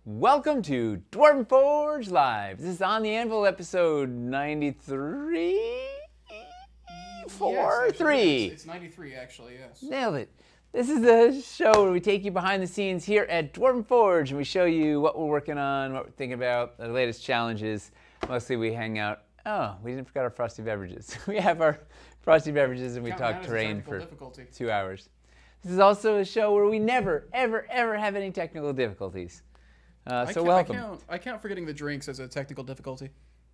Welcome to Dwarven Forge Live. This is On the Anvil, episode 93? 3. It's 93, actually, yes. Nailed it. This is the show where we take you behind the scenes here at Dwarven Forge and we show you what we're working on, what we're thinking about, the latest challenges. Mostly we hang out. Oh, we didn't forget our frosty beverages. We have our frosty beverages and we talk terrain for 2 hours. This is also a show where we never, ever, ever have any technical difficulties. So welcome. I count forgetting the drinks as a technical difficulty.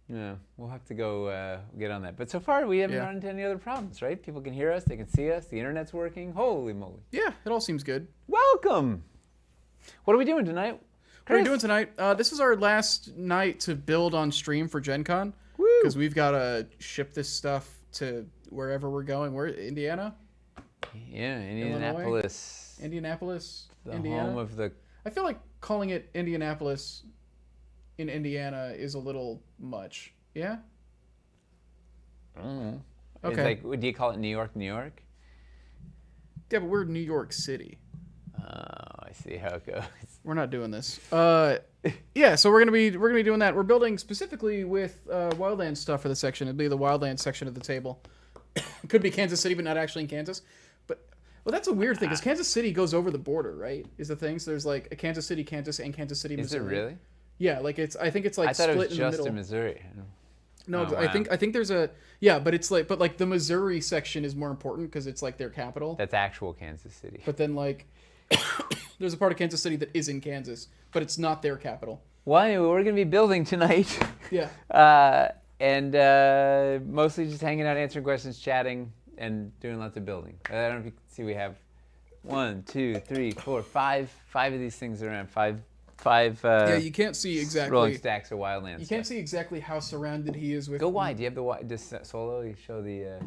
Yeah, we'll have to go get on that. But so far, we haven't run into any other problems, right? People can hear us, they can see us, the internet's working. Holy moly. Yeah, it all seems good. Welcome! What are we doing tonight? Chris? What are we doing tonight? This is our last night to build on stream for Gen Con. Because we've got to ship this stuff to wherever we're going. Where? Indiana? Yeah, Indianapolis. Illinois? Indianapolis? The Indiana? home of the... I feel like calling it Indianapolis in Indiana is a little much. Yeah? Okay. It's like, do you call it New York, New York? Yeah, but we're New York City. Oh, I see how it goes. We're not doing this. Yeah, so we're gonna be doing that. We're building specifically with Wildland stuff for the section. It'd be the Wildland section of the table. It could be Kansas City, but not actually in Kansas. But well, that's a weird thing because Kansas City goes over the border, right? Is the thing? So there's like a Kansas City, Kansas, and Kansas City, Missouri. Is it really? Yeah, like I think it's like I thought split it was in the just middle. in Missouri. No, Oh, wow. I think there's a but it's like the Missouri section is more important because it's like their capital. That's actual Kansas City. But then like there's a part of Kansas City that is in Kansas, but it's not their capital. Well, anyway, we're going to be building tonight. Yeah. And mostly just hanging out, answering questions, chatting, and doing lots of building. I don't know if you can see, we have 1, 2, 3, 4, 5 of these things around. Five. Yeah, you can't see exactly. Rolling stacks of Wildland. You can't see exactly how surrounded he is with. Go wide. Do you have the wide? Just solo. You show the.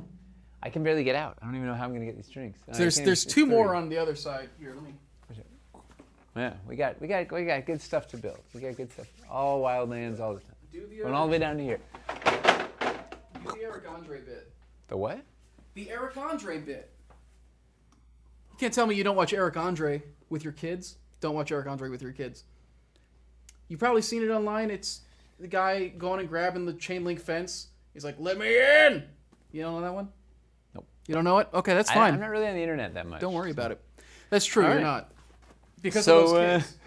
I can barely get out. I don't even know how I'm going to get these drinks. So there's two more on the other side. Here, let me. Yeah, we got good stuff to build. We got good stuff. All Wildlands all the time. Going all the way down to here. Do the Eric Andre bit. The what? The Eric Andre bit. You can't tell me you don't watch Eric Andre with your kids. Don't watch Eric Andre with your kids. You've probably seen it online. It's the guy going and grabbing the chain link fence. He's like, "Let me in." You don't know that one? Nope. You don't know it? Okay, that's fine. I'm not really on the internet that much. Don't worry about it. That's true. You're not. Because so, of those kids.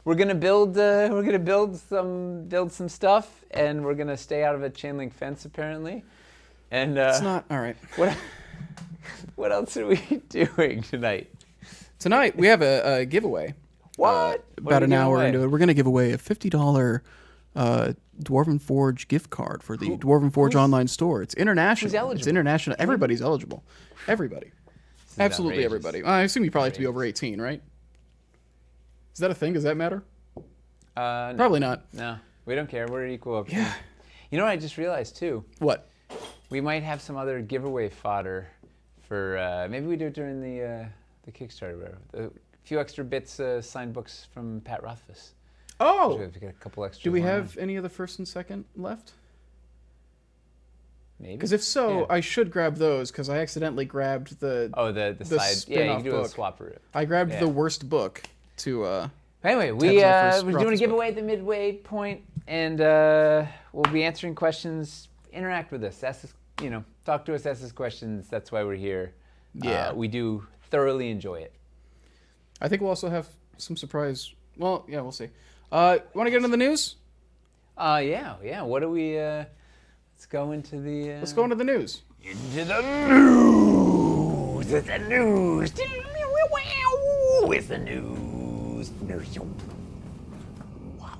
We're gonna build. We're gonna build some stuff, and we're gonna stay out of a chain link fence apparently. And it's not all right. What else are we doing tonight? Tonight we have a giveaway. What? About an hour into it, we're gonna give away a $50 Dwarven Forge gift card for the Dwarven Forge online store. It's international. Who's eligible? It's international. Everybody's eligible. Everybody. Absolutely outrageous. everybody. I assume you probably have to be over 18, right? Is that a thing? Does that matter? No. Probably not. No, we don't care. We're equal up. Yeah. You know what I just realized too? What? We might have some other giveaway fodder for maybe we do it during the Kickstarter. A few extra bits, signed books from Pat Rothfuss. Oh. We have to get a couple extra. Do we have any of the first and second left? Maybe. Because if so, I should grab those because I accidentally grabbed the side. Yeah, you can do a swap route. I grabbed the worst book to. Anyway, we're doing a giveaway at the midway point, and we'll be answering questions. Interact with us. Ask us, talk to us. Ask us questions. That's why we're here. Yeah, we do thoroughly enjoy it. I think we'll also have some surprise. Well, yeah, we'll see. Want to get into the news? Yeah. What do we? Let's go into the. Let's go into the news. Into the news. It's the news. It's the news. Wow.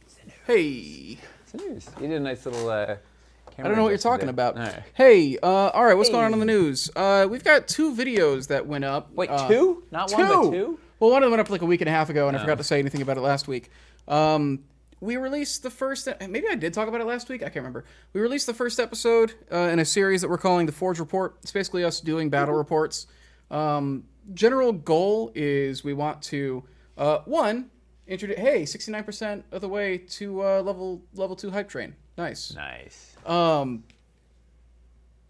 It's the news. Hey. It's the news. You did a nice little. I don't know what you're talking about. All right. Hey, all right, what's going on in the news? We've got 2 videos that went up. Wait, 2? Not 1, but 2? Well, one of them went up like a week and a half ago, and I forgot to say anything about it last week. We released the first... Maybe I did talk about it last week? I can't remember. We released the first episode in a series that we're calling The Forge Report. It's basically us doing battle reports. General goal is we want to, one, introduce... Hey, 69% of the way to level 2 hype train. Nice. Nice.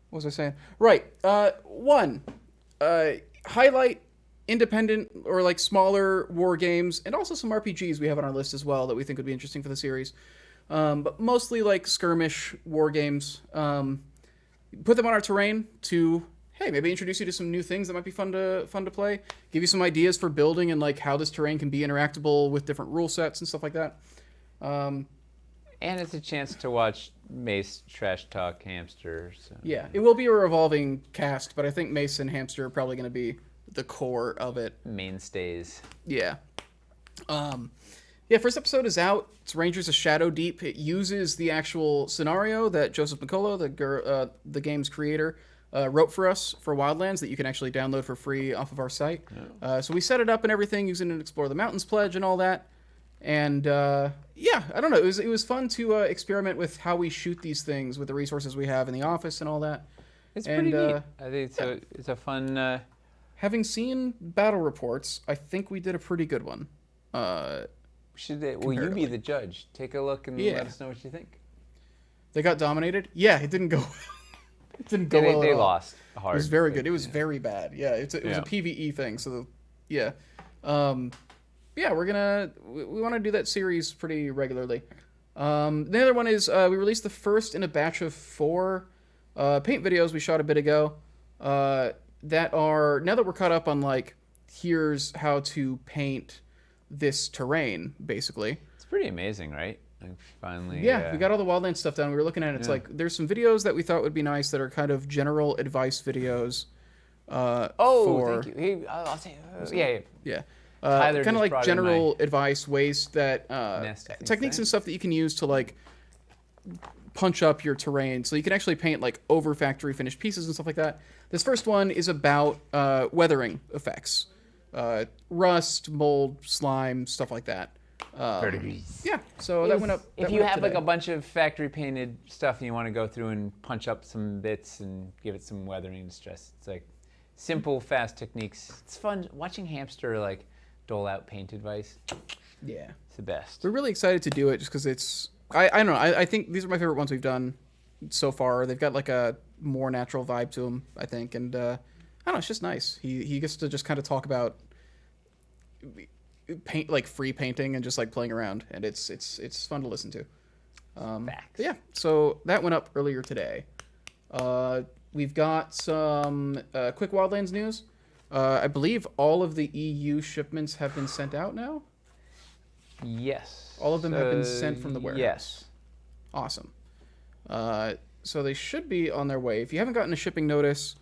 What was I saying? Right. One, highlight independent or like smaller war games, and also some RPGs we have on our list as well that we think would be interesting for the series. But mostly like skirmish war games. Put them on our terrain to, hey, maybe introduce you to some new things that might be fun to play. Give you some ideas for building and like how this terrain can be interactable with different rule sets and stuff like that. And it's a chance to watch Mace trash talk Hamster. So. Yeah, it will be a revolving cast, but I think Mace and Hamster are probably going to be the core of it. Mainstays. Yeah. First episode is out. It's Rangers of Shadow Deep. It uses the actual scenario that Joseph Nicola, the game's creator, wrote for us for Wildlands that you can actually download for free off of our site. Yeah. So we set it up and everything using an Explore the Mountains pledge and all that. And I don't know. It was fun to experiment with how we shoot these things with the resources we have in the office and all that. It's pretty neat. I think it's a fun. Having seen battle reports, I think we did a pretty good one. Will you be the judge? Take a look and let us know what you think. They got dominated. Yeah, it didn't go. It didn't go well. They lost hard. It was very good. It was very bad. Yeah, it was a PvE thing. So we want to do that series pretty regularly. The other one is we released the first in a batch of 4 paint videos we shot a bit ago. That are, now that we're caught up on like, here's how to paint this terrain, basically. It's pretty amazing, right? Like finally. Yeah, we got all the Wildland stuff done. We were looking at it. It's like there's some videos that we thought would be nice that are kind of general advice videos. Thank you. I'll say. Yeah. Kind of like general advice, ways that techniques and stuff that you can use to like punch up your terrain, so you can actually paint like over factory finished pieces and stuff like that. This first one is about weathering effects, rust, mold, slime, stuff like that. Yeah, so that went up. If you have like a bunch of factory painted stuff and you want to go through and punch up some bits and give it some weathering stress, it's like simple, fast techniques. It's fun watching Hamster like dole out paint advice. Yeah, it's the best. We're really excited to do it just because it's. I don't know. I think these are my favorite ones we've done so far. They've got like a more natural vibe to them, I think, and I don't know. It's just nice. He gets to just kind of talk about paint, like free painting, and just like playing around, and it's fun to listen to. Facts. Yeah. So that went up earlier today. We've got some quick Wildlands news. I believe all of the EU shipments have been sent out now. Yes. All of them have been sent from the warehouse. Yes. Awesome. So they should be on their way. If you haven't gotten a shipping notice,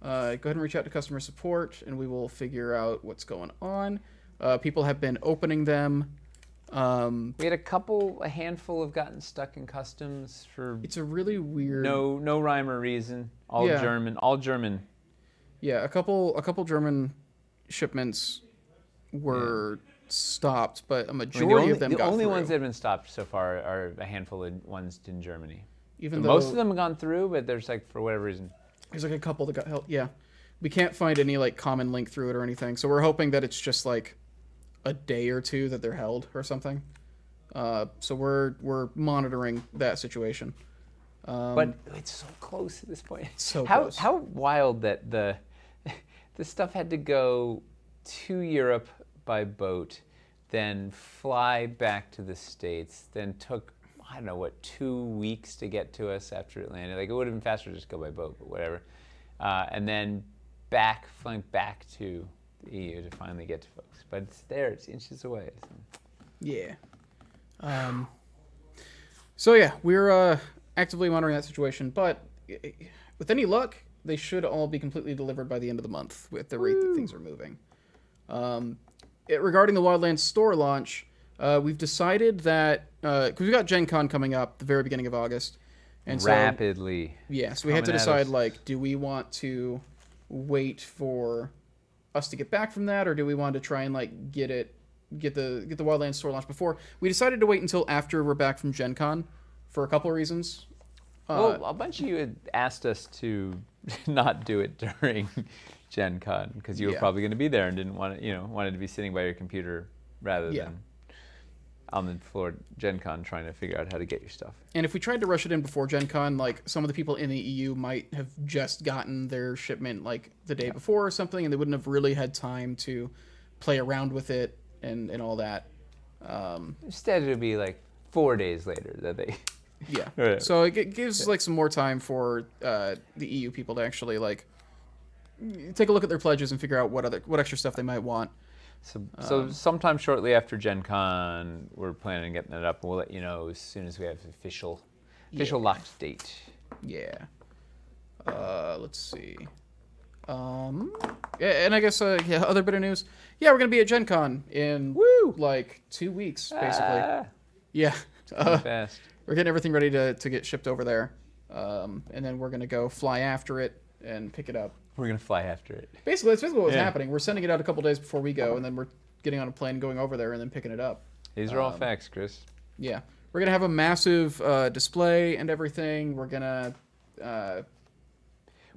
go ahead and reach out to customer support, and we will figure out what's going on. People have been opening them. We had a handful have gotten stuck in customs for. It's a really weird. No rhyme or reason. All German. Yeah, a couple German shipments were stopped, but a majority of them got through. The only ones that have been stopped so far are a handful of ones in Germany. Even though most of them have gone through, but there's like, for whatever reason. There's like a couple that got held. Yeah. We can't find any like common link through it or anything. So we're hoping that it's just like a day or two that they're held or something. So we're monitoring that situation. But it's so close at this point. So close. How wild that the stuff had to go to Europe by boat, then fly back to the States, then took, I don't know, 2 weeks to get to us after it landed. Like, it would have been faster to just go by boat, but whatever. And then flying back to the EU to finally get to folks. But it's there, it's inches away. So. Yeah. So yeah, we're actively monitoring that situation, but with any luck, they should all be completely delivered by the end of the month with the rate that things are moving. Regarding the Wildlands store launch, we've decided that because we got Gen Con coming up the very beginning of August, and rapidly. So we had to decide like, do we want to wait for us to get back from that, or do we want to try and like get the Wildlands store launch before? We decided to wait until after we're back from Gen Con for a couple of reasons. Well, a bunch of you had asked us to not do it during Gen Con because you were probably going to be there and didn't want to, wanted to be sitting by your computer rather than. on the floor at Gen Con trying to figure out how to get your stuff. And if we tried to rush it in before Gen Con, like some of the people in the EU might have just gotten their shipment like the day before or something, and they wouldn't have really had time to play around with it and all that. Instead, it would be like 4 days later that they. Yeah. Right. So it gives like some more time for the EU people to actually like take a look at their pledges and figure out what extra stuff they might want. So sometime shortly after Gen Con, we're planning on getting it up, and we'll let you know as soon as we have official locked date. Yeah. Let's see. Yeah, and I guess other bit of news. Yeah, we're gonna be at Gen Con in like 2 weeks, basically. Yeah. Fast. We're getting everything ready to get shipped over there, and then we're gonna go fly after it and pick it up. We're gonna fly after it. Basically, that's basically what's happening. We're sending it out a couple days before we go, and then we're getting on a plane, going over there, and then picking it up. These are all facts, Chris. Yeah, we're gonna have a massive display and everything. We're gonna We'll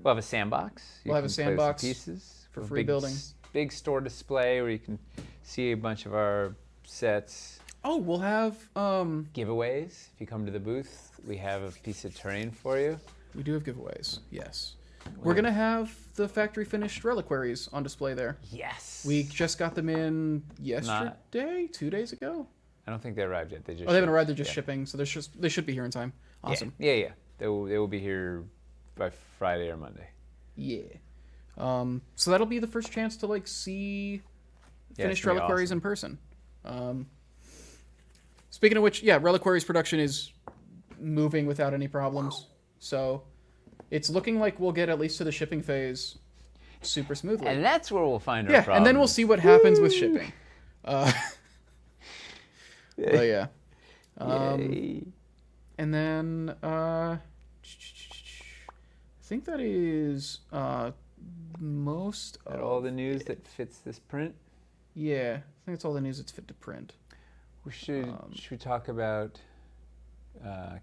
have a sandbox. We'll have a sandbox pieces for free building. Big store display where you can see a bunch of our sets. Oh, we'll have Giveaways. If you come to the booth, we have a piece of terrain for you. We do have giveaways. Yes. We're gonna have the factory finished reliquaries on display there. Yes. We just got them in yesterday, 2 days ago. I don't think they arrived yet. They haven't arrived. They're just shipping, so they should be here in time. Awesome. Yeah. They will be here by Friday or Monday. Yeah. So that'll be the first chance to like see finished reliquaries in person. Speaking of which, reliquaries production is moving without any problems. So it's looking like we'll get at least to the shipping phase super smoothly. And that's where we'll find our problems. And then we'll see what happens with shipping. But yeah. Yay. And then I think that is most of all the news that fits this print. Yeah, I think it's all the news that's fit to print. Should we talk about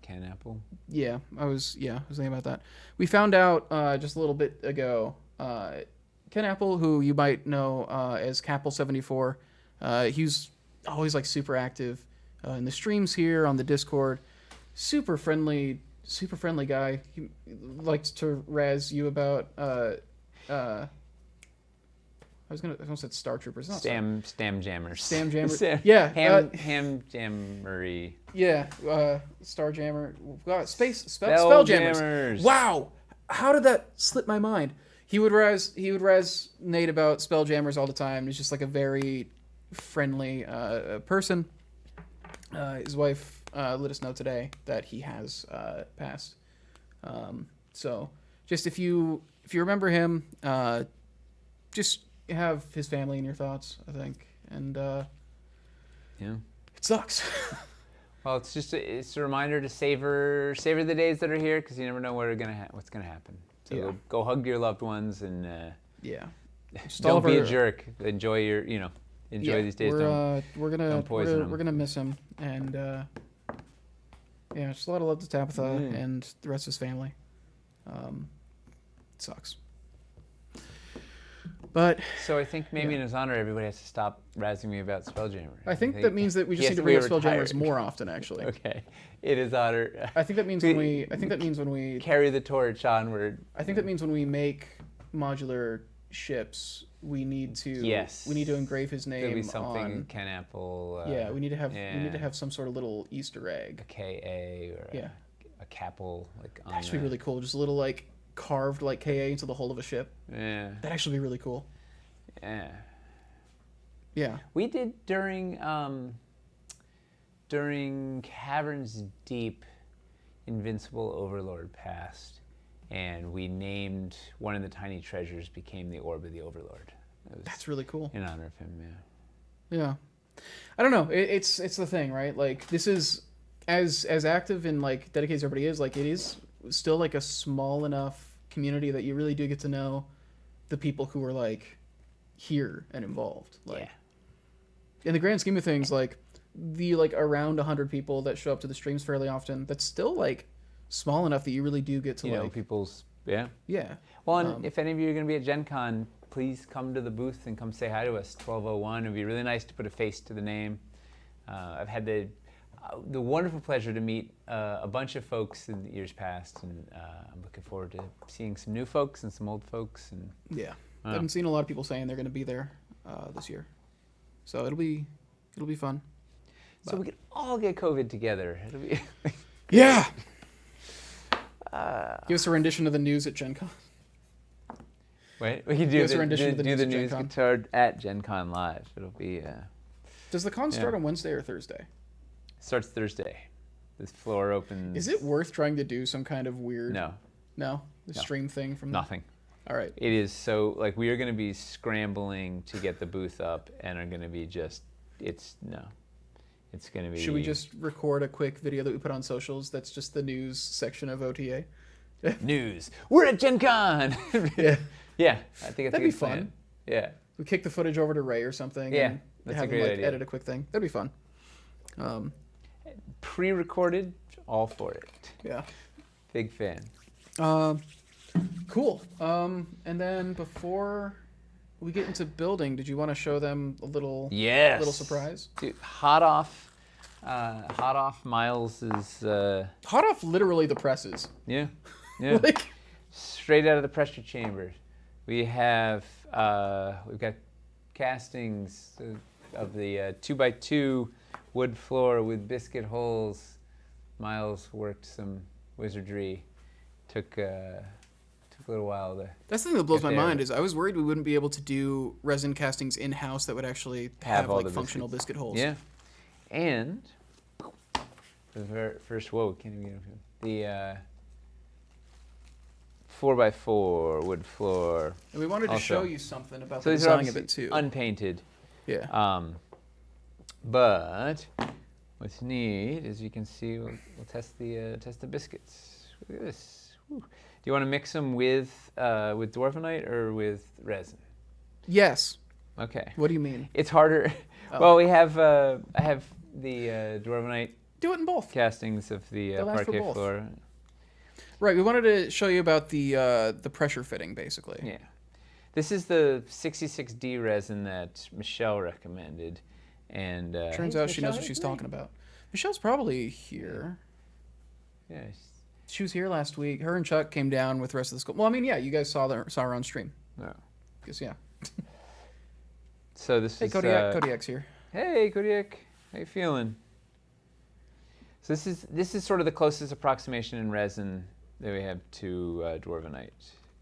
Ken Apple? Yeah, I was thinking about that. We found out just a little bit ago. Ken Apple, who you might know as Capple74, he's always like super active in the streams here on the Discord. Super friendly guy. He likes to razz you about. I was gonna say Star Troopers. Not Stam Jammers. Stam Jammers. Ham Jammery. Yeah. Star Jammer. Spell Jammers. Wow. How did that slip my mind? He would razz Nate about Spell Jammers all the time. He's just like a very friendly person. His wife let us know today that he has passed. So just if you remember him, just have his family in your thoughts, I think. And it sucks. Well, it's a reminder to savor the days that are here, because you never know what's gonna happen. So go hug your loved ones and don't be a jerk. Enjoy these days. We're gonna we're gonna miss him, and just a lot of love to Tabitha and the rest of his family. It sucks. But so I think maybe in his honor, everybody has to stop razzing me about Spelljammer. I think that means that we just need to read Spelljammers more often, actually. Okay, in his honor. I think that means when we carry the torch onward. I think that means when we make modular ships, we need to engrave his name. There'll be something on Ken Apple. We need to have some sort of little Easter egg. A KA or a Capel on. That should be really cool. Just a little carved KA into the hull of a ship. Yeah. That'd actually be really cool. Yeah. Yeah. We did during Caverns Deep, Invincible Overlord passed, and we named one of the tiny treasures became the Orb of the Overlord. That's really cool. In honor of him, Yeah. I don't know. It's the thing, right? This is as active and dedicated as everybody is. It is still a small enough community that you really do get to know the people who are here and involved. In the grand scheme of things, the around 100 people that show up to the streams fairly often, that's still small enough that you really do get to people's Well, and if any of you are going to be at Gen Con, please come to the booth and come say hi to us. 1201. It'd be really nice to put a face to the name. I've had the wonderful pleasure to meet a bunch of folks in the years past, and I'm looking forward to seeing some new folks and some old folks. And Yeah, I haven't seen a lot of people saying they're going to be there this year, so it'll be fun. So we could all get COVID together. It'll be Yeah. Give us a rendition of the news at Gen Con. Wait, we can do Give us a rendition of the do news the at Gen news Con. guitar at Gen Con Live. It'll be Does the con start on Wednesday or Thursday? starts Thursday. This floor opens. Is it worth trying to do some kind of weird? No, The stream thing from nothing. All right. It is so like we are going to be scrambling to get the booth up, and are going to be just It's going to be. Should we just record a quick video that we put on socials? That's just the news section of OTA. news? We're at Gen Con. Yeah. Yeah, I think That'd be fun. Plan. Yeah. We kick the footage over to Ray or something. Yeah, and that's have a great him, idea. Edit a quick thing. That'd be fun. Pre-recorded, all for it. Yeah. Big fan. Cool. And then before we get into building, did you want to show them a little surprise? Dude, hot off Miles's. Hot off literally the presses. Yeah. Like, Straight out of the pressure chamber. We have we've got castings of the 2x2 wood floor with biscuit holes. Miles worked some wizardry. Took a little while to. that's the thing that blows Get my there. mind is I was worried we wouldn't be able to do resin castings in house that would actually have all like the functional biscuits. biscuit holes. Yeah, and the very first can't even the 4x4 wood floor. And we wanted to Also. show you something about So the these are design of obviously it too. unpainted. Yeah. But what's neat is you can see we'll test the biscuits. Look at this. Whew. Do you want to mix them with Dwarvenite or with resin? Yes. Okay. What do you mean? It's harder. Oh. Well, I have the Dwarvenite Do it in both. castings of the They'll last for parquet both. floor. Right. We wanted to show you about the pressure fitting, basically. Yeah. This is the 66D resin that Michelle recommended, and Turns out she knows what she's talking about. Michelle's probably here. Yeah. She was here last week. Her and Chuck came down with the rest of the school. Well, I mean, yeah, you guys saw her on stream. No. Guess, yeah. So this Hey, is Kodiak's here. Hey, Kodiak, how you feeling? So this is sort of the closest approximation in resin that we have to Dwarvenite.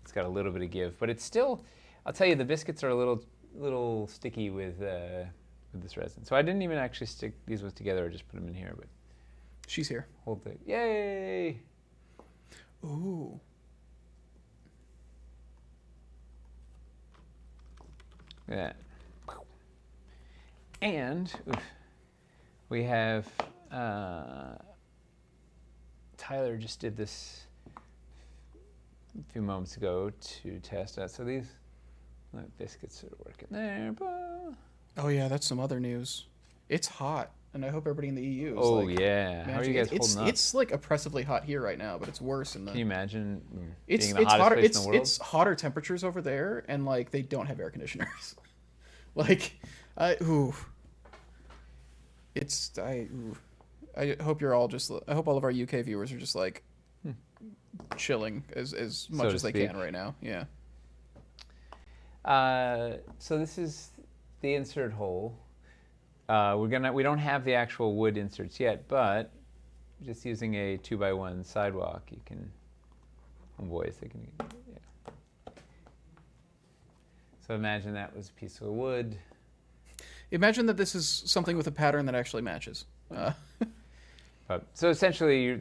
It's got a little bit of give, but it's still. I'll tell you, the biscuits are a little sticky with this resin. So I didn't even actually stick these ones together. I just put them in here. But She's here. hold the yay! Ooh. Yeah. And we have Tyler just did this a few moments ago to test out. So these biscuits are working there. Oh yeah, that's some other news. It's hot, and I hope everybody in the EU is Oh like, yeah, how are you guys it's, holding up? It's like oppressively hot here right now, but it's worse in the. Can you imagine It's being in the hottest hotter. place in the world? It's hotter temperatures over there, and like they don't have air conditioners. Like, ooh. It's ooh. I hope you're all just. I hope all of our UK viewers are just like chilling as much to as they speak. can right now. Yeah. So this is the insert hole. We don't have the actual wood inserts yet, but just using a 2x1 sidewalk, you can. Oh boys, they can. Yeah. So imagine that was a piece of wood. Imagine that this is something with a pattern that actually matches. So essentially,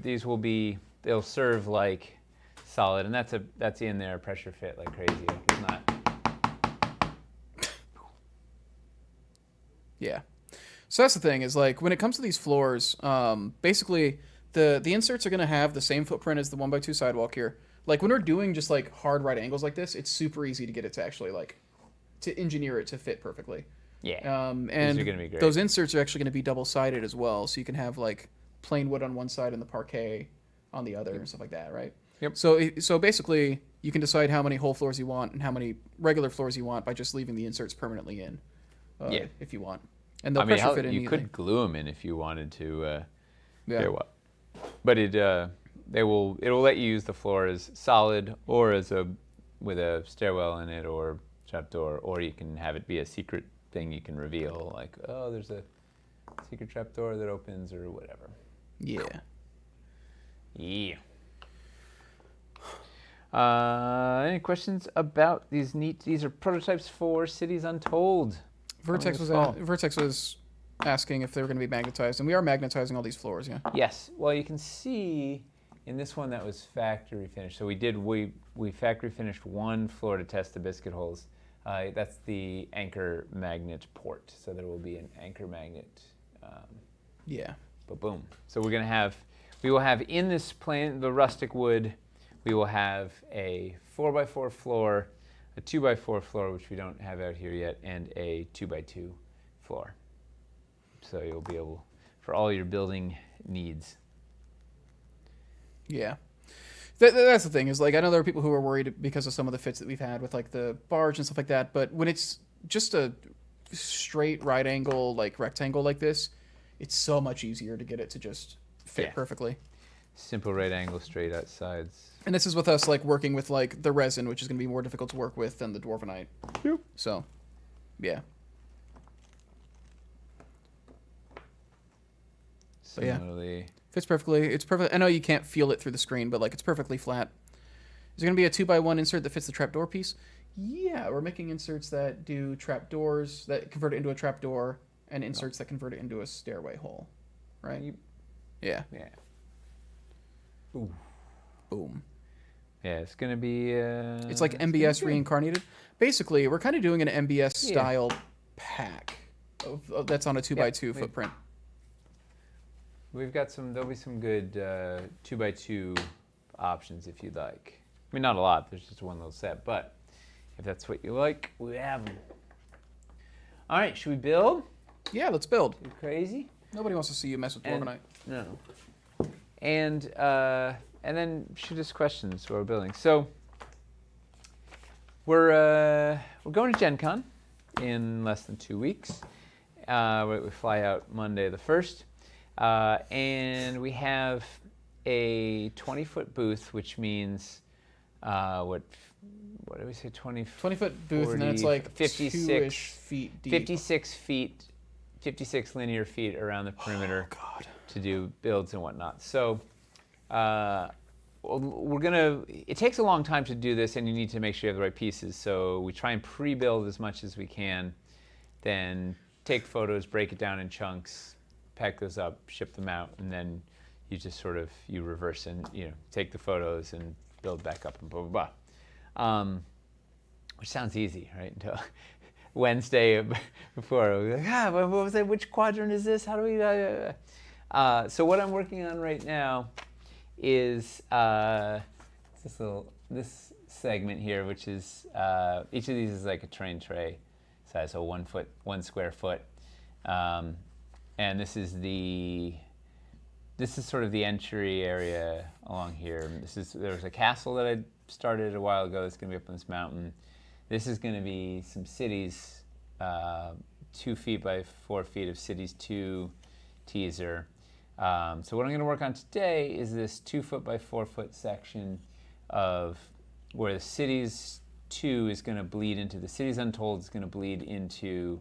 they'll serve like solid, and that's in there pressure fit like crazy. Like it's not. Yeah. So that's the thing is like when it comes to these floors, basically the inserts are going to have the same footprint as the 1x2 sidewalk here. Like when we're doing just like hard right angles like this, it's super easy to get it to actually like to engineer it to fit perfectly. Yeah. And are gonna be great. those inserts are actually going to be double-sided as well, so you can have like plain wood on one side and the parquet on the other and stuff like that, right? Yep. So basically, you can decide how many whole floors you want and how many regular floors you want by just leaving the inserts permanently in, Yeah. if you want. And they'll pressure fit in you easily. could glue them in if you wanted to. Yeah. But it'll let you use the floor as solid or with a stairwell in it or trapdoor, or you can have it be a secret thing you can reveal, like, oh, there's a secret trapdoor that opens or whatever. Yeah. Yeah. Any questions about these These are prototypes for Cities Untold. Vertex was asking if they were going to be magnetized, and we are magnetizing all these floors. Yeah. Yes. Well, you can see in this one that was factory finished. So we factory finished one floor to test the biscuit holes. That's the anchor magnet port. So there will be an anchor magnet. Yeah. But boom. So we will have in this plane, the rustic wood, we will have a 4x4 floor, a 2x4 floor, which we don't have out here yet, and a 2x2 floor. So you'll be able, for all your building needs. Yeah. That's the thing, is like, I know there are people who are worried because of some of the fits that we've had with like the barge and stuff like that, but when it's just a straight right angle, like rectangle like this, it's so much easier to get it to just fit perfectly. Simple right angle, straight out sides. And this is with us like working with like the resin, which is going to be more difficult to work with than the Dwarvenite. Yep. So, yeah. Similarly. Fits perfectly. It's perfect. I know you can't feel it through the screen, but like it's perfectly flat. Is there going to be a 2x1 insert that fits the trapdoor piece? Yeah, we're making inserts that do trapdoors, that convert it into a trapdoor, and inserts that convert it into a stairway hole. Right? Yeah. Yeah. Ooh. Boom. Yeah, it's going to be... it's like MBS reincarnated. Basically, we're kind of doing an MBS style pack that's on a 2x2 footprint. We've got there'll be some good 2x2 options if you'd like. I mean, not a lot, there's just one little set, but if that's what you like, we have them. All right, should we build? Yeah, let's build. You crazy? Nobody wants to see you mess with Dwarvenite. No. And then shoot us questions while we're building. So we're going to Gen Con in less than 2 weeks. We fly out Monday the 1st. And we have a 20-foot booth, which means, what did we say, 20-foot booth, 40, and then it's like 56 feet deep. 56 linear feet around the perimeter to do builds and whatnot. So it takes a long time to do this, and you need to make sure you have the right pieces. So we try and pre-build as much as we can, then take photos, break it down in chunks, pack those up, ship them out, and then you just you reverse and take the photos and build back up and blah blah blah. Which sounds easy, right? Until Wednesday before, we're like, what was it? Which quadrant is this? How do we? So what I'm working on right now is this segment here, which is each of these is like a train tray size, so 1 square foot. And this is sort of the entry area along here. There was a castle that I started a while ago that's going to be up on this mountain. This is going to be some cities, 2 feet by 4 feet of cities 2 teaser. So what I'm going to work on today is this 2 foot by 4 foot section of where the cities 2 is going to bleed into the Cities Untold is going to bleed into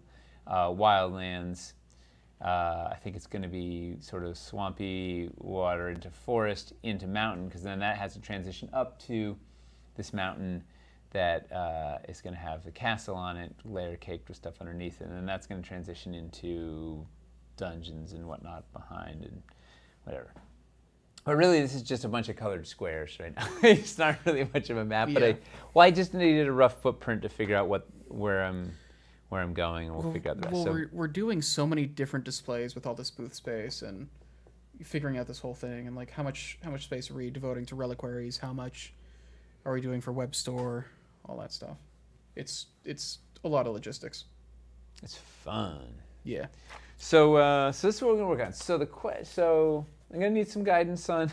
Wildlands. I think it's going to be sort of swampy water into forest into mountain, because then that has to transition up to this mountain that is going to have the castle on it, layer caked with stuff underneath it, and then that's going to transition into dungeons and whatnot behind and whatever. But really, this is just a bunch of colored squares right now. It's not really much of a map, but I just needed a rough footprint to figure out where I'm going, and we'll figure out the rest. Well, we're doing so many different displays with all this booth space, and figuring out this whole thing, and like how much space are we devoting to reliquaries? How much are we doing for web store? All that stuff. It's a lot of logistics. It's fun. Yeah. So this is what we're gonna work on. So I'm gonna need some guidance on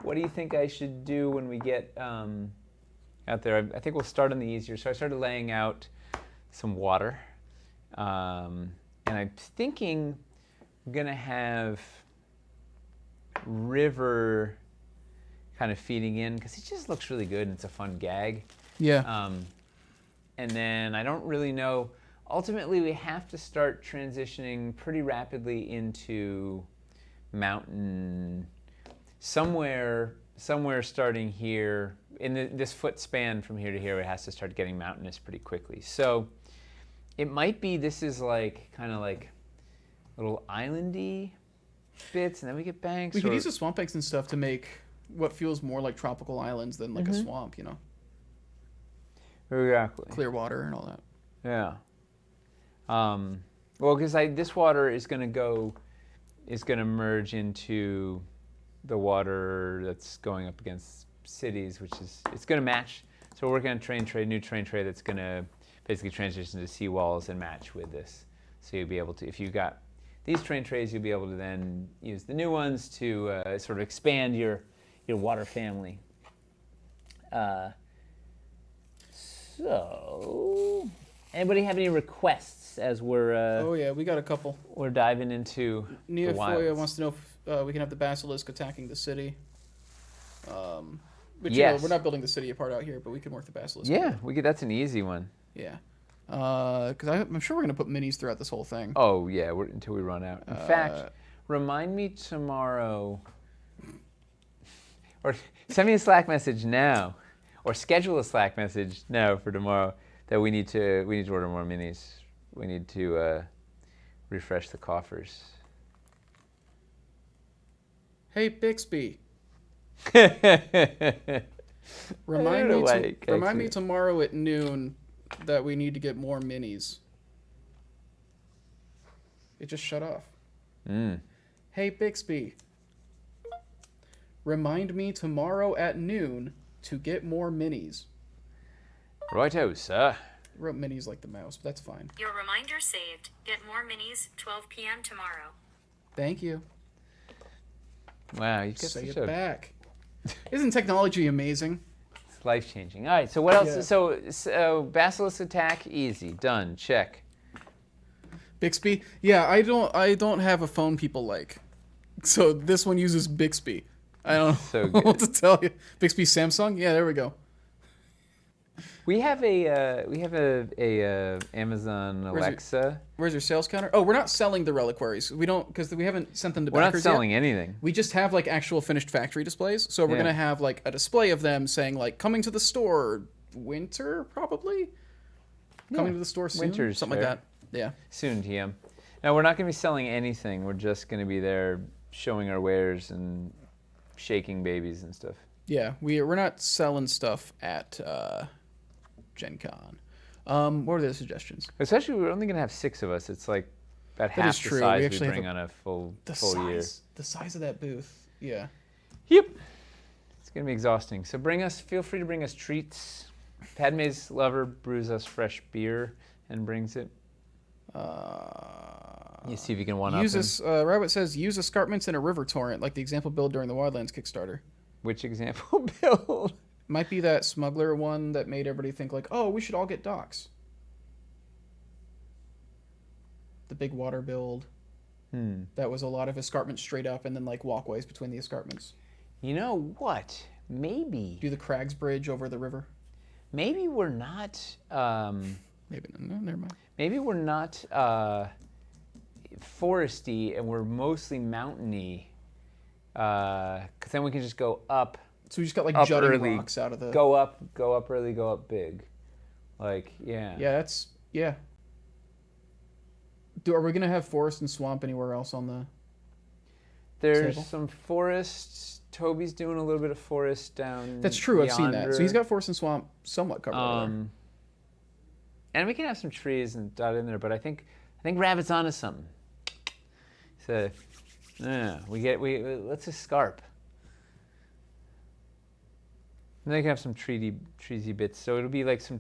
what do you think I should do when we get out there. I think we'll start on the easier. So I started laying out some water, and and I'm thinking I'm gonna have river kind of feeding in because it just looks really good and it's a fun gag. Yeah. And then I don't really know. Ultimately, we have to start transitioning pretty rapidly into mountain somewhere starting here in this foot span from here to here. It has to start getting mountainous pretty quickly. So it might be this is like kind of like little islandy bits, and then we get banks. We could use the swamp banks and stuff to make what feels more like tropical islands than like a swamp, you know. Exactly. Clear water and all that. Yeah. Well, because this water is going to merge into the water that's going up against cities, which is, it's going to match. So we're working on new train trade that's going to basically transition to seawalls and match with this. So you'll be able to, if you got these train trays, you'll be able to then use the new ones to sort of expand your water family. So, anybody have any requests as we're oh yeah, we got a couple. We're diving into the wilds? Neofoya wants to know if we can have the basilisk attacking the city. Which, yes. you know, we're not building the city apart out here, but we can work the basilisk. Yeah, we could. That's an easy one. Yeah. Because I'm sure we're going to put minis throughout this whole thing. Oh, yeah, until we run out. In fact, remind me tomorrow, or send me a Slack message now, or schedule a Slack message now for tomorrow that we need to order more minis. We need to refresh the coffers. Hey, Bixby. Remind me tomorrow at noon that we need to get more minis. It just shut off. Hey, Bixby. Remind me tomorrow at noon to get more minis. Righto, sir. I wrote minis like the mouse, but that's fine. Your reminder saved. Get more minis, 12 p.m. tomorrow. Thank you. Wow, you got Say such it back. Isn't technology amazing? It's life-changing. All right, so what else? Yeah. So basilisk attack, easy, done, check. Bixby? Yeah, I don't have a phone people like. So this one uses Bixby. I don't know what to tell you. Bixby Samsung? Yeah, there we go. We have a Amazon Alexa. Where's your sales counter? Oh, we're not selling the reliquaries. We don't, because we haven't sent them to We're not backers yet. selling anything. We just have like actual finished factory displays. So we're gonna have like a display of them saying like coming to the store winter probably. Coming to the store soon. Winter's something fair. like that. Yeah. Soon, TM. Now we're not going to be selling anything. We're just going to be there showing our wares and shaking babies and stuff. Yeah, we're not selling stuff at Gen Con. What are the suggestions? Especially, we're only going to have 6 of us. It's like about half the size we bring on a full year. The size of that booth, yeah. Yep. It's going to be exhausting. So feel free to bring us treats. Padme's lover brews us fresh beer and brings it. You see if you can one-up him. Rabbit says, use escarpments in a river torrent, like the example build during the Wildlands Kickstarter. Which example build? Might be that smuggler one that made everybody think like, oh, we should all get docks. The big water build. That was a lot of escarpments straight up and then like walkways between the escarpments. You know what? Maybe. Do the Crags Bridge over the river. Maybe we're not... Maybe, no, never mind. Maybe we're not foresty and we're mostly mountainy. Because then we can just go up. So we just got like up jutting early, rocks out of the... Go up early, go up big. Like, yeah. Yeah, yeah. Are we going to have forest and swamp anywhere else on the There's table? some forests. Toby's doing a little bit of forest down That's true, I've seen that. yonder. So he's got forest and swamp somewhat covered over there. And we can have some trees and dot in there, but I think Rabbit's onto something. So, yeah, let's escarp. And they can have some treesy bits. So it'll be like some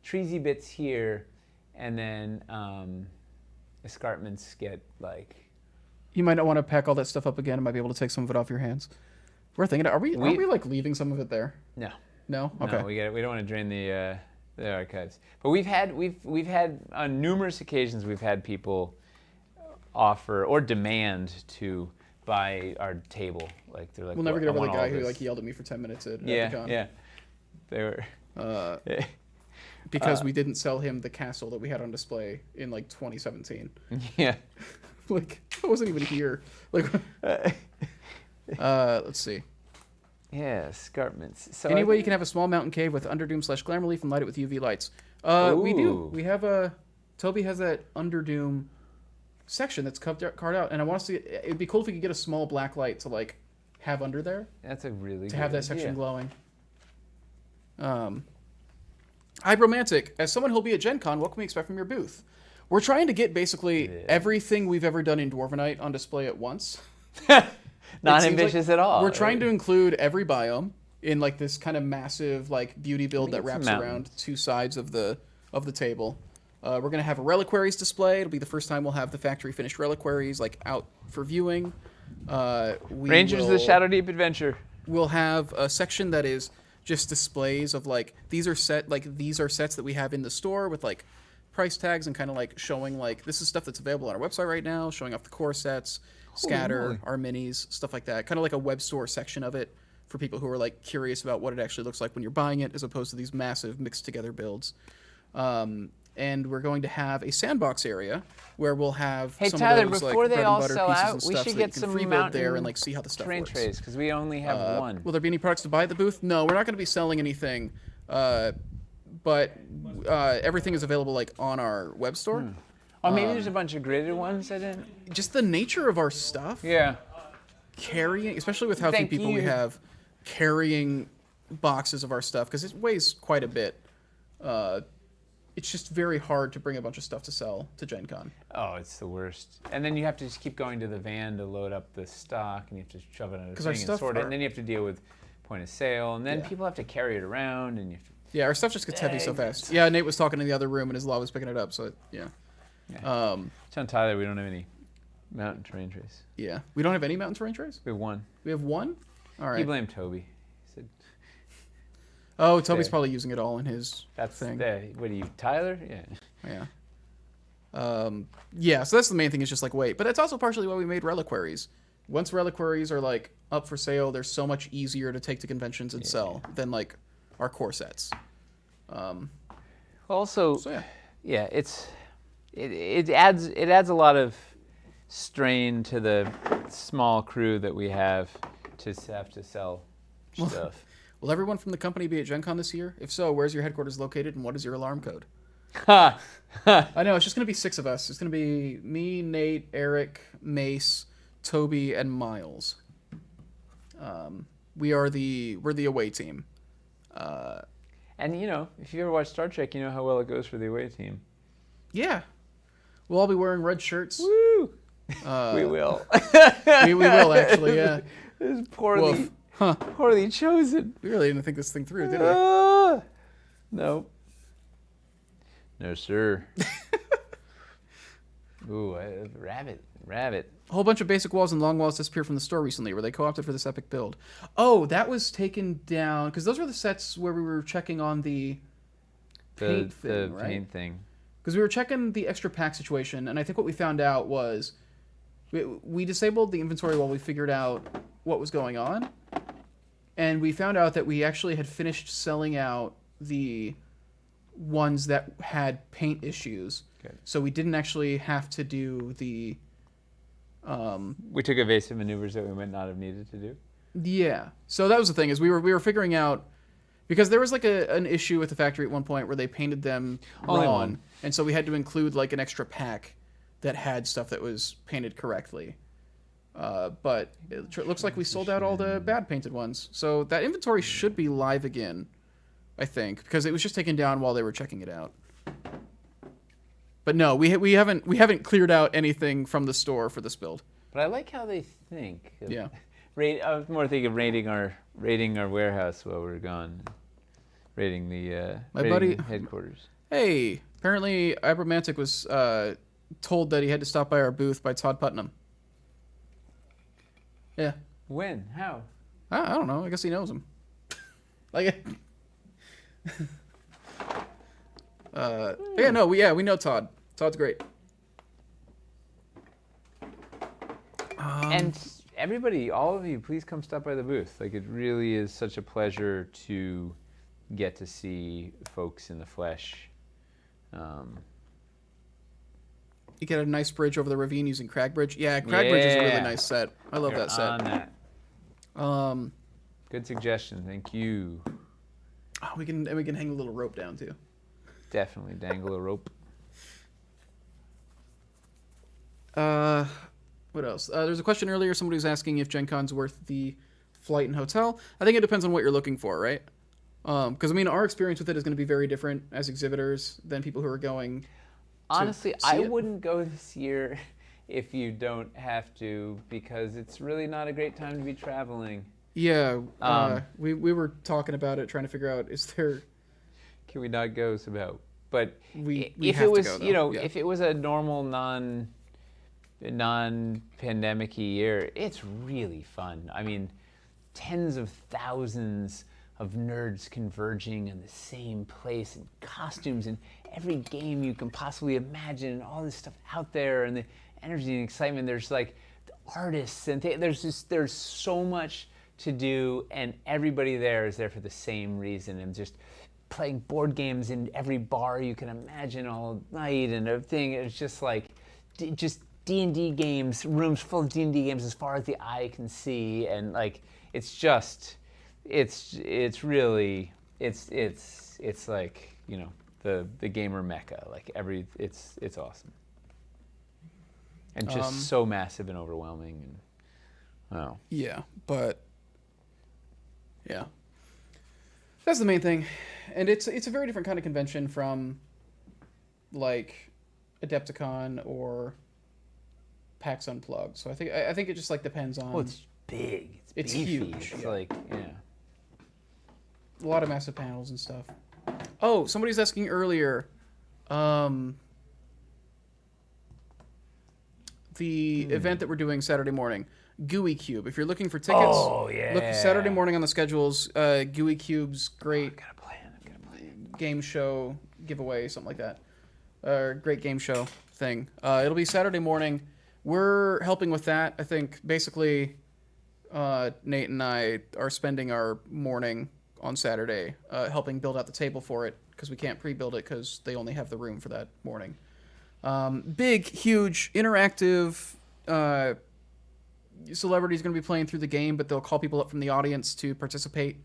treesy bits here, and then escarpments get like. You might not want to pack all that stuff up again. I might be able to take some of it off your hands. We're thinking, are we like leaving some of it there? No. No? Okay. No, we don't want to drain the archives. But we've had on numerous occasions we've had people offer or demand to buy our table. Like they're like, We'll never get "I over the want all guy who this." like yelled at me for 10 minutes at Yeah, the con. yeah. They were. Because we didn't sell him the castle that we had on display in like 2017. Yeah. Like I wasn't even here. Like, let's see. Yeah, escarpments. So Anyway, you can have a small mountain cave with Underdoom/Glamour Leaf and light it with UV lights. We do. Ooh. We have a. Toby has that Underdoom section that's carved out, and I want to see. It'd be cool if we could get a small black light to like have under there That's a really to good have that section idea. glowing. Ibromantic, as someone who'll be at Gen Con, what can we expect from your booth? We're trying to get basically everything we've ever done in Dwarvenite on display at once. Not It seems ambitious like at all. We're trying to include every biome in like this kind of massive like beauty build that get some wraps around mountains. two sides of the table. We're gonna have a reliquaries display. It'll be the first time we'll have the factory finished reliquaries like out for viewing. Rangers of the Shadow Deep Adventure. We'll have a section that is just displays of like these are sets that we have in the store with like price tags and kind of like showing like this is stuff that's available on our website right now, showing off the core sets, scatter, moly. our minis, stuff like that. Kind of like a web store section of it for people who are like curious about what it actually looks like when you're buying it, as opposed to these massive mixed together builds. And we're going to have a sandbox area where we'll have Hey some Tyler, of those before like they bread all and butter sell pieces out, and we stuff should so that you get can some free build mountain there and like see how the stuff terrain works. trays because we only have one. Will there be any products to buy at the booth? No, we're not going to be selling anything, but everything is available like on our web store. Oh, maybe there's a bunch of gridded ones I didn't. Just the nature of our stuff, Yeah. carrying, especially with how few Thank people we you. have, carrying boxes of our stuff because it weighs quite a bit. It's just very hard to bring a bunch of stuff to sell to Gen Con. Oh, it's the worst. And then you have to just keep going to the van to load up the stock, and you have to shove it in a 'Cause our thing and stuff sort it, are- and then you have to deal with point of sale, and then Yeah. people have to carry it around, and you have to. Yeah, our stuff just gets heavy so fast. Yeah, Nate was talking in the other room and his law was picking it up, so yeah. Tell Tyler we don't have any mountain terrain trays. Yeah. We don't have any mountain terrain trays? We have one. We have one? All He right. blamed Toby. He said, Oh, Toby's There. probably using it all in his "That's thing. what are you, Tyler? Yeah." Yeah. Yeah, so that's the main thing is just like wait. But that's also partially why we made reliquaries. Once reliquaries are like up for sale, they're so much easier to take to conventions and sell than like our core sets. Also, So yeah. yeah, it adds a lot of strain to the small crew that we have to have to sell stuff. Will everyone from the company be at Gen Con this year? If so, where's your headquarters located and what is your alarm code? Ha! I know, it's just going to be 6 of us. It's going to be me, Nate, Eric, Mace, Toby, and Miles. We're the away team. And you know, if you ever watch Star Trek, you know how well it goes for the away team. Yeah. We'll all be wearing red shirts. Woo! We will. We will, actually, yeah. This is poorly, Woof. Huh. poorly chosen. We really didn't think this thing through, did we? No. No, sir. Ooh, rabbit. A whole bunch of basic walls and long walls disappeared from the store recently. Were they co-opted for this epic build? Oh, that was taken down because those were the sets where we were checking on the paint thing, right? Paint thing. Because we were checking the extra pack situation, and I think what we found out was we disabled the inventory while we figured out what was going on, and we found out that we actually had finished selling out the ones that had paint issues. Okay. So we didn't actually have to do the We took evasive maneuvers that we might not have needed to do. yeah. So that was the thing is we were figuring out because there was like an issue with the factory at one point where they painted them Only wrong, one. and so we had to include like an extra pack that had stuff that was painted correctly. But it looks like we sold out all the bad painted ones, so that inventory should be live again, I think, because it was just taken down while they were checking it out. But no, we haven't cleared out anything from the store for this build. But I like how they think. Yeah. I was more thinking of raiding our warehouse while we were gone. Raiding the headquarters. Hey, apparently Ibromantic was told that he had to stop by our booth by Todd Putnam. Yeah. When? How? I don't know. I guess he knows him. Like, yeah, no, we know Todd. Todd's great. And everybody, all of you, please come stop by the booth. Like, it really is such a pleasure to get to see folks in the flesh. You get a nice bridge over the ravine using Crag Bridge. Yeah, Crag Bridge is a really nice set. I love that set. On that. Good suggestion. Thank you. Oh, we can hang a little rope down too. Definitely dangle a rope. What else? There's a question earlier. Somebody was asking if Gen Con's worth the flight and hotel. I think it depends on what you're looking for, right? Because I mean, our experience with it is going to be very different as exhibitors than people who are going. Honestly, I wouldn't go this year if you don't have to, because it's really not a great time to be traveling. Yeah, we were talking about it, trying to figure out, is there... Can we not go? About, but we if have it was, to go, though. If it was a normal non-pandemic year, it's really fun. I mean, tens of thousands of nerds converging in the same place, and costumes and every game you can possibly imagine, and all this stuff out there, and the energy and excitement. There's like the artists, and there's so much to do, and everybody there is there for the same reason, and just playing board games in every bar you can imagine all night and everything. It's just like just D&D games, rooms full of D&D games as far as the eye can see, and like it's really like, the gamer mecca. Like it's awesome, and just so massive and overwhelming. And yeah, but yeah, that's the main thing, and it's a very different kind of convention from like Adepticon or PAX Unplugged. So I think it just like depends on. Well, it's big. It's beefy. huge. It's yeah. like a lot of massive panels and stuff. Oh, somebody's asking earlier. The event that we're doing Saturday morning, GUI Cube. If you're looking for tickets, look Saturday morning on the schedules. GUI Cube's great. I'm gonna plan. Game show giveaway, something like that. Great game show thing. It'll be Saturday morning. We're helping with that. I think basically Nate and I are spending our morning on Saturday helping build out the table for it, because we can't pre-build it because they only have the room for that morning. Big, huge, interactive celebrities going to be playing through the game, but they'll call people up from the audience to participate,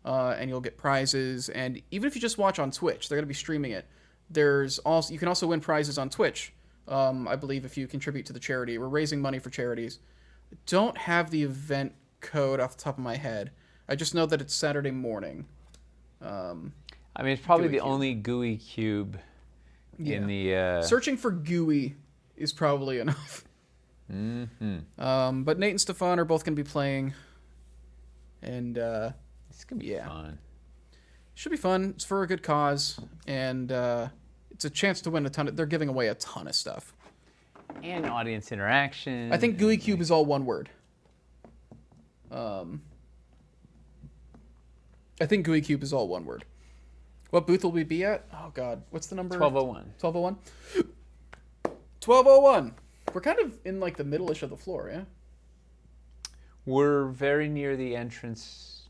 and you'll get prizes. And even if you just watch on Twitch, they're going to be streaming it. You can also win prizes on Twitch, I believe, if you contribute to the charity. We're raising money for charities. Don't have the event code off the top of my head. I just know that it's Saturday morning. I mean, it's probably GUI the Cube. only GUI cube in the... Searching for GUI is probably enough. Mm-hmm. But Nate and Stefan are both going to be playing. And It's going to be fun. Should be fun. It's for a good cause. And it's a chance to win a ton of... They're giving away a ton of stuff. And audience interaction. I think GUI Cube is all one word. I think GUI Cube is all one word. What booth will we be at? Oh, God. What's the number? 1201. 1201? 1201. We're kind of in, like, the middle-ish of the floor, yeah? We're very near the entrance.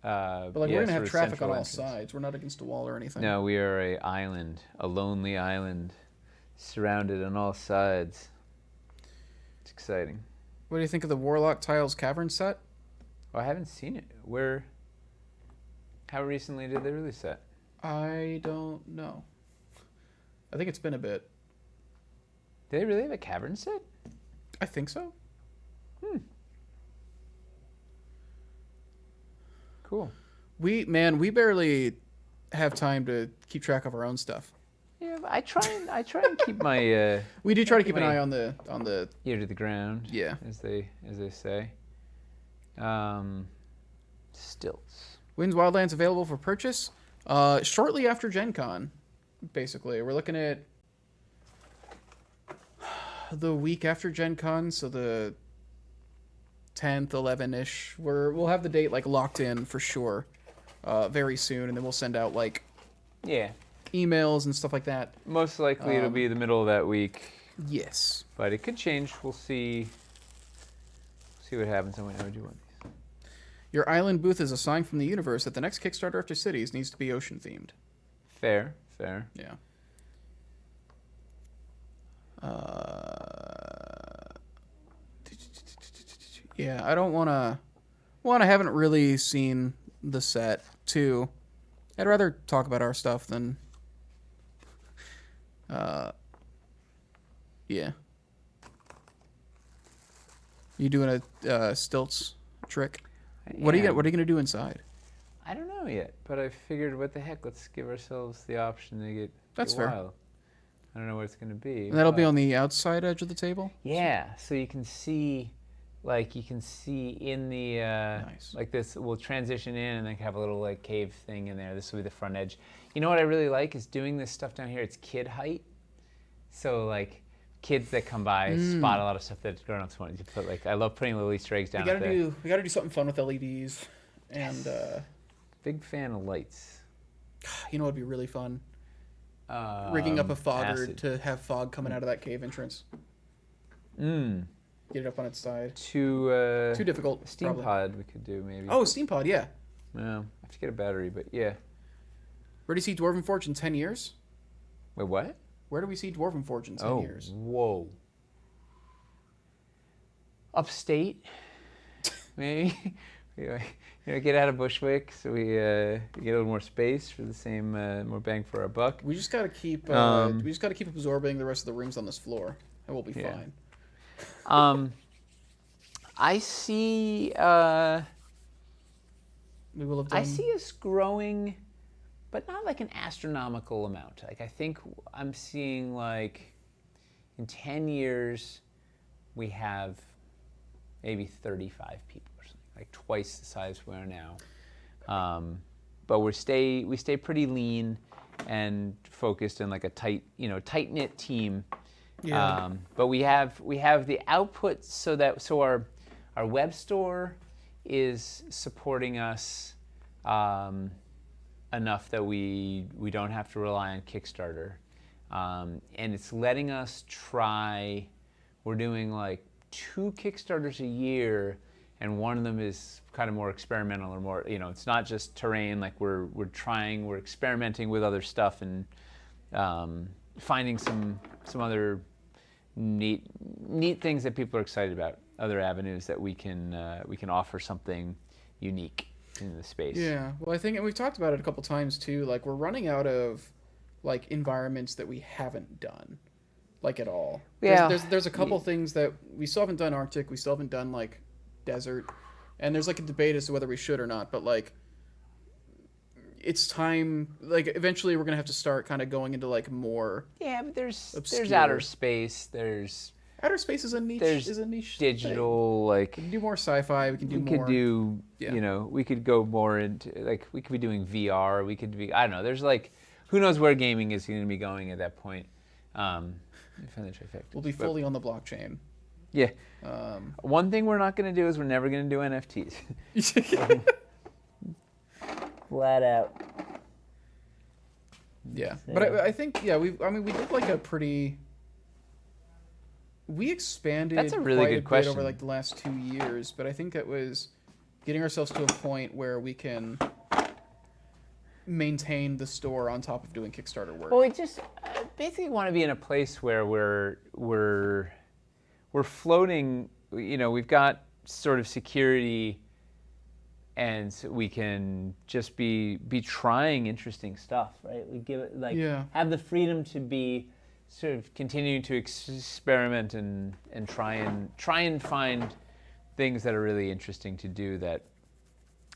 But, like, we're going to have traffic on all sides. We're not against a wall or anything. No, we are a lonely island, surrounded on all sides. It's exciting. What do you think of the Warlock Tiles Cavern set? Oh, I haven't seen it. How recently did they release that? I don't know. I think it's been a bit. Did they really have a cavern set? I think so. Cool. We barely have time to keep track of our own stuff. Yeah, but I try and keep my We do try to keep an eye on the ear to the ground. Yeah. As they say. Stilts. Wins Wildlands available for purchase shortly after Gen Con, basically. We're looking at the week after Gen Con, so the 10th, 11-ish. We'll have the date like locked in for sure very soon, and then we'll send out like emails and stuff like that. Most likely it'll be the middle of that week. Yes. But it could change. We'll see. See what happens. How would you want these? Your island booth is a sign from the universe that the next Kickstarter after cities needs to be ocean themed. Fair, fair. Yeah. Yeah, I don't want to. One, I haven't really seen the set. Two, I'd rather talk about our stuff than. Yeah. You doing a stilts trick? What are you gonna do inside? I don't know yet, but I figured, what the heck? Let's give ourselves the option to get. That's get fair. wild. I don't know what it's gonna be. And that'll be but- on the outside edge of the table. Yeah, so you can see, like in the Nice. like this. We'll transition in and then have a little like cave thing in there. This will be the front edge. You know what I really like is doing this stuff down here. It's kid height, so like kids that come by spot a lot of stuff that grown-ups want to put. Like I love putting little Easter eggs down. We gotta do something fun with LEDs, and Big fan of lights. you know what'd be really fun? Rigging up a fogger acid. to have fog coming out of that cave entrance. Mm. Get it up on its side. Too difficult. Steam probably. pod we could do maybe. Oh, steam pod, yeah. No, I have to get a battery, but yeah. Where do you see Dwarven Forge in 10 years? Wait, what? Where do we see Dwarven Forge in 10 years? Whoa. Upstate, maybe. Get out of Bushwick so we get a little more space for the same, more bang for our buck. We just gotta keep. We just gotta keep absorbing the rest of the rooms on this floor, and we'll be fine. I see. We will have done. I see us growing, but not like an astronomical amount. Like I think I'm seeing like in 10 years we have maybe 35 people or something, like twice the size we are now. But we stay pretty lean and focused in like a tight knit team. Yeah. But we have the output so our web store is supporting us enough that we don't have to rely on Kickstarter, and it's letting us try. We're doing like 2 Kickstarters a year, and one of them is kind of more experimental or more, it's not just terrain. Like we're experimenting with other stuff and finding some other neat things that people are excited about, other avenues that we can offer something unique in the space. Yeah. Well, I think, and we've talked about it a couple times too. Like we're running out of like environments that we haven't done, like at all. Yeah. There's a couple things that we still haven't done. Arctic. We still haven't done like desert, and there's like a debate as to whether we should or not. But like, it's time. Like eventually, we're gonna have to start kind of going into like more. Yeah, but there's Obscure. outer space. There's Outer space is a niche. There's is a niche digital thing. like. We can do more sci-fi. We can do We more. could do, Yeah. we could go more into, like, we could be doing VR. We could be, I don't know. There's like, who knows where gaming is going to be going at that point. Let me find the trifecta. We'll be fully on the blockchain. Yeah. One thing we're not going to do is we're never going to do NFTs. Flat out. Yeah, but I think we did like a pretty. We expanded. That's a really quite good a bit question. over like the last 2 years, but I think it was getting ourselves to a point where we can maintain the store on top of doing Kickstarter work. Well, we just basically want to be in a place where we're floating. We've got sort of security, and we can just be trying interesting stuff, right? We give it have the freedom to be sort of continuing to experiment and try and find things that are really interesting to do that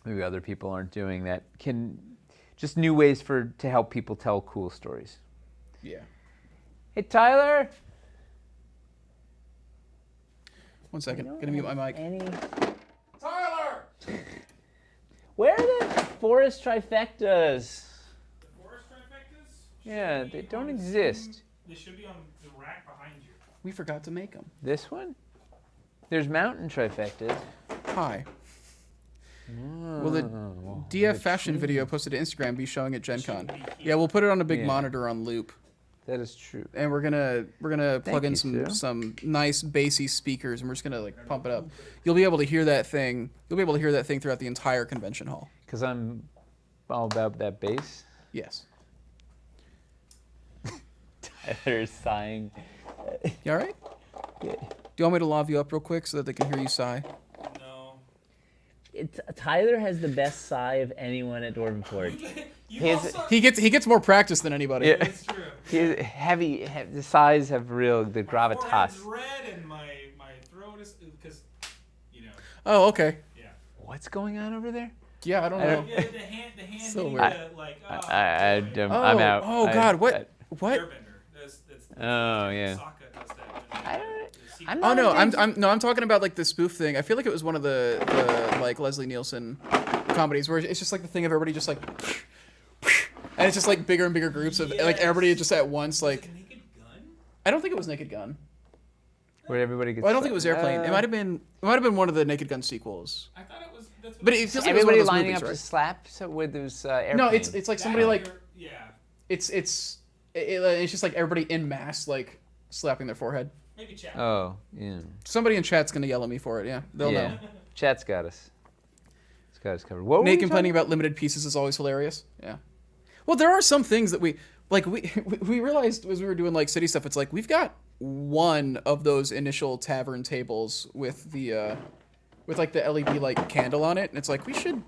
maybe other people aren't doing, that can just new ways to help people tell cool stories. Yeah. Hey, Tyler. 1 second. Gonna mute my mic. Tyler! Where are the forest trifectas? The forest trifectas? Yeah, they don't exist. They should be on the rack behind you. We forgot to make them. This one? There's mountain trifectas. Hi. Will the DF fashion video posted to Instagram be showing at Gen Con? Yeah, we'll put it on a big monitor on loop. That is true. and we're gonna plug in you, Sue. some nice bassy speakers, and we're just gonna like pump it up. You'll be able to hear that thing. You'll be able to hear that thing throughout the entire convention hall. Because I'm all about that bass. Yes. Tyler's sighing. You all right? Yeah. Do you want me to love you up real quick so that they can hear you sigh? No. Tyler has the best sigh of anyone at Dwarven Forge. You His- also, He gets more practice than anybody. Yeah. It's true. He's the sighs have the My forehead's gravitas. red and my throat is because, you know, Oh, okay. yeah. What's going on over there? Yeah, I don't I know. don't- Yeah, the hand So being weird. like, I'm out. Oh God, what? What? Airbender. That's Oh, yeah. Sokka does that. I don't- The secret- I'm Oh not no, a big- I'm talking about like the spoof thing. I feel like it was one of the like Leslie Nielsen comedies where it's just like the thing of everybody just like, and it's just like bigger and bigger groups of like everybody just at once. Like, Naked Gun? I don't think it was Naked Gun. Where everybody gets. Well, I don't think it was Airplane. It might have been one of the Naked Gun sequels. I thought it was. That's what But it feels like it was one Everybody of those lining movies, up right? to slap so with those airplane. No, it's like somebody like Yeah. it's just like everybody in mass like slapping their forehead. Maybe chat. Oh, yeah. Somebody in chat's gonna yell at me for it. Yeah, they'll Yeah. know. Chat's got us. It's got us covered. What were Nate we complaining talking about limited pieces is always hilarious. Yeah. Well, there are some things that we realized as we were doing like city stuff. It's like we've got one of those initial tavern tables with the with like the LED like candle on it, and it's like we should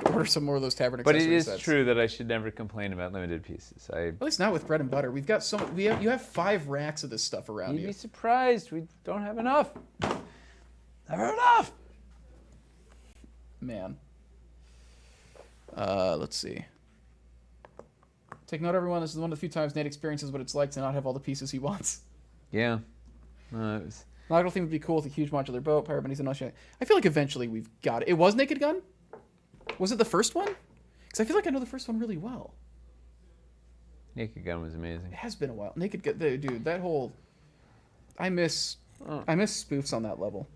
order some more of those tavern But accessory it is sets. true that I should never complain about limited pieces. At least not with bread and butter. We've got you have 5 racks of this stuff around You'd you. be surprised. We don't have enough. Never enough. Man. Let's see. Take note, everyone. This is one of the few times Nate experiences what it's like to not have all the pieces he wants. Yeah. No, it was. Nautical theme would be cool with a huge modular boat, pirate bunnies, and ocean. I feel like eventually we've got it. It was Naked Gun? Was it the first one? Because I feel like I know the first one really well. Naked Gun was It amazing. has been a while. Naked Gun, dude, that whole... I miss spoofs on that level.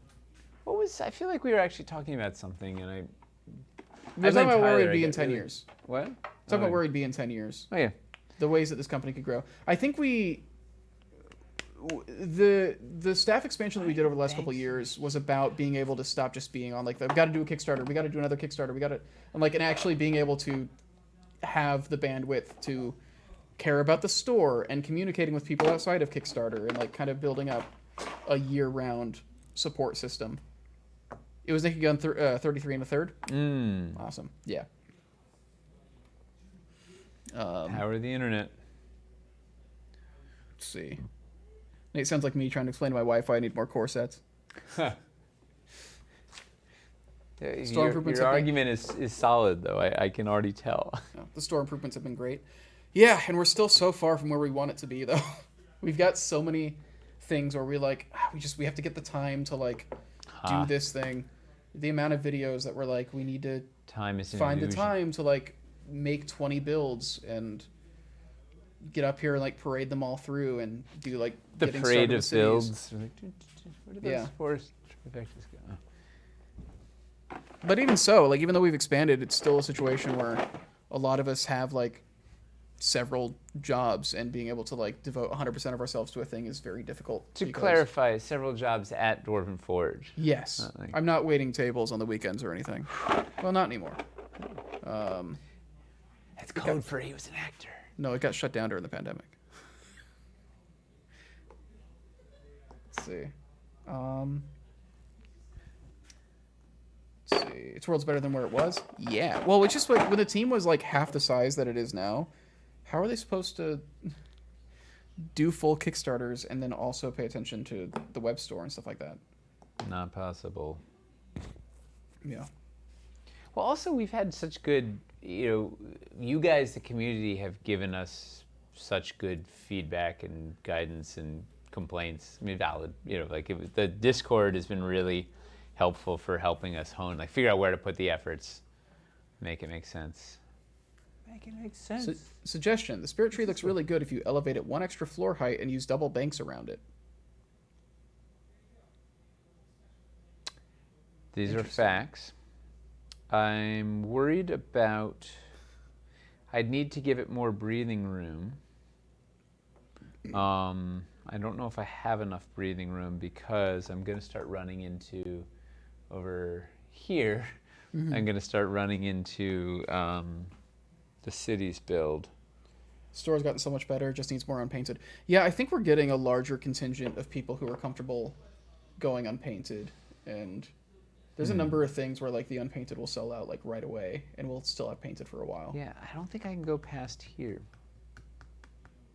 What was? I feel like we were actually talking about something, and I. We're I talking about where Tyler, we'd I be in get 10 really- years. What? Talking about where we'd be in 10 years. Oh yeah. The ways that this company could grow. I think the staff expansion that we did over the last couple of years was about being able to stop just being on like we've got to do a Kickstarter, we got to do another Kickstarter, and actually being able to have the bandwidth to care about the store and communicating with people outside of Kickstarter and like kind of building up a year-round support system. It was Naked Gun 33 and a third. Awesome. Yeah. Power of the internet. Let's see. Nate sounds like me trying to explain to my Wi-Fi I need more core sets. Yeah, Store improvements your have been- argument is solid, though. I can already tell. No, the store improvements have been great. Yeah, and we're still so far from where we want it to be, though. We've got so many things where we have to get the time to like do this thing. The amount of videos that we're like, we need to Time is an find the illusion. time to like make 20 builds and get up here and like parade them all through and do like The getting parade started of with cities. builds. Where did those Yeah. forest trifectas go? Oh. But even so, like even though we've expanded, it's still a situation where a lot of us have like several jobs, and being able to like devote 100% of ourselves to a thing is very difficult. To because- clarify, several jobs at Dwarven Forge. Yes, Not like- I'm not waiting tables on the weekends or anything. Well, not anymore. That's code for he was an actor. No, it got shut down during the pandemic. Let's see. Let's see. Its world's better than where it was? Yeah. Well, it's just like when the team was like half the size that it is now, how are they supposed to do full Kickstarters and then also pay attention to the web store and stuff like that? Not possible. Yeah. Well, also we've had such good, you guys, the community, have given us such good feedback and guidance and complaints. I mean, valid, the Discord has been really helpful for helping us hone, figure out where to put the efforts, make it make sense. Make it make sense. Suggestion: the spirit tree looks really good if you elevate it 1 extra floor height and use double banks around it. These are facts. I'm worried about. I'd need to give it more breathing room. I don't know if I have enough breathing room because I'm going to start running into over here. I'm going to start running into the city's build. Store's gotten so much better, it just needs more unpainted. Yeah, I think we're getting a larger contingent of people who are comfortable going unpainted, and there's a number of things where like the unpainted will sell out like right away, and we'll still have painted for a while. Yeah, I don't think I can go past here.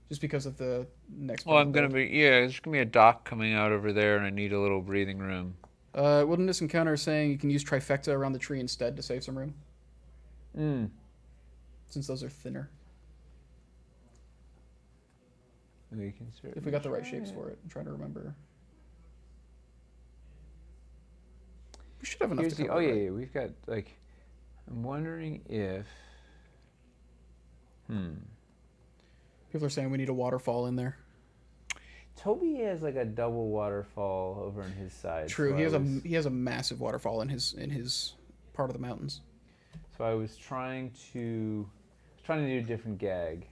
Just because of the next. Well, there's gonna be a dock coming out over there, and I need a little breathing room. Wilderness Encounter is saying you can use trifecta around the tree instead to save some room. Since those are thinner. We can If we got the right shapes for it. I'm trying to remember. We should have enough to cover. Yeah, we've got like. I'm wondering if. People are saying we need a waterfall in there. Toby has like a double waterfall over on his side. True, so he has a massive waterfall in his part of the mountains. So I was trying to do a different gag.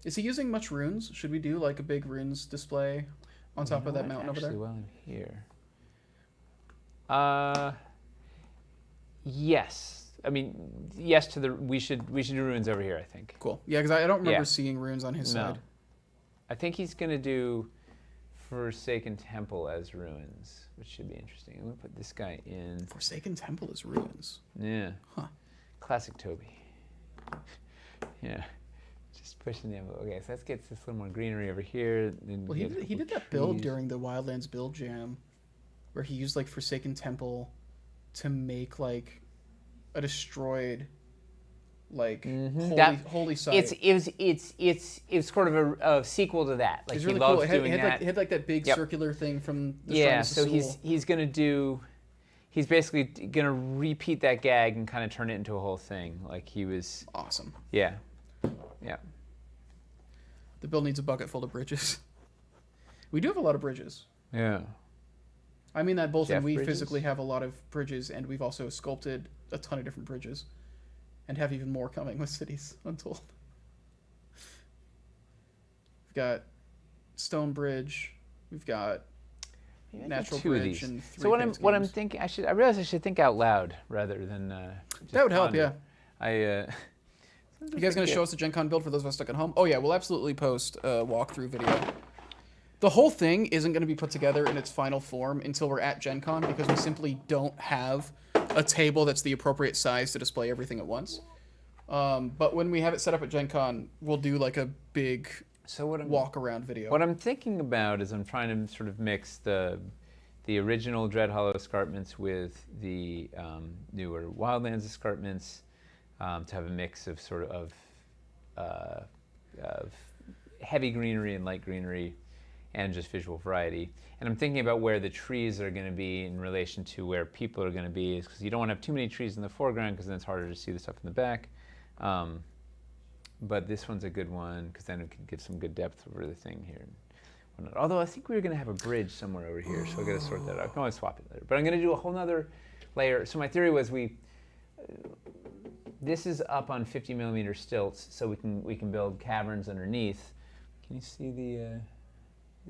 Is he using much runes? Should we do like a big runes display on top of that mountain over there? Well, in here. Yes. I mean, yes to the. We should do runes over here, I think. Cool. Yeah, because I don't remember seeing runes on his side. I think he's gonna do Forsaken Temple as ruins, which should be interesting. I'm gonna put this guy in. Forsaken Temple as ruins. Yeah. Huh. Classic Toby. Yeah. Just pushing the envelope. Okay, so let's get this little more greenery over here. Well, he did that build during the Wildlands build jam, where he used like Forsaken Temple to make like a destroyed like holy site. It's sort of a sequel to that. Like it's really he loves cool. doing that. It had like that big circular thing from the yeah. So he's gonna do. He's basically gonna repeat that gag and kind of turn it into a whole thing. Like he was awesome. Yeah. Yeah. The build needs a bucket full of bridges. We do have a lot of bridges. Yeah. I mean that both, and we bridges? physically have a lot of bridges, and we've also sculpted a ton of different bridges, and have even more coming with Cities Untold. We've got stone bridge. We've got natural bridge and three. So what I'm thinking, I realize I should think out loud rather than. That would help, yeah. You guys gonna show us the Gen Con build for those of us stuck at home? Oh yeah, we'll absolutely post a walkthrough video. The whole thing isn't going to be put together in its final form until we're at Gen Con, because we simply don't have a table that's the appropriate size to display everything at once. But when we have it set up at Gen Con, we'll do like a big walk-around video. What I'm thinking about is I'm trying to sort of mix the original Dread Hollow escarpments with the newer Wildlands escarpments, to have a mix of sort of heavy greenery and light greenery, and just visual variety. And I'm thinking about where the trees are going to be in relation to where people are going to be, because you don't want to have too many trees in the foreground, because then it's harder to see the stuff in the back. But this one's a good one, because then it can give some good depth over the thing here. Although I think we were going to have a bridge somewhere over here, so I got to sort that out. I can always swap it later. But I'm going to do a whole nother layer. So my theory was this is up on 50 millimeter stilts, so we can build caverns underneath. Can you see the?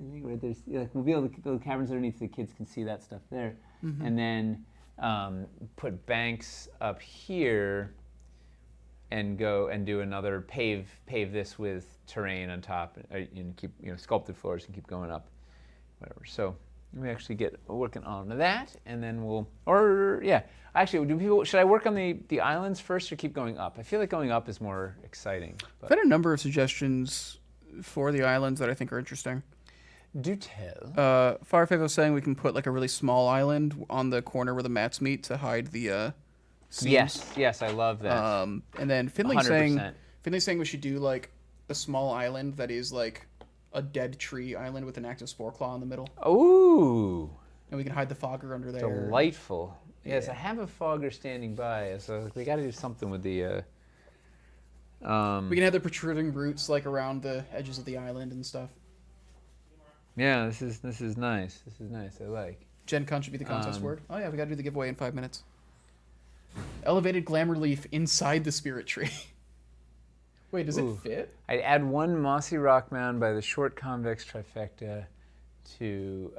Right there's like we'll be able to build caverns underneath so the kids can see that stuff there, and then put banks up here, and go and do another pave this with terrain on top, and keep sculpted floors and keep going up, whatever. So we actually get working on that, and then actually, should I work on the islands first or keep going up? I feel like going up is more exciting. I've had a number of suggestions for the islands that I think are interesting. Do tell. Firefave was saying we can put like a really small island on the corner where the mats meet to hide the scenes. Yes, I love that. And then Finley's saying we should do like a small island that is like a dead tree island with an active spore claw in the middle. Ooh. And we can hide the fogger under there. Delightful. Yeah. Yes, I have a fogger standing by, so we got to do something with the. We can have the protruding roots like around the edges of the island and stuff. Yeah, this is nice. This is nice. I like. Gen Con should be the contest word. Oh yeah, we got to do the giveaway in 5 minutes. Elevated glamour leaf inside the spirit tree. Wait, does Ooh. it fit? I'd add one mossy rock mound by the short convex trifecta to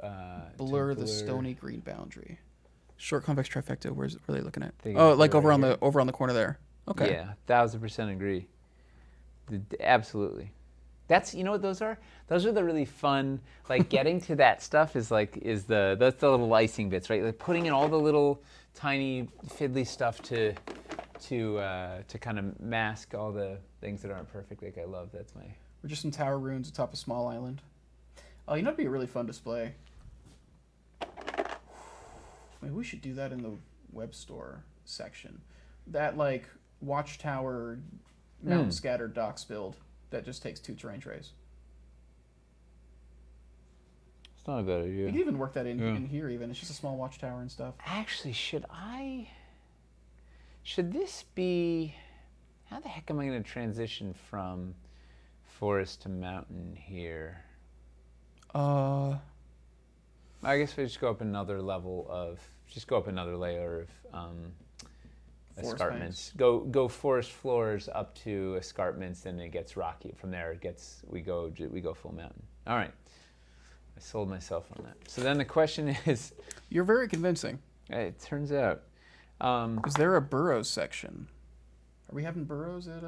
Blur the stony green boundary. Short convex trifecta. Where are they looking at? Think Oh, it's like over right on here. the corner there. Okay. Yeah, 1000% agree. Absolutely. That's, you know what those are? Those are the really fun, like getting to that stuff that's the little icing bits, right? Like putting in all the little tiny fiddly stuff to kind of mask all the things that aren't perfect. Like I love that's my. Or just some tower ruins atop a small island. Oh, you know, it'd be a really fun display. Maybe we should do that in the web store section. That like watchtower mountain scattered docks build that just takes 2 terrain trays. It's not a bad idea. You can even work that in here even. It's just a small watchtower and stuff. Actually, should this be, how the heck am I going to transition from forest to mountain here? Uh, I guess we just go up another layer of Forest escarpments. Go forest floors up to escarpments, and it gets rocky. From there, we go full mountain. All right, I sold myself on that. So then the question is, you're very convincing. it turns out, Is there a burrows section? Are we having burrows at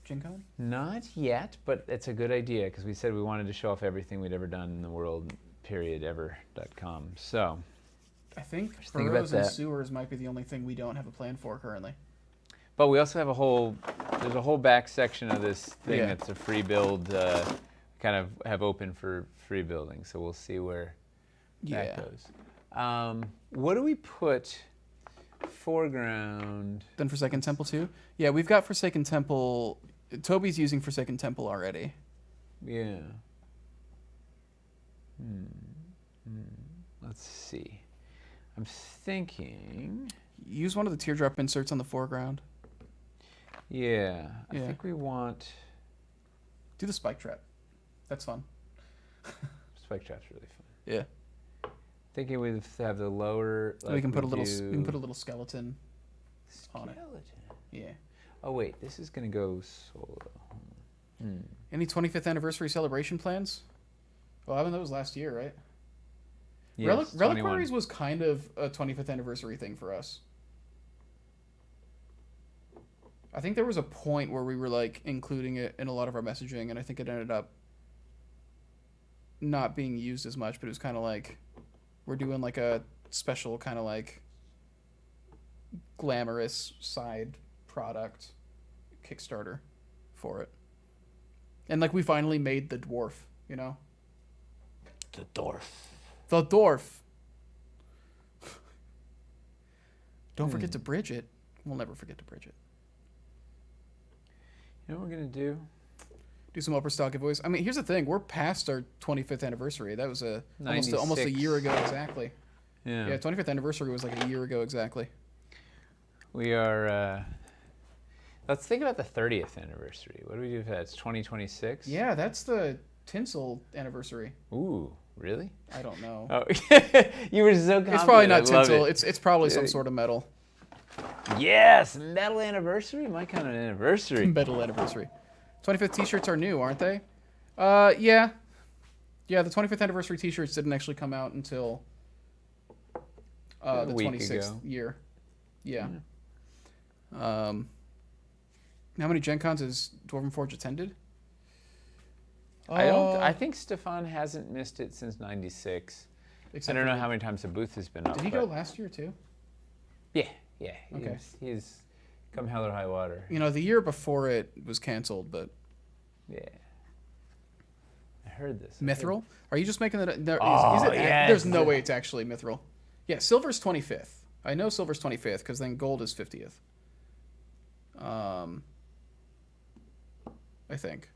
Gen Con? not yet, but it's a good idea because we said we wanted to show off everything we'd ever done in the world. Ever.com. So. I think think about burrows and that. sewers might be the only thing we don't have a plan for currently. But we also have there's a whole back section of this thing Yeah. that's a free build, kind of have open for free building. So we'll see where that goes. What do we put foreground? Then Forsaken Temple too? Yeah, we've got Forsaken Temple. Toby's using Forsaken Temple already. Yeah. Let's see. I'm thinking. Use one of the teardrop inserts on the foreground. Yeah. I Yeah. think we want. Do the spike trap. That's fun. Spike trap's really fun. Yeah. Thinking we'd have the lower. we can put a we little. do We can put a little skeleton on it. skeleton. Yeah. Oh wait, this is gonna go solo. Any 25th anniversary celebration plans? Well, I mean that was last year, right? Yes, 21. Reliquaries was kind of a 25th anniversary thing for us. I think there was a point where we were like including it in a lot of our messaging, and I think it ended up not being used as much, but it was kind of like we're doing like a special kind of like glamorous side product Kickstarter for it. And like we finally made the dwarf, you know? The dwarf. The dwarf. Don't forget to bridge it. We'll never forget to bridge it. You know what we're gonna do? Do some upper stock giveaways. I mean, here's the thing. We're past our 25th anniversary. That was almost a 96. year ago exactly. Yeah. Yeah, 25th anniversary was like a year ago exactly. We are. Let's think about the 30th anniversary. What do we do if that's 2026? Yeah, that's the tinsel anniversary. Ooh, really? I don't know. Oh, you were so confident. It's probably not I love tinsel. it. It's probably some sort of metal. Yes, metal anniversary. My kind of anniversary. Metal anniversary. 25th t-shirts are new, aren't they? Yeah. Yeah, the 25th anniversary t-shirts didn't actually come out until the week 26th ago. year. Yeah. How many Gen Cons has Dwarven Forge attended? I think Stefan hasn't missed it since '96. I Except don't know for- how many times the booth has been up. Did he but- go last year too? Yeah. Okay. He's come hell or high water. You know, the year before it was canceled, but Yeah. I heard this. Mithril? Are you just making that? No, Oh, is it yes. There's no way it's actually Mithril. Yeah, silver's 25th. I know silver's 25th because then gold is 50th. I think.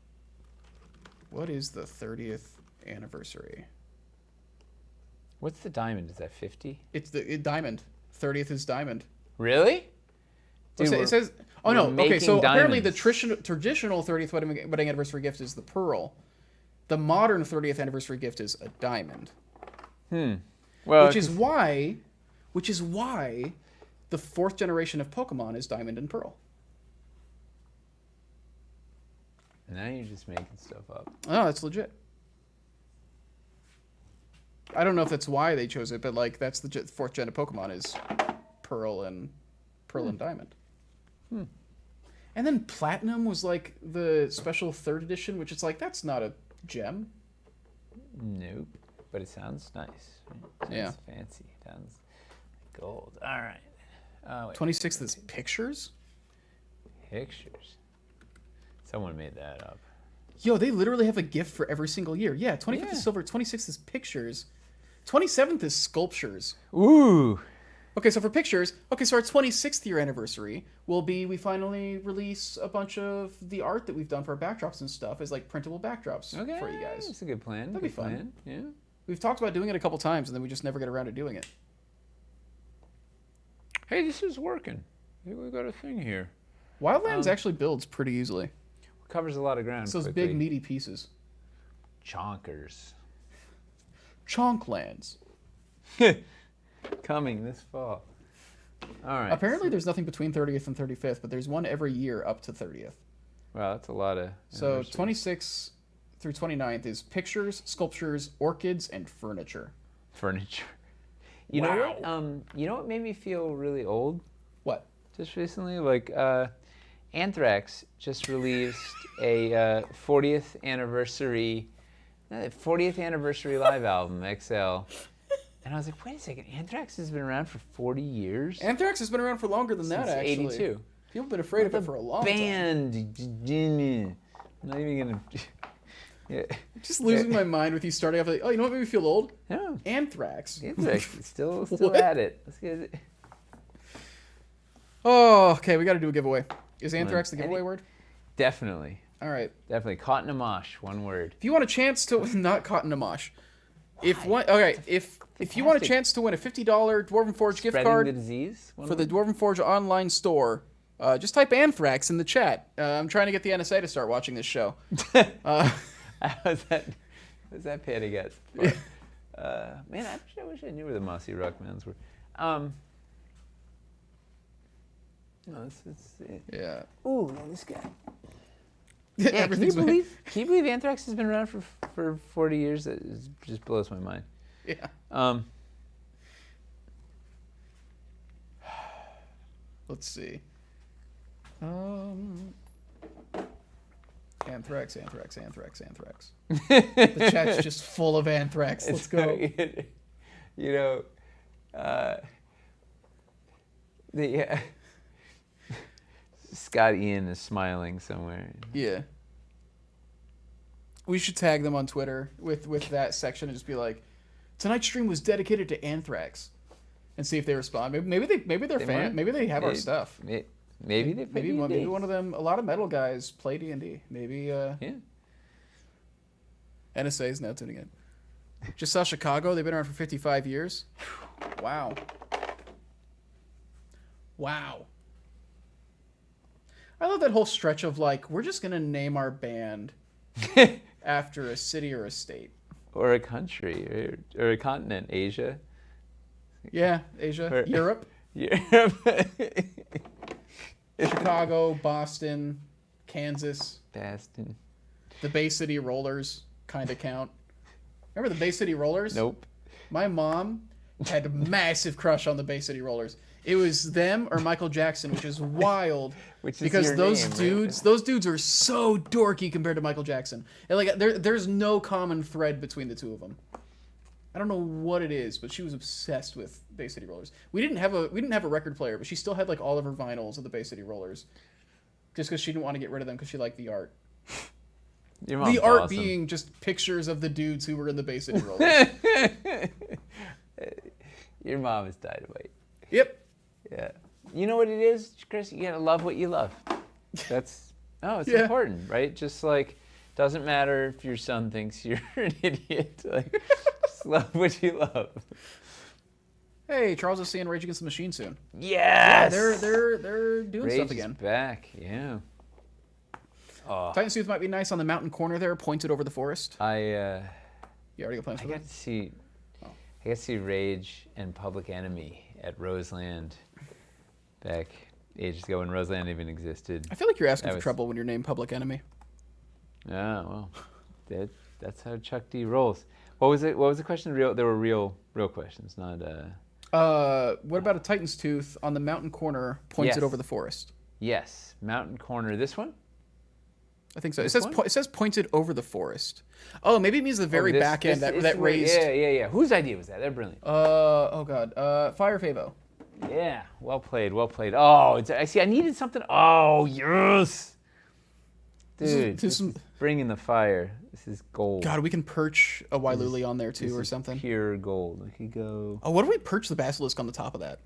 What is the 30th anniversary? What's the diamond? Is that 50? It's the diamond. 30th is diamond. Really? Dude, It says. Oh no. we're Okay, so making apparently the diamonds. traditional 30th wedding anniversary gift is the pearl. The modern 30th anniversary gift is a diamond. Well, Which is why the 4th generation of Pokemon is Diamond and Pearl. Now you're just making stuff up. Oh, that's legit. I don't know if that's why they chose it, but like that's the 4th gen of Pokemon is Pearl and Diamond. And then Platinum was like the special 3rd edition, which it's like that's not a gem. Nope. But it sounds nice. Sounds Yeah. fancy. Sounds like gold. All right. Oh, wait. 26th is pictures. Pictures. Someone made that up. Yo, they literally have a gift for every single year. Yeah, 25th Yeah. is silver, 26th is pictures, 27th is sculptures. Ooh. Okay, so for pictures, so our 26th year anniversary will be we finally release a bunch of the art that we've done for our backdrops and stuff as like printable backdrops Okay. for you guys. That's a good plan. That'd be Good fun. plan. Yeah. We've talked about doing it a couple times and then we just never get around to doing it. Hey, this is working. Maybe we got a thing here. Wildlands actually builds pretty easily. Covers a lot of ground. It's those quickly. big meaty pieces. Chonkers. Chonklands. Coming this fall. All right. Apparently there's nothing between 30th and 35th, but there's one every year up to 30th. Wow, that's a lot of. So anniversary. 26th through 29th is pictures, sculptures, orchids, and furniture. Furniture. You know what? You know what made me feel really old What? just recently? Like, Anthrax just released a 40th anniversary live album, XL. And I was like, wait a second, Anthrax has been around for 40 years? Anthrax has been around for longer than that, Since actually. 82. People have been afraid of it for a long time. Band. I'm not even gonna. Yeah. Just losing my mind with you starting off like, oh, you know what made me feel old? No. Anthrax. Anthrax is still What? at it. Let's get it. Oh, okay, we got to do a giveaway. Is Anthrax the Any- giveaway word? Definitely. All right. Definitely. Caught in a mosh, one word. If you want a chance to not caught in a mosh. If you want a fantastic. chance to win a $50 Dwarven Forge gift Spreading card the disease. One for the word? Dwarven Forge online store, just type Anthrax in the chat. I'm trying to get the NSA to start watching this show. How's that panning out? Man, I wish I knew where the Mossy Rock Mountains were. No, it's Yeah. ooh, look at this guy. Yeah, can you Everything's believe Anthrax has been around for 40 years? That just blows my mind. Yeah. Let's see. Anthrax. The chat's just full of Anthrax. Let's go. You know, Scott Ian is smiling somewhere. Yeah. We should tag them on Twitter with that section and just be like, tonight's stream was dedicated to Anthrax, and see if they respond. Maybe they're They fan. might. Maybe they have our Maybe- stuff. Maybe they Maybe one of them. A lot of metal guys play D&D. Maybe Yeah. NSA is now tuning in. Just saw Chicago. They've been around for 55 years. Wow. Wow. I love that whole stretch of like, we're just gonna name our band after a city or a state. Or a country, or a continent, Asia. Yeah, Asia, Or- Europe, Europe. Chicago, Boston, Kansas, Bastin. the Bay City Rollers kind of count. Remember the Bay City Rollers? Nope. My mom had a massive crush on the Bay City Rollers. It was them or Michael Jackson, which is wild. Which is because your those name, right? those dudes are so dorky compared to Michael Jackson. And like there's no common thread between the two of them. I don't know what it is, but she was obsessed with Bay City Rollers. We didn't have a record player, but she still had like all of her vinyls of the Bay City Rollers, just because she didn't want to get rid of them because she liked the art. Your mom's The art awesome. being just pictures of the dudes who were in the Bay City Rollers. Your mom is dynamite. Yep. Yeah. You know what it is, Chris? You gotta love what you love. It's Yeah. important, right? Just like, doesn't matter if your son thinks you're an idiot. Like, just love what you love. Hey, Charles is seeing Rage Against the Machine soon. Yes. They're doing Rage stuff is again. back. Yeah. Oh, Titan Sooth might be nice on the mountain corner there, pointed over the forest. I You already got plans for got that? to see, I got to see Rage and Public Enemy at Roseland back ages ago when Roseland even existed. I feel like you're asking That for was- trouble when you're named Public Enemy. Yeah, well, that's how Chuck D rolls. What was it? What was the question? There were real questions, not. What about a Titan's tooth on the mountain corner pointed Yes. over the forest? Yes, mountain corner. This one. I think so. It This says one? it says pointed over the forest. Oh, maybe it means the very back end This that is where- raised. Yeah. Whose idea was that? They're brilliant. Oh god. Fire Favo. Yeah, well played. Oh, I see. I needed something. Oh, yes, dude. this is- bringing the fire. This is gold. God, we can perch a Wailuli on there This too, or is something. Pure gold. We could go Oh, what if we perch the basilisk on the top of that?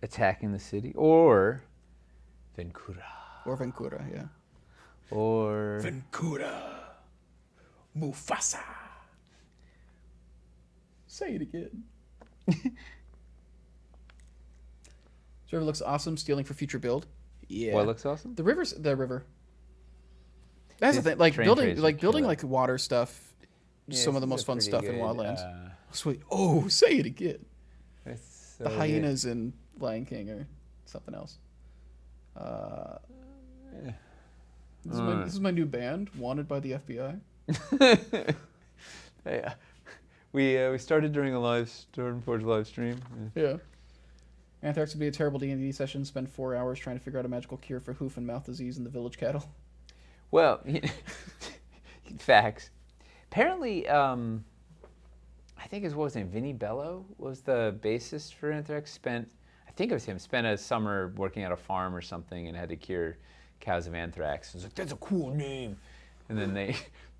attacking the city, or Venkura, Or Venkura, yeah. or Venkura. Mufasa. Say it again. This river looks awesome. Stealing for future build. Yeah. what looks awesome? The river. That's the This thing. Like train building, trace like would building kill like water stuff. Yeah, Some of the this most is a fun pretty stuff in good, Wildlands. Sweet. Oh, say it again. it's The so good. hyenas in Lion King or something else. This is my new band, wanted by the FBI. Yeah. We started during a Dwarven Forge live stream. Yeah. Anthrax would be a terrible D&D session. Spend 4 hours trying to figure out a magical cure for hoof and mouth disease in the village cattle. Well, facts. Apparently, I think what was his name? Vinny Bello was the bassist for Anthrax. I think it was him. Spent a summer working at a farm or something and had to cure cows of anthrax. I was like, that's a cool name. And then they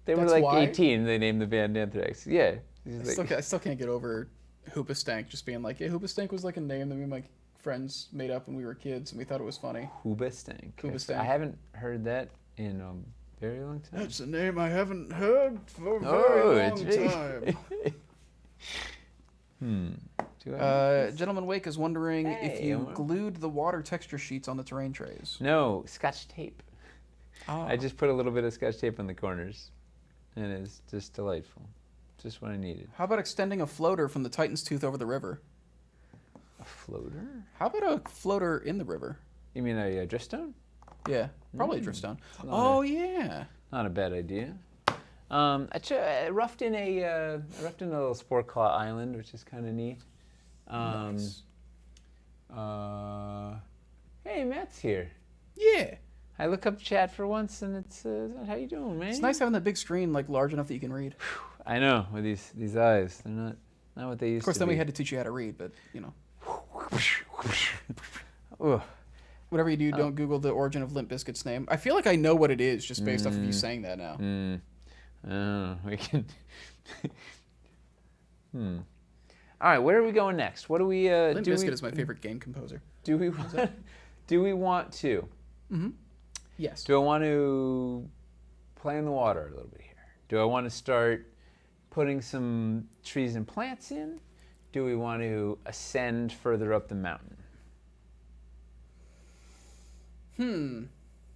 were That's like why? 18. And they named the band Anthrax. Yeah. He's like, I still can't get over Hoopastank just being like, yeah, Hoopastank was like a name that me and my friends made up when we were kids and we thought it was funny. Hoobastank. Hoobastank. I haven't heard that in a very long time. That's a name I haven't heard for a Oh, very it's long really- time. Do I- Gentleman Wake is wondering if Hey, you well. glued the water texture sheets on the terrain trays. No, Scotch tape. Ah. I just put a little bit of Scotch tape on the corners, and it's just delightful. Just what I needed. How about extending a floater from the Titan's Tooth over the river? A floater? How about a floater in the river? You mean a driftstone? Yeah, probably a driftstone. not Oh, yeah. Not a bad idea. I roughed in a little sport claw island, which is kind of neat. Nice. Hey, Matt's here. Yeah. I look up chat for once, and it's how you doing, man? It's nice having that big screen like large enough that you can read. I know, with these eyes, they're not what they used to be. Of course, then we had to teach you how to read, but you know, Ugh. whatever you do, don't Google the origin of Limp Bizkit's name. I feel like I know what it is just based off of you saying that now. We can. All right, where are we going next? What do we Limp do? Bizkit is my favorite game composer. Do we want? Do we want to? Yes. Do I want to play in the water a little bit here? Do I want to start putting some trees and plants in? Do we want to ascend further up the mountain?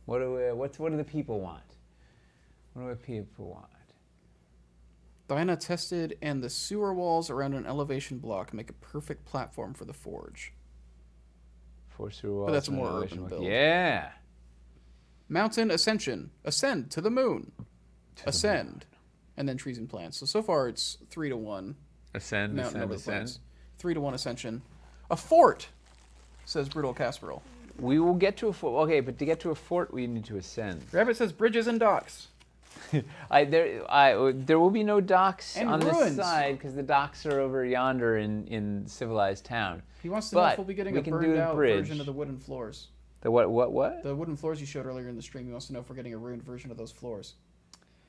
What do the people want? What do the people want? Diana tested, and the sewer walls around an elevation block make a perfect platform for the forge. But that's a more urban build. Yeah. Mountain ascension. Ascend to the moon. Ascend. And then trees and plants. So far it's 3-1. Ascend, Mountain ascend, over the ascend. plants. 3-1 ascension. A fort, says Brutal Casperol. We will get to a fort. Okay, but to get to a fort, we need to ascend. Rabbit says bridges and docks. There will be no docks And on ruins. this side because the docks are over yonder in civilized town. He wants to know But if we'll be getting we a can do burned a out bridge. version of the wooden floors. The what? The wooden floors you showed earlier in the stream, he wants to know if we're getting a ruined version of those floors.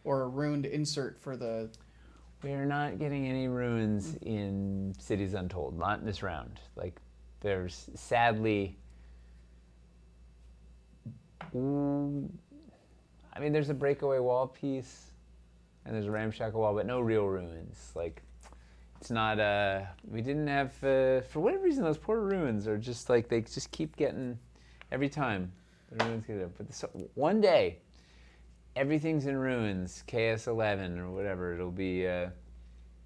Or a ruined insert for the... We're not getting any ruins in Cities Untold, not in this round. Like, there's sadly... there's a breakaway wall piece, and there's a ramshackle wall, but no real ruins. Like, it's not, we didn't have, for whatever reason, those poor ruins are just like, they just keep getting, every time, the ruins get up. But one day, everything's in ruins, KS11 or whatever, it'll be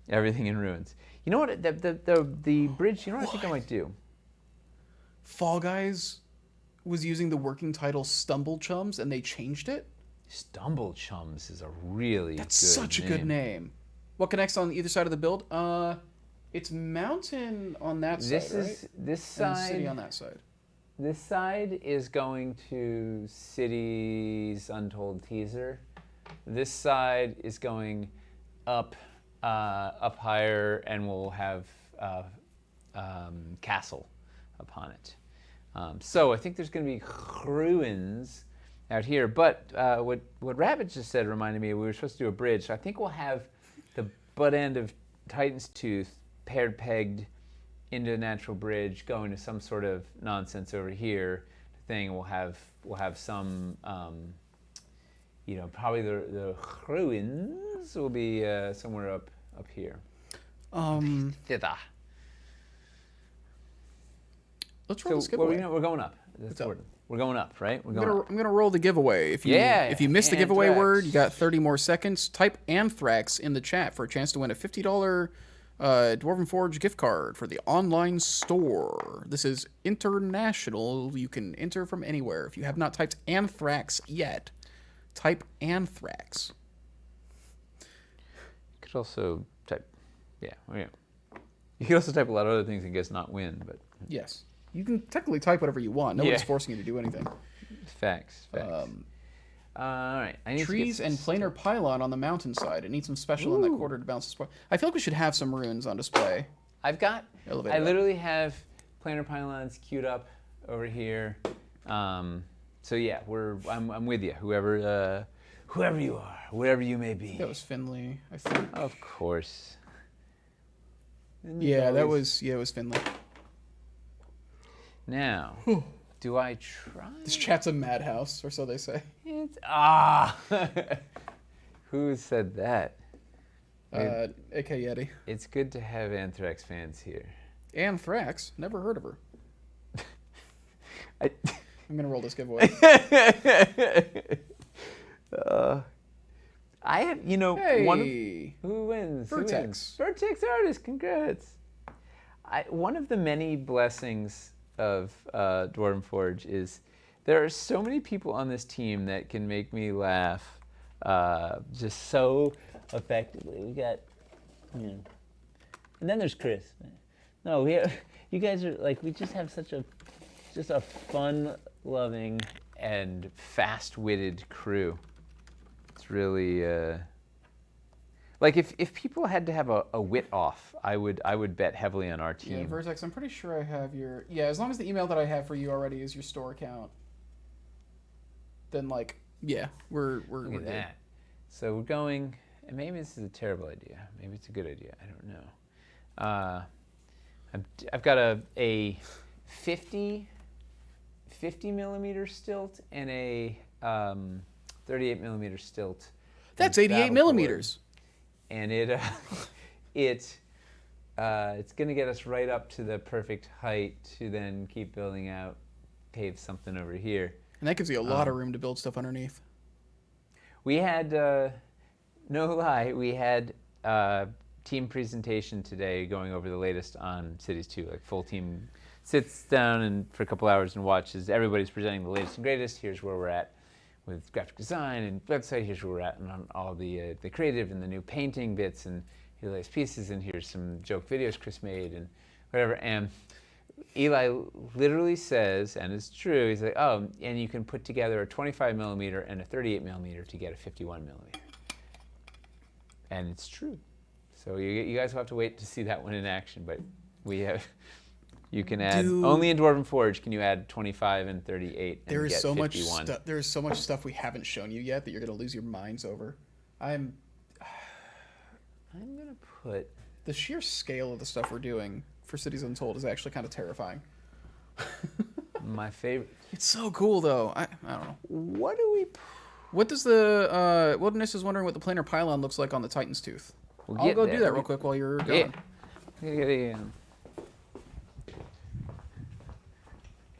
everything in ruins. You know what, the bridge, you know what I think I might do? Fall Guys was using the working title Stumble Chums, and they changed it? Stumble Chums is a really That's good such a good name. What connects on either side of the build? It's mountain on that side, This right? is this And city side. on that side. This side is going to City's Untold Teaser. This side is going up higher, and we'll have castle upon it. So I think there's going to be ruins out here. But what Rabbit just said reminded me we were supposed to do a bridge. So I think we'll have the butt end of Titan's Tooth pegged into a natural bridge, going to some sort of nonsense over here thing. We'll have some, probably the ruins will be somewhere up here. Let's roll this So giveaway. we're going up. That's up? we're going up, right? I'm gonna roll the giveaway. If you missed the giveaway Anthrax. word, you got 30 more seconds. Type Anthrax in the chat for a chance to win a $50 Dwarven Forge gift card for the online store. This is international. You can enter from anywhere. If you have not typed Anthrax yet, type Anthrax. You could also type, yeah. You could also type a lot of other things and guess not win, but Yes. You can technically type whatever you want. Nobody's forcing you to do anything. facts. All right. I need Trees to get and planar pylon on the mountainside. It needs some special in that quarter to balance the spot. I feel like we should have some runes on display. I literally have planar pylons queued up over here. So yeah, I'm with you. Whoever you are, wherever you may be. That was Finley, I think. Of course. Yeah, it was Finley. Now, do I try? This chat's a madhouse, or so they say. Who said that? AK Yeti. It's good to have Anthrax fans here. Anthrax? Never heard of her. I I'm gonna roll this giveaway. I have, Hey! one of, who wins? Who Vertex. wins? Vertex Artist, congrats. One of the many blessings of Dwarven Forge is there are so many people on this team that can make me laugh just so effectively. We got, and then there's Chris. No, you guys are like, we just have such a fun-loving and fast-witted crew. It's really like if people had to have a wit off, I would bet heavily on our team. Yeah, Vertex, I'm pretty sure I have your... Yeah, as long as the email that I have for you already is your store account, then, like, yeah, we're Look good. at that. So we're going, and maybe this is a terrible idea. Maybe it's a good idea. I don't know. I've got a 50 millimeter stilt and a 38 millimeter stilt. That's 88 millimeters. And it's going to get us right up to the perfect height to then keep building out, pave something over here. And that gives you a lot of room to build stuff underneath. We had, no lie, we had team presentation today going over the latest on Cities 2. Like full team sits down and for a couple hours and watches. Everybody's presenting the latest and greatest. Here's where we're at with graphic design and website. Here's where we're at and on all the creative and the new painting bits and the latest pieces. And here's some joke videos Chris made and whatever. And Eli literally says, and it's true, he's like, oh, and you can put together a 25 millimeter and a 38 millimeter to get a 51 millimeter. And it's true. So you guys will have to wait to see that one in action, but we have, you can add, only in Dwarven Forge can you add 25 and 38 and There is get so 51. much there is so much stuff we haven't shown you yet that you're going to lose your minds over. I'm going to put... The sheer scale of the stuff we're doing for Cities Untold is actually kind of terrifying. My favorite... It's so cool, though. I don't know. What do we... What does the... Wilderness is wondering what the planar pylon looks like on the Titan's Tooth. I'll go do that real quick while you're going. Yeah.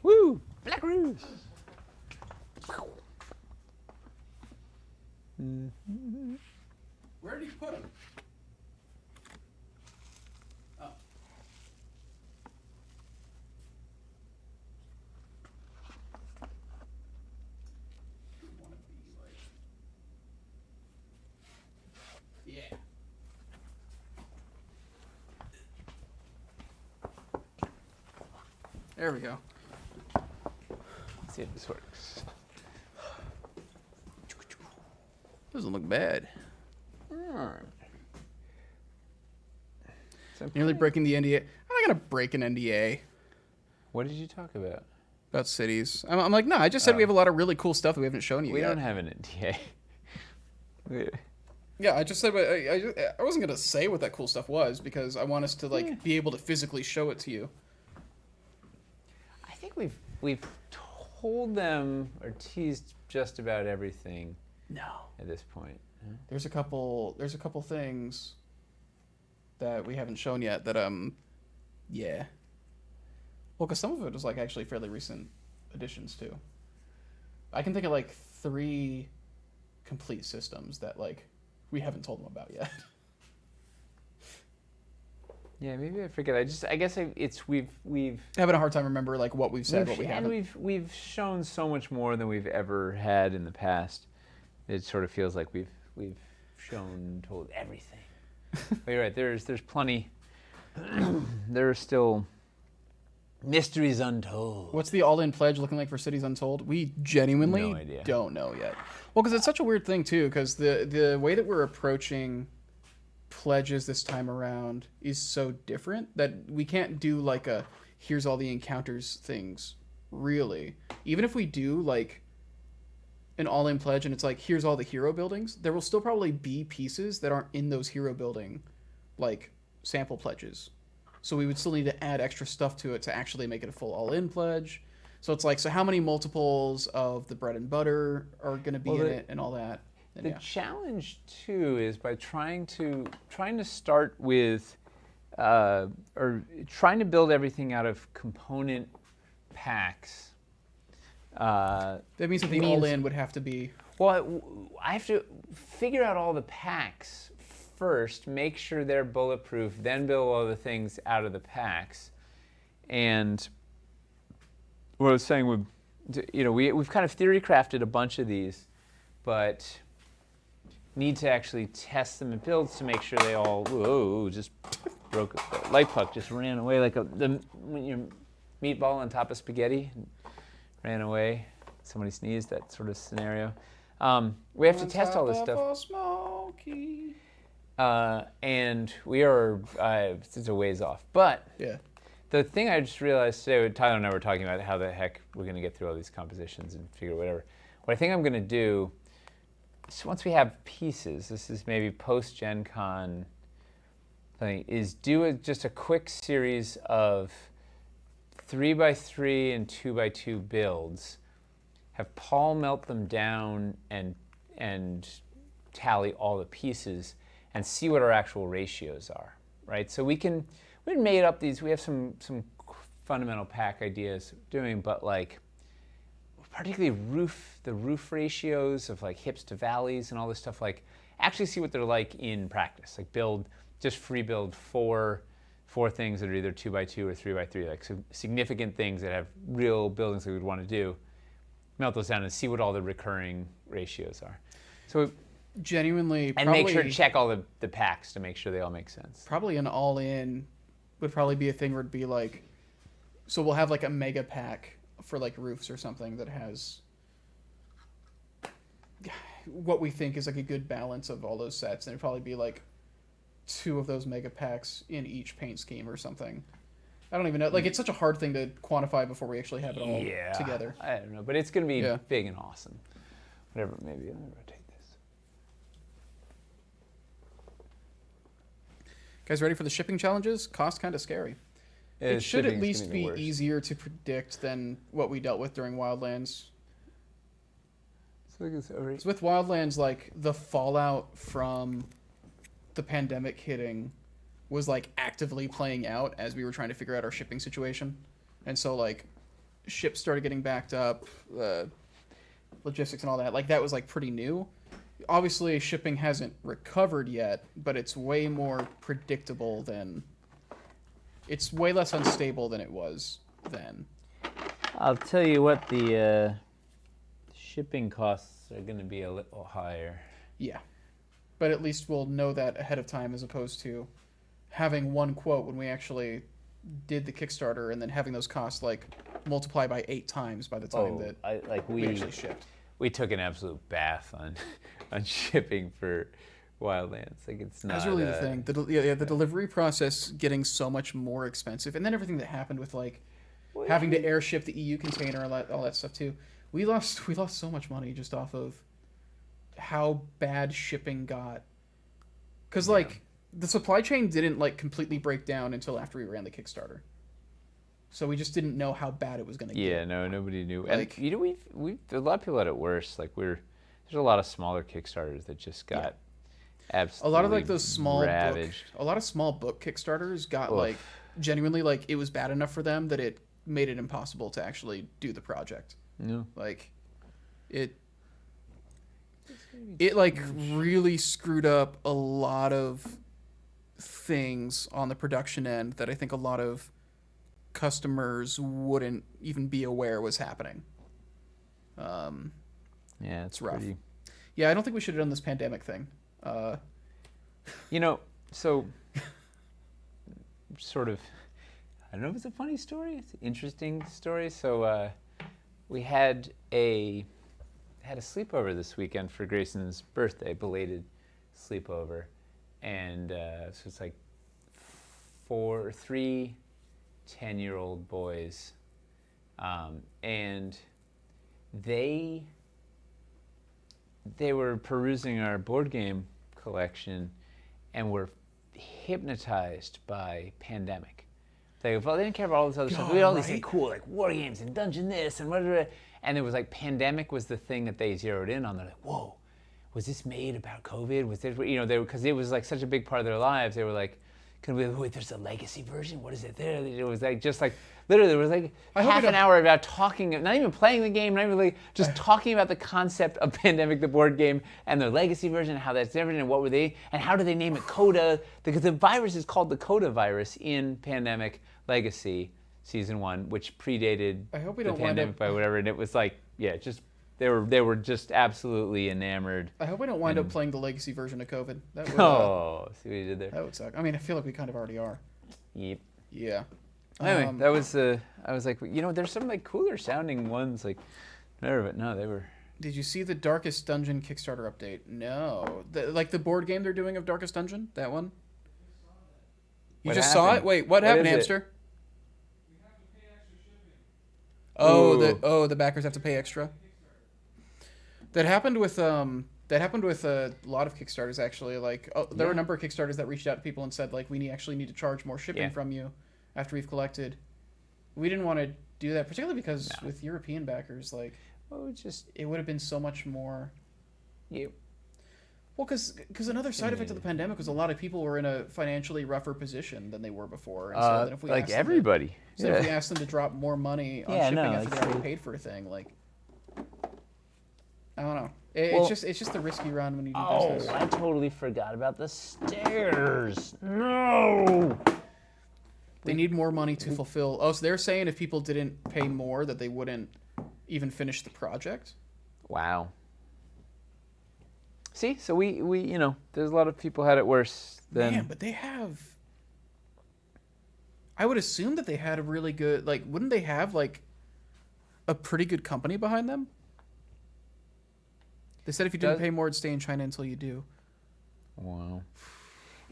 Woo! Black Rouge! Where did you put him? Oh. There we go. Let's see if this works. Doesn't look bad. So Nearly breaking the NDA. I'm not gonna break an NDA what did you talk about? about cities. I'm like, no. I just said we have a lot of really cool stuff that we haven't shown you We yet. don't have an NDA. Yeah, I just said, but I wasn't gonna say what that cool stuff was because I want us to like be able to physically show it to you. I think we've told them or teased just about everything No. at this point. There's a couple things that we haven't shown yet that yeah. Well, because some of it was like actually fairly recent additions too. I can think of like 3 complete systems that like we haven't told them about yet. Yeah, maybe I forget. I guess we've Having a hard time remember like what we've said, what we haven't. and we've shown so much more than we've ever had in the past. It sort of feels like we've told everything. But you're right. There's plenty. There are still mysteries untold. What's the all-in pledge looking like for Cities Untold? We genuinely No idea. don't know yet. Well, because it's such a weird thing too. Because the way that we're approaching pledges this time around is so different that we can't do like a here's all the encounters things. Really, even if we do like an all-in pledge and it's like here's all the hero buildings, there will still probably be pieces that aren't in those hero building like sample pledges. So we would still need to add extra stuff to it to actually make it a full all-in pledge. So it's like, so how many multiples of the bread and butter are going to be in it and all that? And The yeah. challenge too is by trying to start with or trying to build everything out of component packs. That means that the all-in would have to be... Well, I have to figure out all the packs first, make sure they're bulletproof, then build all the things out of the packs. And what I was saying, we've kind of theory crafted a bunch of these, but need to actually test them in builds to make sure they all. Whoa! Just broke. The light puck just ran away like when your meatball on top of spaghetti ran away. Somebody sneezed. That sort of scenario. We have to test all this stuff. And we are it's a ways off. But Yeah. the thing I just realized today, Tyler and I were talking about how the heck we're going to get through all these compositions and figure whatever. What I think I'm going to do is once we have pieces, this is maybe post-Gen Con thing, is do just a quick series of 3x3 and 2x2 builds. Have Paul melt them down and tally all the pieces and see what our actual ratios are, right? So we made up these, we have some fundamental pack ideas doing, but like particularly the roof ratios of like hips to valleys and all this stuff, like actually see what they're like in practice. Like free build four things that are either 2x2 or 3x3, like significant things that have real buildings that we'd want to do. Melt those down and see what all the recurring ratios are. So Genuinely, and probably, make sure to check all the packs to make sure they all make sense. Probably an all-in would probably be a thing where it'd be like, so we'll have like a mega pack for like roofs or something that has what we think is like a good balance of all those sets, and it'd probably be like 2 of those mega packs in each paint scheme or something. I don't even know. Like, it's such a hard thing to quantify before we actually have it all together. I don't know, but it's going to be big and awesome. Whatever, maybe. Let me rotate this. Guys, ready for the shipping challenges? Cost kind of scary. It should at least be easier to predict than what we dealt with during Wildlands. So with Wildlands, like, the fallout from the pandemic hitting was like actively playing out as we were trying to figure out our shipping situation. And so like ships started getting backed up, logistics and all that. Like that was like pretty new. Obviously shipping hasn't recovered yet, but it's way more predictable than, it's way less unstable than it was then. I'll tell you what, the shipping costs are going to be a little higher. Yeah. But at least we'll know that ahead of time as opposed to having one quote when we actually did the Kickstarter and then having those costs like multiply by 8 times by the time that we actually shipped. We took an absolute bath on on shipping for Wildlands. Like it's not. That's really the thing. The delivery process getting so much more expensive, and then everything that happened with like having to airship the EU container, all that stuff too. We lost so much money just off of how bad shipping got. Because like the supply chain didn't like completely break down until after we ran the Kickstarter. So we just didn't know how bad it was going to get. Yeah, no, nobody knew. Like, and you know, we've a lot of people had it worse. Like there's a lot of smaller Kickstarters that just got absolutely a lot of like those small ravaged. a lot of small book Kickstarters got like genuinely like it was bad enough for them that it made it impossible to actually do the project. No. Like it like really screwed up a lot of things on the production end that I think a lot of customers wouldn't even be aware was happening. Yeah, it's rough. Pretty... Yeah, I don't think we should have done this pandemic thing. You know, so sort of, I don't know if it's a funny story. It's an interesting story. So we had a sleepover this weekend for Grayson's birthday, belated sleepover, and so it's like 3 10-year-old boys, and they were perusing our board game collection and were hypnotized by Pandemic. They didn't care about all this other stuff. We had all these like, cool like war games and dungeon this and whatever. And it was like Pandemic was the thing that they zeroed in on. They're like, whoa, was this made about COVID? Was this, you know, because it was like such a big part of their lives. They were like, wait, there's a legacy version? What is it there? It was like, just like, literally, there was like half an hour about talking, not even playing the game, not even like, just talking about the concept of Pandemic, the board game, and their legacy version, how that's different, and what were they, and how do they name it Coda? Because the virus is called the Coda virus in Pandemic Legacy Season 1, which predated the Pandemic by whatever, and it was like, yeah, just, they were just absolutely enamored. I hope we don't wind up playing the legacy version of COVID. That would, see what you did there? That would suck. I mean, I feel like we kind of already are. Yep. Yeah. Anyway, that was I was like, you know, there's some like cooler sounding ones, like, whatever, but no, they were. Did you see the Darkest Dungeon Kickstarter update? No. Like the board game they're doing of Darkest Dungeon? That one? You just saw it? Wait, what happened, Hamster? We have to pay extra shipping. The backers have to pay extra? That happened with a lot of Kickstarters actually. Like there were a number of Kickstarters that reached out to people and said like we actually need to charge more shipping from you after we've collected. We didn't want to do that, particularly because with European backers, like it would have been so much more. Yeah. Well, because another side effect of the pandemic was a lot of people were in a financially rougher position than they were before. And so then if we like everybody. If we asked them to drop more money on shipping after they already paid for a thing, like. I don't know. It's just the risky run when you do business. Oh, I totally forgot about the stairs. No. They need more money to fulfill. Oh, so they're saying if people didn't pay more that they wouldn't even finish the project? Wow. See, so we you know, there's a lot of people had it worse than. Man, but they have. I would assume that they had a really good, like, wouldn't they have like a pretty good company behind them? They said if you didn't pay more, it'd stay in China until you do. Wow.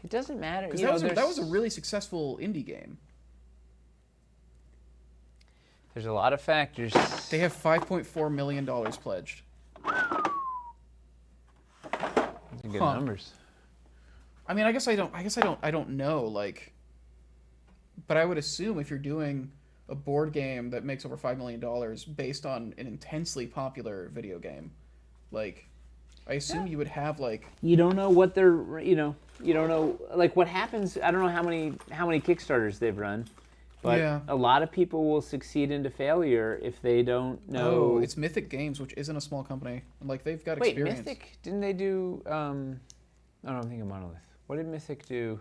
It doesn't matter. Because that was a really successful indie game. There's a lot of factors. They have $5.4 million pledged. Good numbers. I mean, I guess I don't know. Like, but I would assume if you're doing a board game that makes over $5 million based on an intensely popular video game. Like, I assume you would have like. You don't know what they're, you don't know like what happens. I don't know how many Kickstarters they've run, but a lot of people will succeed into failure if they don't know. Oh, it's Mythic Games, which isn't a small company. Like they've got experience. Wait, Mythic? Didn't they do? I'm thinking Monolith. What did Mythic do?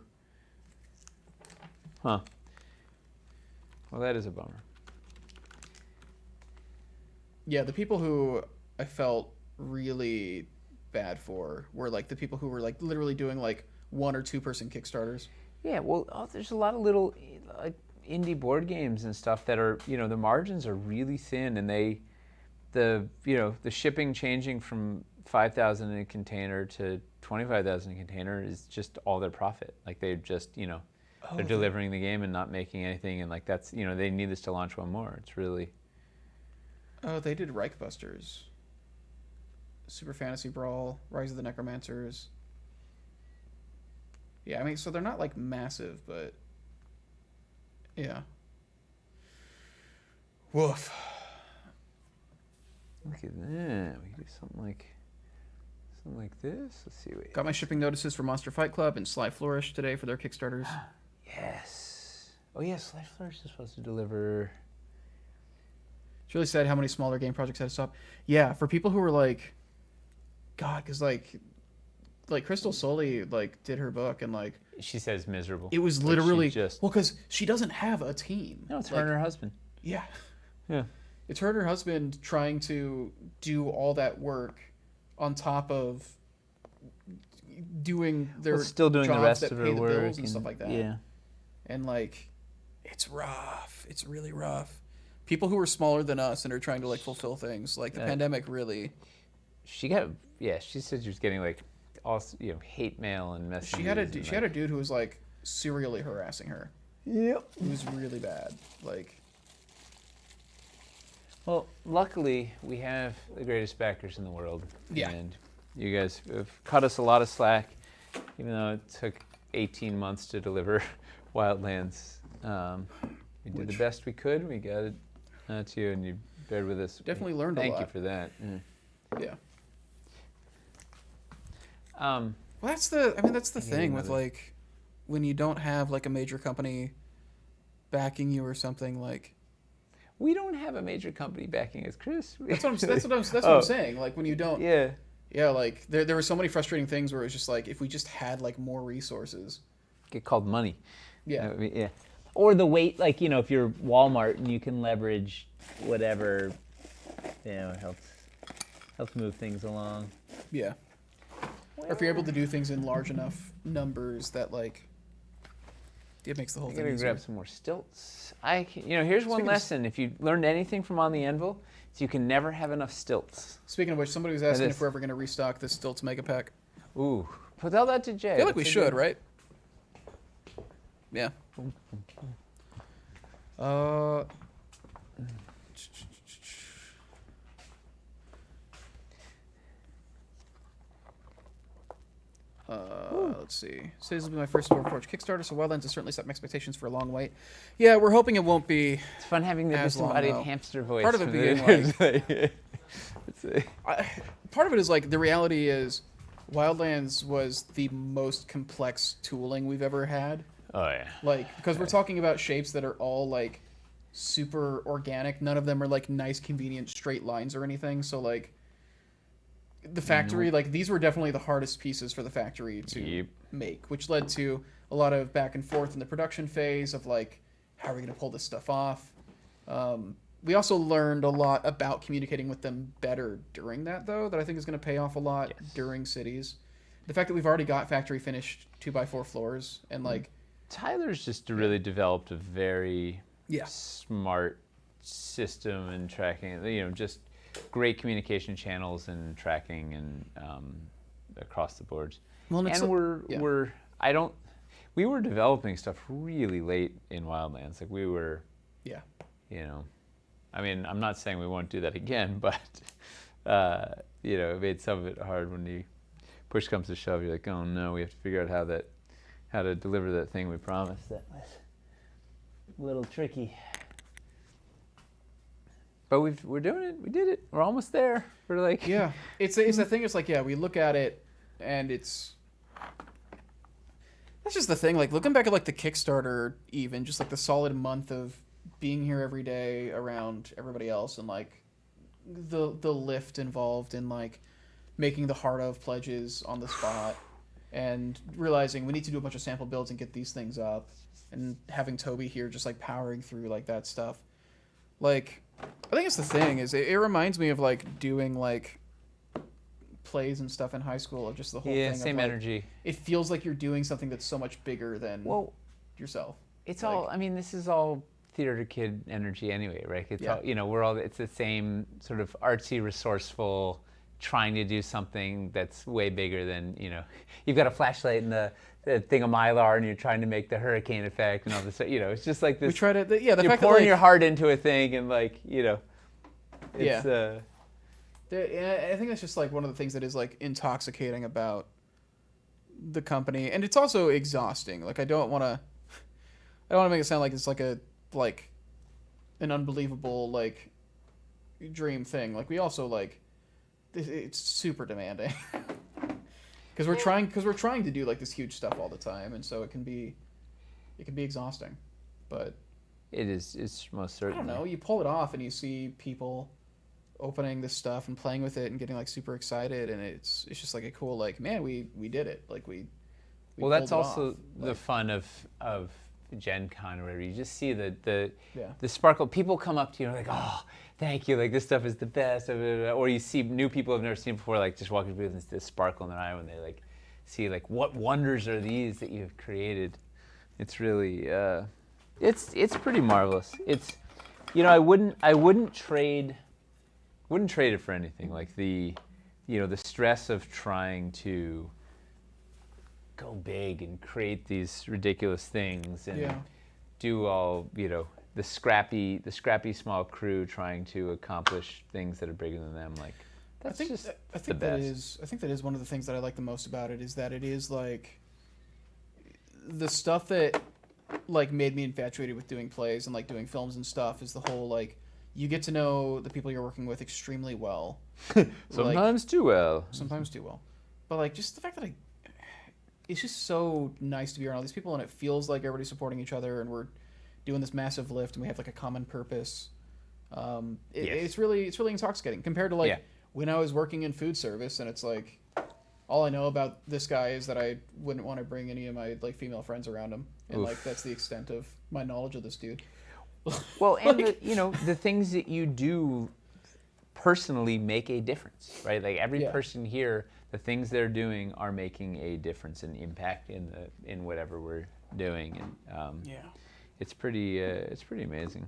Huh. Well, that is a bummer. Yeah, the people who I felt really bad for were like the people who were like literally doing like 1 or 2 person Kickstarters. Yeah, well, there's a lot of little like indie board games and stuff that are, the margins are really thin, and the shipping changing from 5,000 in a container to 25,000 in a container is just all their profit. Like they're just, they're delivering the game and not making anything, and like that's, they need this to launch one more. It's really. Oh, they did Reichbusters, Super Fantasy Brawl, Rise of the Necromancers. Yeah, I mean, so they're not like massive, but yeah. Woof. Look at that. We can do something like this. Let's see. Wait. Got my shipping notices for Monster Fight Club and Sly Flourish today for their Kickstarters. Yes. Oh yeah, Sly Flourish is supposed to deliver. It's really sad how many smaller game projects had to stop. Yeah, for people who were like, God, because like Crystal Soley did her book, and like she says miserable. it was Like, literally she just. well, because she doesn't have a team. No, it's her and her husband. Yeah, Yeah. it's her and her husband trying to do all that work on top of doing their Still doing the jobs rest that of pay her the work bills and stuff like that. Yeah. And like, it's rough. It's really rough. People who are smaller than us and are trying to like fulfill things, like the pandemic really. She said she was getting like all hate mail and messages. She had a dude who was like serially harassing her. Yep. It was really bad. Like, Well, luckily we have the greatest backers in the world. Yeah. And you guys have cut us a lot of slack, even though it took 18 months to deliver Wildlands. We did the best we could. We got it to you, and you bared with us. Definitely learned a Thank you lot. for that. yeah. Um, Well, that's the thing with another- like when you don't have like a major company backing you or something like. we don't have a major company backing us, Chris. That's what I'm saying. Like when you don't. Yeah. Yeah, like there were so many frustrating things where it was just like if we just had like more resources. Get called money. Yeah. I mean, yeah. Or the weight, like, if you're Walmart and you can leverage whatever, it helps move things along. Yeah. Or if you're able to do things in large enough numbers that like it makes the whole I'm thing gonna easier. grab some more stilts. Here's one Speaking of- lesson. If you learned anything from On the Anvil, it's you can never have enough stilts. Speaking of which, somebody was asking is- if we're ever going to restock the Stilts Mega Pack. Ooh, tell that to Jay. I feel like we That's a should, good- right? Yeah. Let's see. So this will be my first Dwarven Forge Kickstarter, so Wildlands has certainly set my expectations for a long wait. Yeah, we're hoping it won't be. It's fun having the As long, disembodied though. hamster voice. Part of it from being the- Part of it is like the reality is Wildlands was the most complex tooling we've ever had. Oh yeah. Like, because we're talking about shapes that are all like super organic. None of them are like nice, convenient straight lines or anything. So like the factory, like these were definitely the hardest pieces for the factory to Yep. make, which led to a lot of back and forth in the production phase of like, how are we going to pull this stuff off? We also learned a lot about communicating with them better during that, though, that I think is going to pay off a lot during cities. The fact that we've already got factory finished 2x4 floors and like Tyler's just really developed a very Yeah. smart system and tracking. Just great communication channels and tracking and across the boards. Well, and it's and like- we were developing stuff really late in Wildlands. Like we were, yeah. I mean, I'm not saying we won't do that again, but it made some of it hard when you push comes to shove. You're like, oh no, we have to figure out how to deliver that thing we promised. That was a little tricky. But we're doing it. We did it. We're almost there. We're like, Yeah, it's the thing. It's like, yeah, we look at it, and that's just the thing. Like looking back at like the Kickstarter, even just like the solid month of being here every day around everybody else, and like the lift involved in like making the heart of pledges on the spot, and realizing we need to do a bunch of sample builds and get these things up, and having Toby here just like powering through like that stuff. Like, I think it's the thing is it reminds me of like doing like plays and stuff in high school of just the whole thing. same of, like, energy. It feels like you're doing something that's so much bigger than Well, yourself. It's all. I mean, this is all theater kid energy anyway, right? It's Yeah. all, we're all. It's the same sort of artsy, resourceful, trying to do something that's way bigger than You've got a flashlight and the thing of Mylar, and you're trying to make the hurricane effect and all this. It's just like this. We try to. The You're fact pouring that your heart into a thing, and it's, I think that's just like one of the things that is like intoxicating about the company, and it's also exhausting. Like I don't want to make it sound like it's like an unbelievable like dream thing. Like we also like it's super demanding because we're trying to do like this huge stuff all the time, and so it can be exhausting. But it's most I certainly. don't know. You pull it off, and you see people opening this stuff and playing with it and getting like super excited, and it's just like a cool like, man, we did it. Like we Well, that's pulled it also off. the Like, fun of Gen Con or whatever. You just see the Yeah. sparkle. People come up to you and are like, oh, thank you. Like, this stuff is the best. Or you see new people have never seen before, like just walking through with this sparkle in their eye when they like see like what wonders are these that you've created. It's really it's pretty marvelous. It's I wouldn't trade it for anything. Like the stress of trying to go big and create these ridiculous things and Yeah. do all the scrappy small crew trying to accomplish things that are bigger than them. Like that's I think just I the think best. that is one of the things that I like the most about it is that it is like the stuff that like made me infatuated with doing plays and like doing films and stuff is the whole like you get to know the people you're working with extremely well. Sometimes too well. Sometimes too well. But like just the fact that it's just so nice to be around all these people, and it feels like everybody's supporting each other, and we're doing this massive lift, and we have like a common purpose. Yes. It's really intoxicating compared to like Yeah. when I was working in food service, and it's like all I know about this guy is that I wouldn't want to bring any of my like female friends around him, and Oof. like that's the extent of my knowledge of this dude. Well, and Like- the things that you do personally make a difference, right? Like every Yeah. person here, the things they're doing are making a difference and impact in whatever we're doing, and Yeah. it's pretty amazing.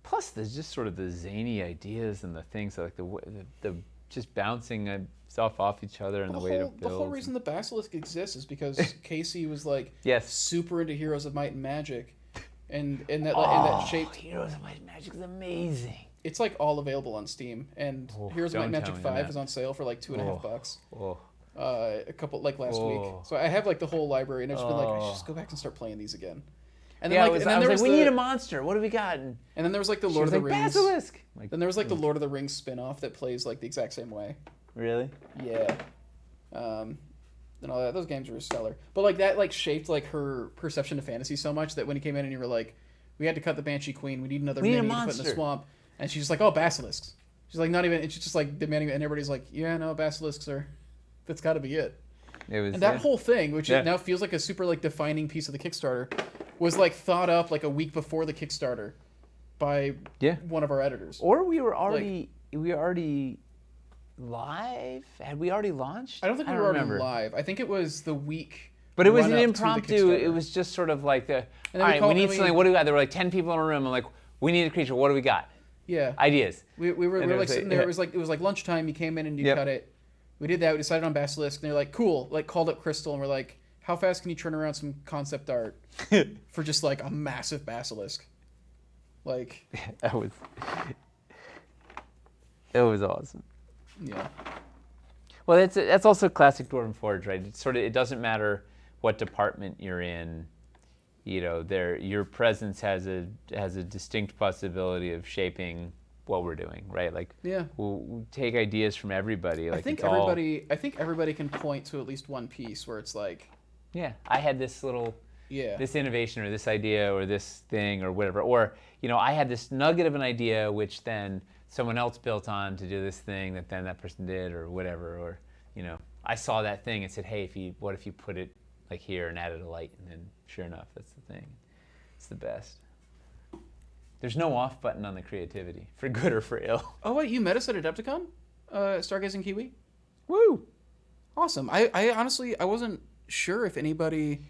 Plus, there's just sort of the zany ideas and the things like the just bouncing stuff off each other and the way to build. The whole reason the Basilisk exists is because Casey was like Yes. super into Heroes of Might and Magic, and that shaped. Heroes of Might and Magic is amazing. It's like all available on Steam, and Oh, Heroes of Might and don't Magic tell me 5 that. is on sale for like $2.50. Oh, A couple like last week. Oh. So I have like the whole library, and I've just been like, I should just go back and start playing these again. And then yeah. like, I was and then like, there was we the, need a monster. What do we got? And and then there was like the she Lord was of the like, Rings. Basilisk. Like, Then there was like the Lord of the Rings spin-off that plays like the exact same way. really? Yeah. And all that. Those games were stellar. But like that like shaped like her perception of fantasy so much that when you came in and you were like, we had to cut the Banshee Queen. We need another We need a mini to put in the monster. swamp. And she's just like, oh, basilisks. She's like, not even. And she's just like demanding it. And everybody's like, yeah, no, basilisks are. That's got to be it. It was. And that yeah. whole thing, which Yeah. now feels like a super like defining piece of the Kickstarter, was like thought up like a week before the Kickstarter by Yeah. one of our editors. Or we were already live. Had we already launched? I don't think we were already remember. live. I think it was the week. But it was run an up to the impromptu. It Kickstarter. was just sort of like the. then All we right, called- we need and we- something. What do we got? There were like 10 people in a room. I'm like, we need a creature. What do we got? Yeah. Ideas. We were And it like was sitting like- there. yeah. It was like lunchtime. You came in and you Yep. cut it. We did that. We decided on Basilisk, and they're like, cool. Like called up Crystal, and we're like, how fast can you turn around some concept art for just like a massive Basilisk? Like, That was. It was awesome. yeah. Well, that's also classic Dwarven Forge, right? It's sort of, it doesn't matter what department you're in, your presence has a distinct possibility of shaping what we're doing, right? Like, Yeah. we'll take ideas from everybody. Like, I think it's all- everybody can point to at least one piece where it's like, yeah, I had this little, yeah, this innovation or this idea or this thing or whatever, or I had this nugget of an idea which then someone else built on to do this thing that then that person did or whatever, or I saw that thing and said, hey, what if you put it like here and added a light, and then sure enough, that's the thing. It's the best. There's no off button on the creativity, for good or for ill. Oh wait, you met us at Adepticon, Stargazing Kiwi. Woo! Awesome. I honestly I wasn't sure if anybody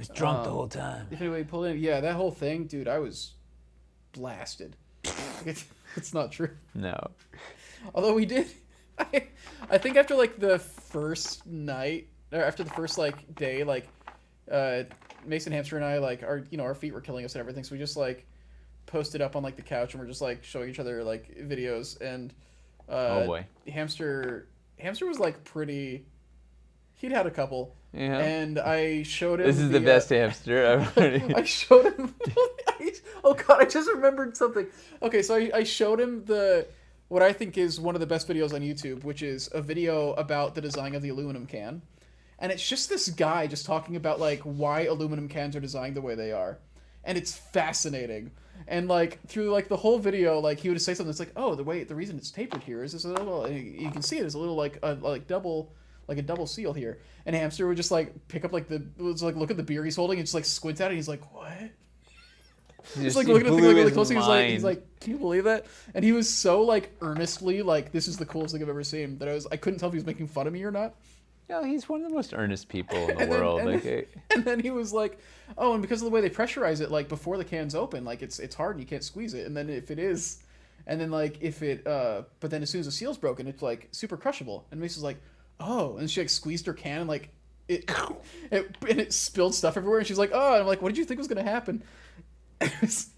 was drunk the whole time. If anybody pulled in, yeah, that whole thing, dude, I was blasted. It's not true. No. Although we did, I think after like the first night, or after the first like day, like Mason Hamster and I, like our feet were killing us and everything, so we just like posted up on like the couch and we're just like showing each other like videos, and Oh boy. Hamster was like pretty. He'd had a couple, Yeah. and I showed him. This is the best hamster ever. I showed him. Oh god, I just remembered something. Okay, so I showed him what I think is one of the best videos on YouTube, which is a video about the design of the aluminum can, and it's just this guy just talking about like why aluminum cans are designed the way they are, and it's fascinating. And like through like the whole video, like he would say something that's like, oh, the reason it's tapered here is this a little. You can see it as a little like a double seal here. And Hamster would just like pick up like look at the beer he's holding and just like squint at it. And he's like, what? He's like looking at the thing like really closely. He's like, can you believe that? And he was so like earnestly like, this is the coolest thing I've ever seen, that I couldn't tell if he was making fun of me or not. No, he's one of the most earnest people in the world. And then he was like, oh, and because of the way they pressurize it, like before the can's open, like it's hard and you can't squeeze it. And then if it is, and then like if it, but then as soon as the seal's broken, it's like super crushable. And Mace's like, oh, and she like squeezed her can and like it spilled stuff everywhere. And she's like, oh, and I'm like, what did you think was gonna happen? It was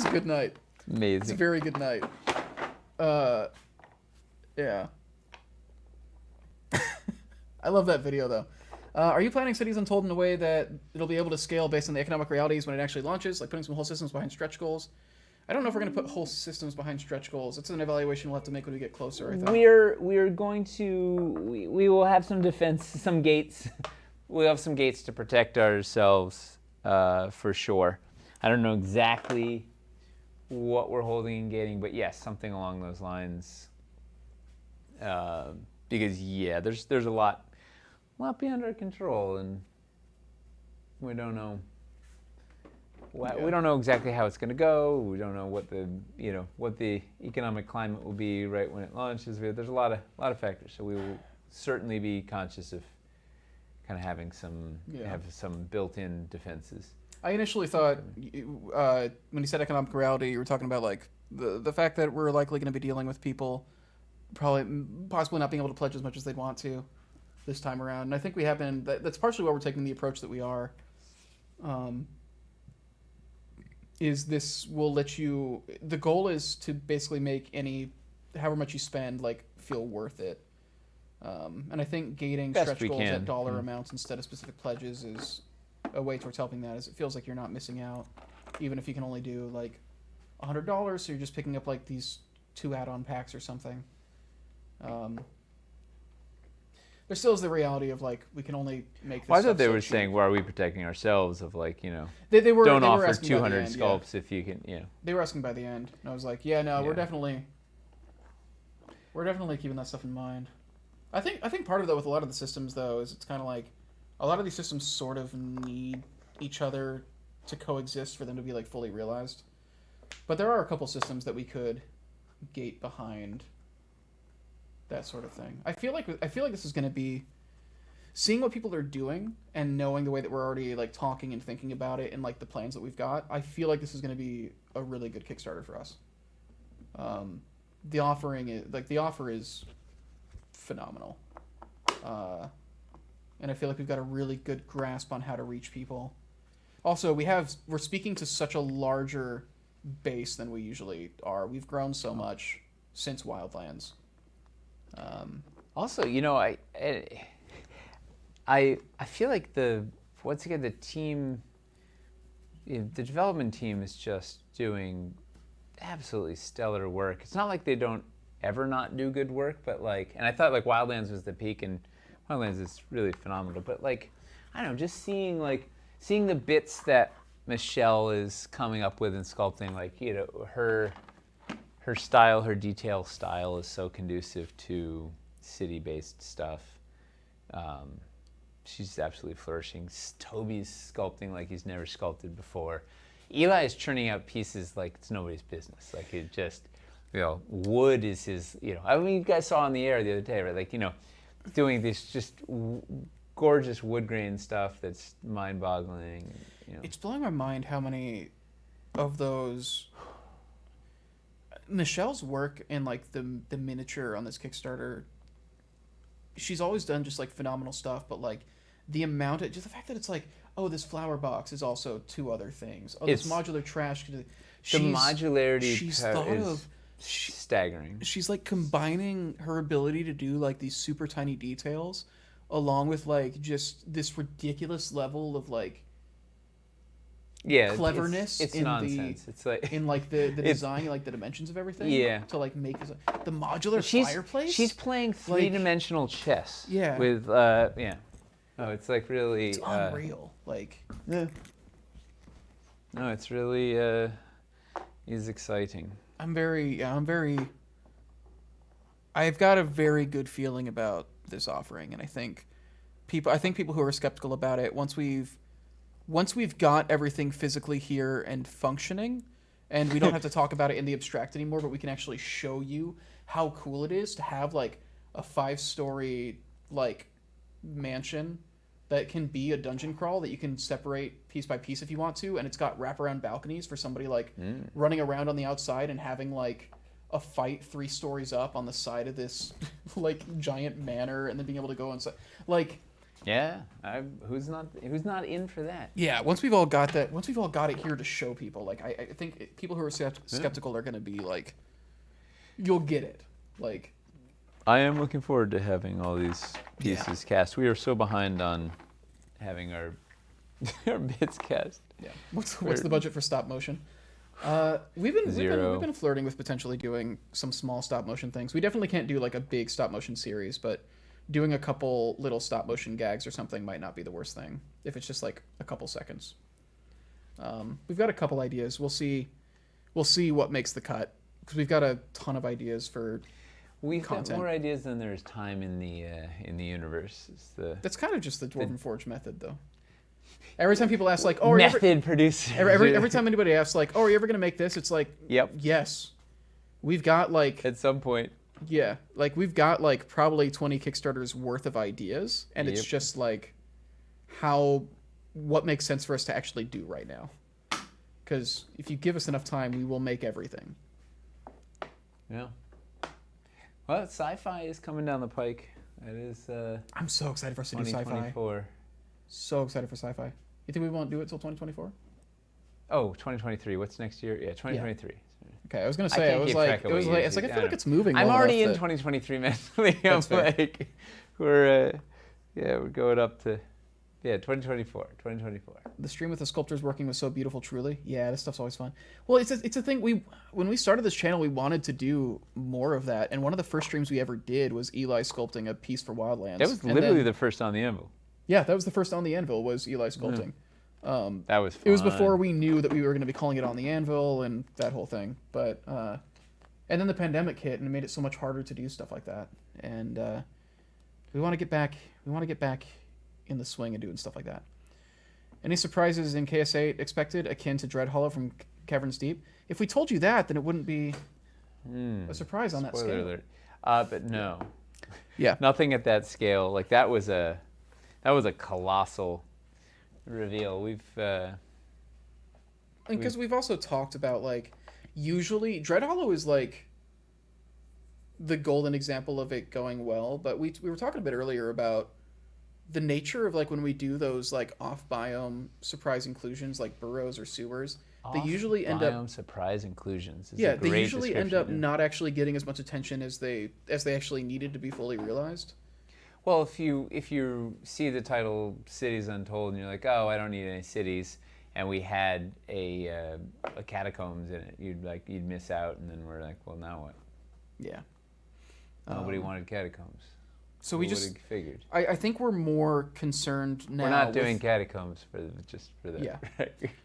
a good night. Amazing. It's a very good night. Yeah. I love that video, though. Are you planning Cities Untold in a way that it'll be able to scale based on the economic realities when it actually launches, like putting some whole systems behind stretch goals? I don't know if we're going to put whole systems behind stretch goals. It's an evaluation we'll have to make when we get closer, I think. We're going to... We will have some defense, some gates. We'll have some gates to protect ourselves, for sure. I don't know exactly what we're holding and gating, but yes, something along those lines. Because, yeah, there's a lot beyond our control, and we don't know. We don't know exactly how it's going to go. We don't know what the economic climate will be right when it launches. There's a lot of factors, so we will certainly be conscious of kind of having some built-in defenses. I initially thought when you said economic reality, you were talking about like the fact that we're likely going to be dealing with people possibly not being able to pledge as much as they'd want to this time around. And I think we have been. That's partially why we're taking the approach that we are. Is this will let you... The goal is to basically make however much you spend, like, feel worth it. And I think gating stretch goals at dollar amounts instead of specific pledges is a way towards helping that, as it feels like you're not missing out, even if you can only do, like, $100, so you're just picking up, like, these 2 add-on packs or something. There still is the reality of, like, we can only make this. Well, I thought they were saying, why are we protecting ourselves of, like, they were, don't they were offer 200 sculpts if you can, They were asking by the end. And I was like, yeah, no, we're definitely keeping that stuff in mind. I think part of that with a lot of the systems, though, is it's kind of like a lot of these systems sort of need each other to coexist for them to be, like, fully realized. But there are a couple systems that we could gate behind that sort of thing. I feel like this is going to be seeing what people are doing and knowing the way that we're already like talking and thinking about it and like the plans that we've got. I feel like this is going to be a really good Kickstarter for us. The offer is phenomenal, and I feel like we've got a really good grasp on how to reach people. Also, we're speaking to such a larger base than we usually are. We've grown so much since Wildlands. Also, I feel like the team, the development team is just doing absolutely stellar work. It's not like they don't ever not do good work, but like, and I thought like Wildlands was the peak, and Wildlands is really phenomenal. But like, I don't know, just seeing the bits that Michelle is coming up with and sculpting, like her style, her detail style is so conducive to city-based stuff. She's absolutely flourishing. Toby's sculpting like he's never sculpted before. Eli is churning out pieces like it's nobody's business. Like it just, wood is his, I mean, you guys saw on the air the other day, right? Like, doing these just gorgeous wood grain stuff that's mind-boggling. You know. It's blowing my mind how many of those. Michelle's work in like the miniature on this Kickstarter. She's always done just like phenomenal stuff, but like the amount of just the fact that it's like, oh, this flower box is also 2 other things. Oh, this modular trash. The modularity she's thought is of staggering. She's like combining her ability to do like these super tiny details along with like just this ridiculous level of like cleverness it's in nonsense. It's like in like the design, like the dimensions of everything. Yeah. To like make this, the modular fireplace. She's playing 3-dimensional chess. Yeah. With Oh, it's like really. It's unreal. Like. No, it's really is exciting. I've got a very good feeling about this offering, and I think people who are skeptical about it, once we've got everything physically here and functioning, and we don't have to talk about it in the abstract anymore, but we can actually show you how cool it is to have like a 5-story like mansion that can be a dungeon crawl that you can separate piece by piece if you want to, and it's got wraparound balconies for somebody like running around on the outside and having like a fight 3 stories up on the side of this like giant manor, and then being able to go inside. Like, yeah, who's not in for that? Yeah, once we've all got it here to show people, like I think people who are skeptical are going to be like, you'll get it. Like, I am looking forward to having all these pieces cast. We are so behind on having our bits cast. Yeah. What's the budget for stop motion? We've been flirting with potentially doing some small stop motion things. We definitely can't do like a big stop motion series, but doing a couple little stop motion gags or something might not be the worst thing if it's just like a couple seconds. We've got a couple ideas. We'll see what makes the cut, because we've got a ton of ideas for We've content. got more ideas than there's time in the universe. That's kind of just the Dwarven Forge method, though. Every time people ask, like, "Oh, producer." Every time anybody asks, like, "Oh, are you ever gonna make this?" It's like, "Yep, yes." We've got like at some point. Yeah, like we've got like probably 20 Kickstarters worth of ideas, and it's just like what makes sense for us to actually do right now. Because if you give us enough time, we will make everything. Yeah. Well, sci-fi is coming down the pike. It is. I'm so excited for us to do sci-fi. 2024. So excited for sci-fi. You think we won't do it till 2024? Oh, 2023. What's next year? Yeah, 2023. Yeah. Okay, I was gonna say, I feel like it's moving. I'm already in 2023 mentally. I'm like, we're going up to 2024. The stream with the sculptors working was so beautiful, truly. Yeah, this stuff's always fun. Well, it's a thing. When we started this channel, we wanted to do more of that, and one of the first streams we ever did was Eli sculpting a piece for Wildlands. That was literally the first on the Anvil. Yeah, that was the first on the Anvil, was Eli sculpting. That was fun. It was before we knew that we were going to be calling it on the Anvil and that whole thing. But and then the pandemic hit, and it made it so much harder to do stuff like that. And we want to get back. We want to get back in the swing and doing stuff like that. Any surprises in KS8 expected, akin to Dread Hollow from Caverns Deep? If we told you that, then it wouldn't be a surprise on that scale. Spoiler alert. But no. Yeah. Nothing at that scale. Like that was a colossal reveal. Because we've also talked about, like, usually Dread Hollow is like the golden example of it going well, but we were talking a bit earlier about the nature of, like, when we do those like off biome surprise inclusions like burrows or sewers, they usually end up surprise inclusions. They usually end up not actually getting as much attention as they actually needed to be fully realized. Well, if you see the title Cities Untold and you're like, oh, I don't need any cities, and we had a catacombs in it, you'd miss out, and then we're like, well, now what? Yeah. Nobody wanted catacombs. So we we just figured. I think we're more concerned now. We're not doing catacombs for that. Yeah.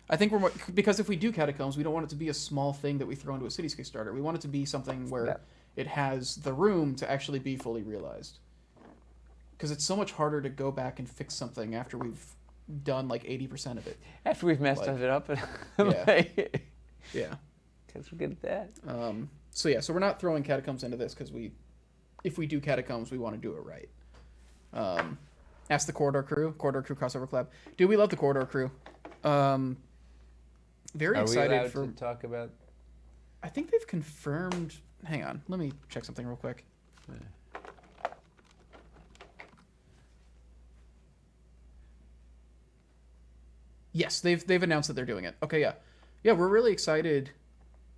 I think we're more, because if we do catacombs, we don't want it to be a small thing that we throw into a cities Kickstarter. We want it to be something where it has the room to actually be fully realized. Because it's so much harder to go back and fix something after we've done like 80% of it. After we've messed it up. Yeah. Because we're good at that. So we're not throwing catacombs into this because if we do catacombs, we want to do it right. Ask the Corridor Crew crossover collab. Dude, we love the Corridor Crew. Very Are we excited allowed for. to talk about? I think they've confirmed. Hang on, let me check something real quick. Yes, they've announced that they're doing it. Okay, yeah, we're really excited.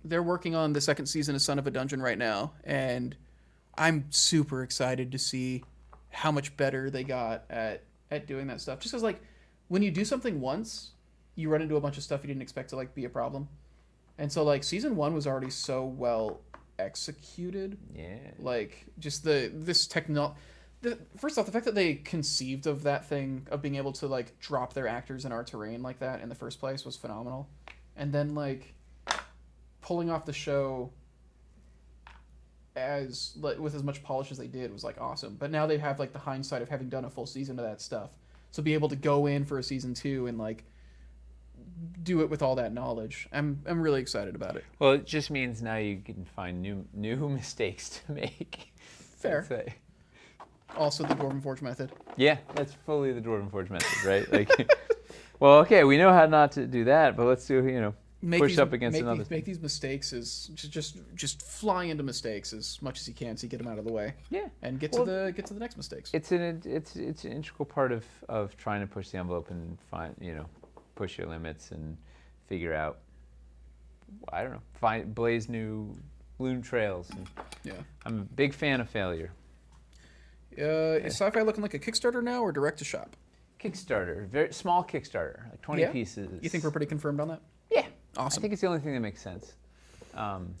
They're working on the second season of Son of a Dungeon right now, and I'm super excited to see how much better they got at doing that stuff. Just because, like, when you do something once, you run into a bunch of stuff you didn't expect to, like, be a problem. And so, like, season 1 was already so well executed. Yeah. Like, just first off, the fact that they conceived of that thing of being able to, like, drop their actors in our terrain like that in the first place was phenomenal. And then, like, pulling off the show with as much polish as they did was, like, awesome. But now they have, like, the hindsight of having done a full season of that stuff. So be able to go in for a season 2 and, like, do it with all that knowledge. I'm really excited about it. Well, it just means now you can find new mistakes to make. Fair. I'd say. Also the Dwarven Forge method. Yeah, that's fully the Dwarven Forge method, right? Like, well, okay, we know how not to do that, but let's do, push up against another. Make these mistakes is just fly into mistakes as much as you can, so you get them out of the way. Yeah, and get to the next mistakes. It's an integral part of trying to push the envelope and find push your limits and figure out, I don't know, blaze new trails. And yeah, I'm a big fan of failure. Is Sci-Fi looking like a Kickstarter now or direct to shop? Kickstarter, very small Kickstarter, like 20 pieces. You think we're pretty confirmed on that? Yeah, awesome. I think it's the only thing that makes sense.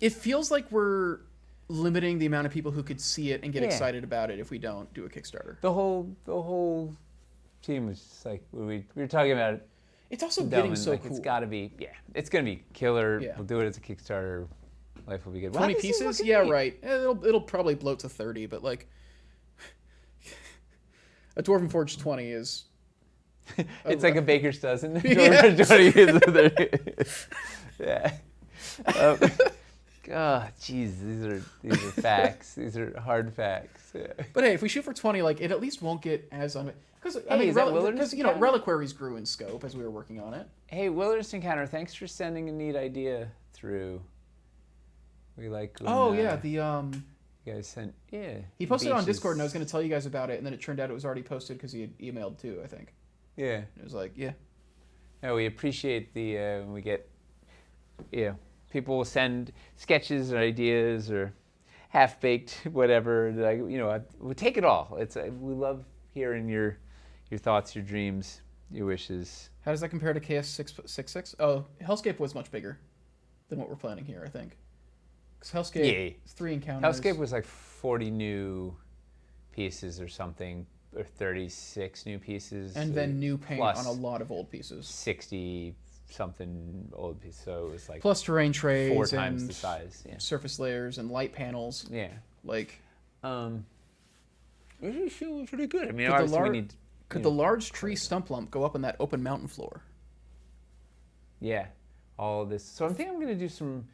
It feels like we're limiting the amount of people who could see it and get excited about it if we don't do a Kickstarter. The whole team was just like we were talking about it. It's also getting so like, cool. It's got to be, it's going to be killer. Yeah. We'll do it as a Kickstarter. Life will be good. 20 pieces? Yeah, right. It'll probably bloat to 30, but like a Dwarven Forge 20 is... It's like a baker's dozen. Yeah. 20 is yeah. God, jeez, these are facts. These are hard facts. Yeah. But hey, if we shoot for 20, like it at least won't get as because Wilderness Encounter? reliquaries grew in scope as we were working on it. Hey, Wilderness Encounter, thanks for sending a neat idea through. We like when, the you guys sent he posted it on Discord and I was going to tell you guys about it and then it turned out it was already posted because he had emailed too, I think. Yeah. It was like, yeah. No, we appreciate the when we get people will send sketches or ideas or half-baked whatever. Like, we take it all. It's we love hearing your thoughts, your dreams, your wishes. How does that compare to KS666? Oh, Hellscape was much bigger than what we're planning here, I think. Because Hellscape is 3 encounters. Hellscape was like 40 new pieces or something, or 36 new pieces. And then new paint plus on a lot of old pieces. 60 something old pieces. So it was like plus terrain trays 4 times and the size. Yeah. surface layers and light panels. Yeah. Like, it feels pretty good. I mean, obviously we need. Could the large tree stump lump go up on that open mountain floor? Yeah, all of this. So I think I'm going to do some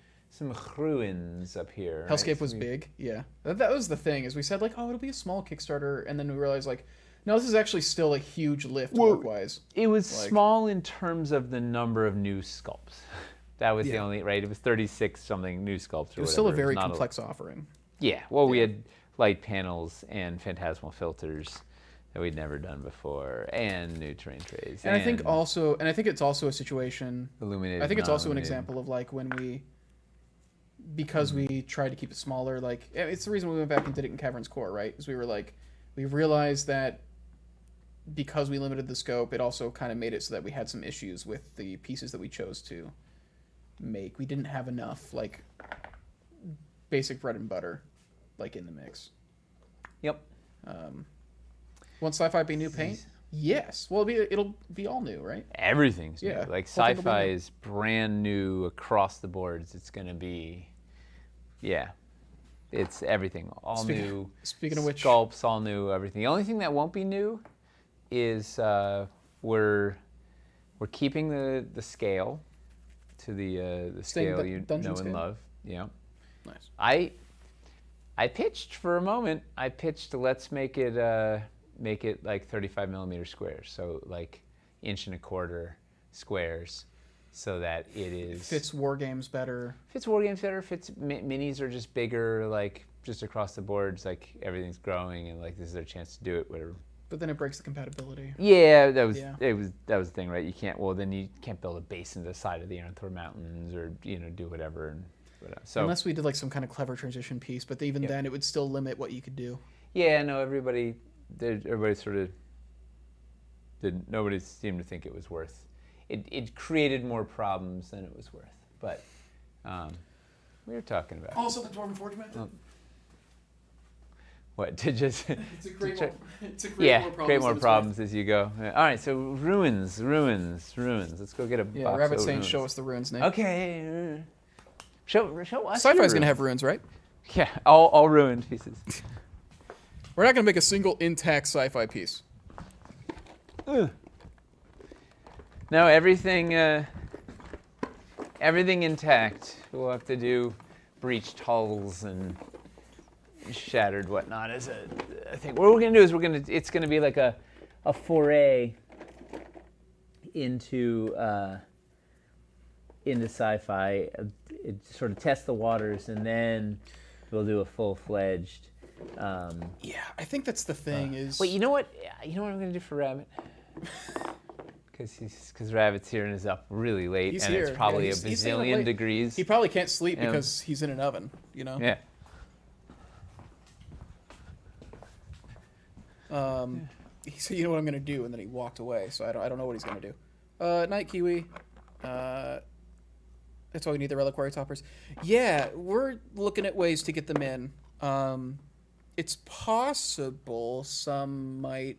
ruins up here. Hellscape right? was big, yeah. That was the thing, is we said, like, oh, it'll be a small Kickstarter, and then we realized, like, no, this is actually still a huge lift work-wise. It was small in terms of the number of new sculpts. That was the only, right? It was 36-something new sculpts. It was still a very complex offering. Yeah, well, we had light panels and phantasmal filters that we'd never done before, and new terrain trays. And I think it's also a situation. Illuminated. I think it's also an example of like when because we tried to keep it smaller. Like it's the reason we went back and did it in Cavern's Core, right? Is we were like, we realized that because we limited the scope, it also kind of made it so that we had some issues with the pieces that we chose to make. We didn't have enough like basic bread and butter like in the mix. Yep. Won't Sci-Fi be new paint? Yes. Well, it'll be all new, right? Everything's new. Yeah. Like Sci-Fi is brand new across the boards. It's going to be, it's everything. All new. Speaking of which, sculpts, all new, everything. The only thing that won't be new is we're keeping the scale to the scale you know and love. Yeah. Nice. I pitched for a moment. Let's make it make it like 35 millimeter squares, so like 1.25 inch squares, so that it is Fits war games better. fits war games better. Fits minis are just bigger, like just across the boards, like everything's growing, and like this is their chance to do it, whatever. But then it breaks the compatibility. Yeah, that was Yeah. that was the thing, right? You can't. Well, then you can't build a base into the side of the Iron Thor Mountains, or do whatever. And whatever. So Unless we did like some kind of clever transition piece, but even then it would still limit what you could do. yeah, no, everybody sort of did. Nobody seemed to think it was worth. It created more problems than it was worth. But we were talking about Also, the Dwarven Forge method. what to just It's a great to one. To create more problems. create more than it's problems as you go. Yeah. All right, so ruins. Let's go get a worth. Yeah, box Rabbit of saying, ruins. "Show us the runes, Nick." Okay. Show us. your Sci-fi's gonna ruins. have runes, right? Yeah, all ruined pieces. We're not gonna make a single intact sci-fi piece. No, everything intact. We'll have to do breached hulls and shattered whatnot as a thing. What we're gonna do is it's gonna be like a foray into sci-fi. It sort of test the waters, and then we'll do a full-fledged. Yeah, I think that's the thing. Is Wait, you know what? You know what I'm gonna do for Rabbit? Because Rabbit's here and is up really late, He's and here. it's probably Yeah, a he's staying up bazillion late. degrees. He probably can't sleep Yeah. because he's in an oven. Yeah. He said, "You know what I'm gonna do," and then he walked away. So I don't know what he's gonna do. Night Kiwi. That's why we need the reliquary toppers. Yeah, we're looking at ways to get them in. It's possible some might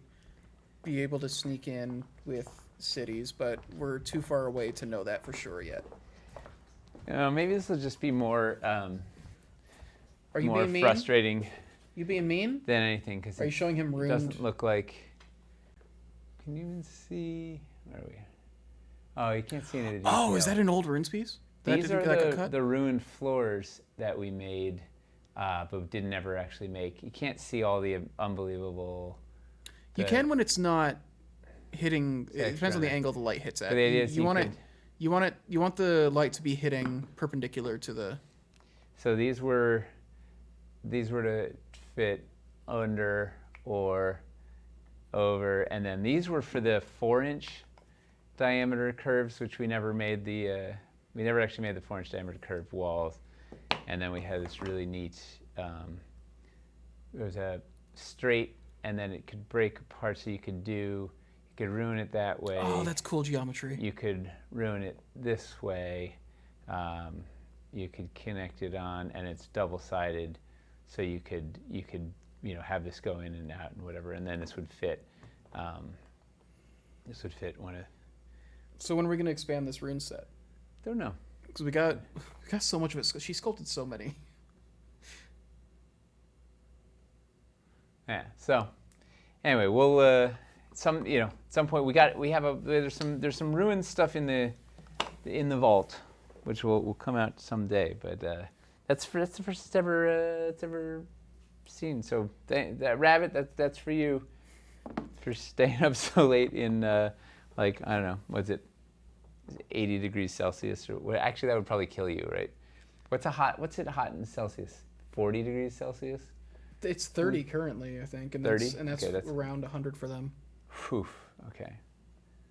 be able to sneak in with cities, but we're too far away to know that for sure yet. Maybe this will just be more Are you more being mean? frustrating You being mean? than anything, because Are you it showing him ruined? doesn't look like. Can you even see? Where are we? Oh, you can't see any of the detail. Oh, is that an old runes piece? These that are got cut? the ruined floors that we made, but didn't ever actually make. You can't see all the unbelievable. You can when it's not hitting. It depends on the extra. angle the light hits at. But the idea is you you want could- it. You want the light to be hitting perpendicular to the. So these were to fit under or over, and then these were for the 4-inch diameter curves, which we never made we never actually made the 4-inch diameter curved walls. And then we had this really neat. There was a straight, and then it could break apart, so you could ruin it that way. Oh, that's cool geometry. You could ruin it this way. You could connect it on, and it's double-sided, so you could have this go in and out and whatever, and then this would fit. This would fit one of. So when are we going to expand this rune set? Don't know. Because we got so much of it. She sculpted so many. Yeah. So anyway, we'll at some point there's some ruined stuff in the vault, which will come out someday. But that's the first it's ever seen. So that Rabbit, that's for you for staying up so late in like, I don't know, what's it, 80 degrees Celsius, or well, actually that would probably kill you, right? What's it hot in Celsius? 40 degrees Celsius? It's 30 currently, I think, and 30? that's Okay, that's- around 100 for them. Whew. Okay.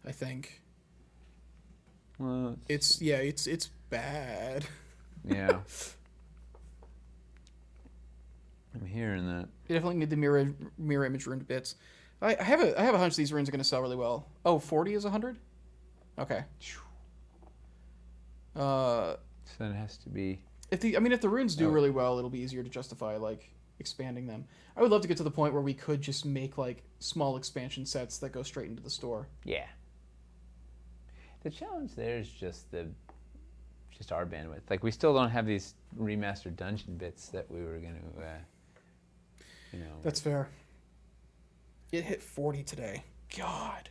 I think. Well, It's bad. yeah. I'm hearing that. You definitely need the mirror image ruined bits. I have a hunch these runes are going to sell really well. Oh, 40 is 100? Okay. So then it has to be. If the runes do really well, it'll be easier to justify like expanding them. I would love to get to the point where we could just make like small expansion sets that go straight into the store. Yeah. The challenge there is just our bandwidth. Like, we still don't have these remastered dungeon bits that we were going to, That's fair. It hit 40 today. God.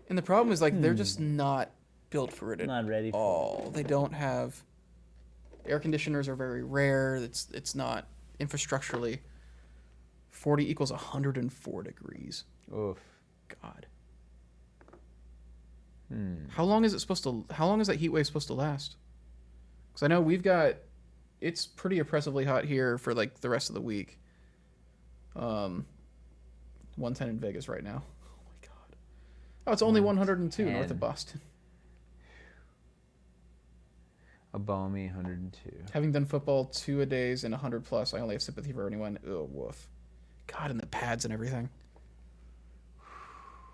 And the problem is like they're just not built for it at Not ready for all. They don't have. Air conditioners are very rare. It's not infrastructurally 40 equals 104 degrees. Oof. God. How long is that heat wave supposed to last? Because I know it's pretty oppressively hot here for like the rest of the week. 110 in Vegas right now. Oh my God. Oh, it's only 102 north of Boston. A balmy 102. Having done football 2-a-days and 100 plus, I only have sympathy for anyone. Oh, woof. God, and the pads and everything.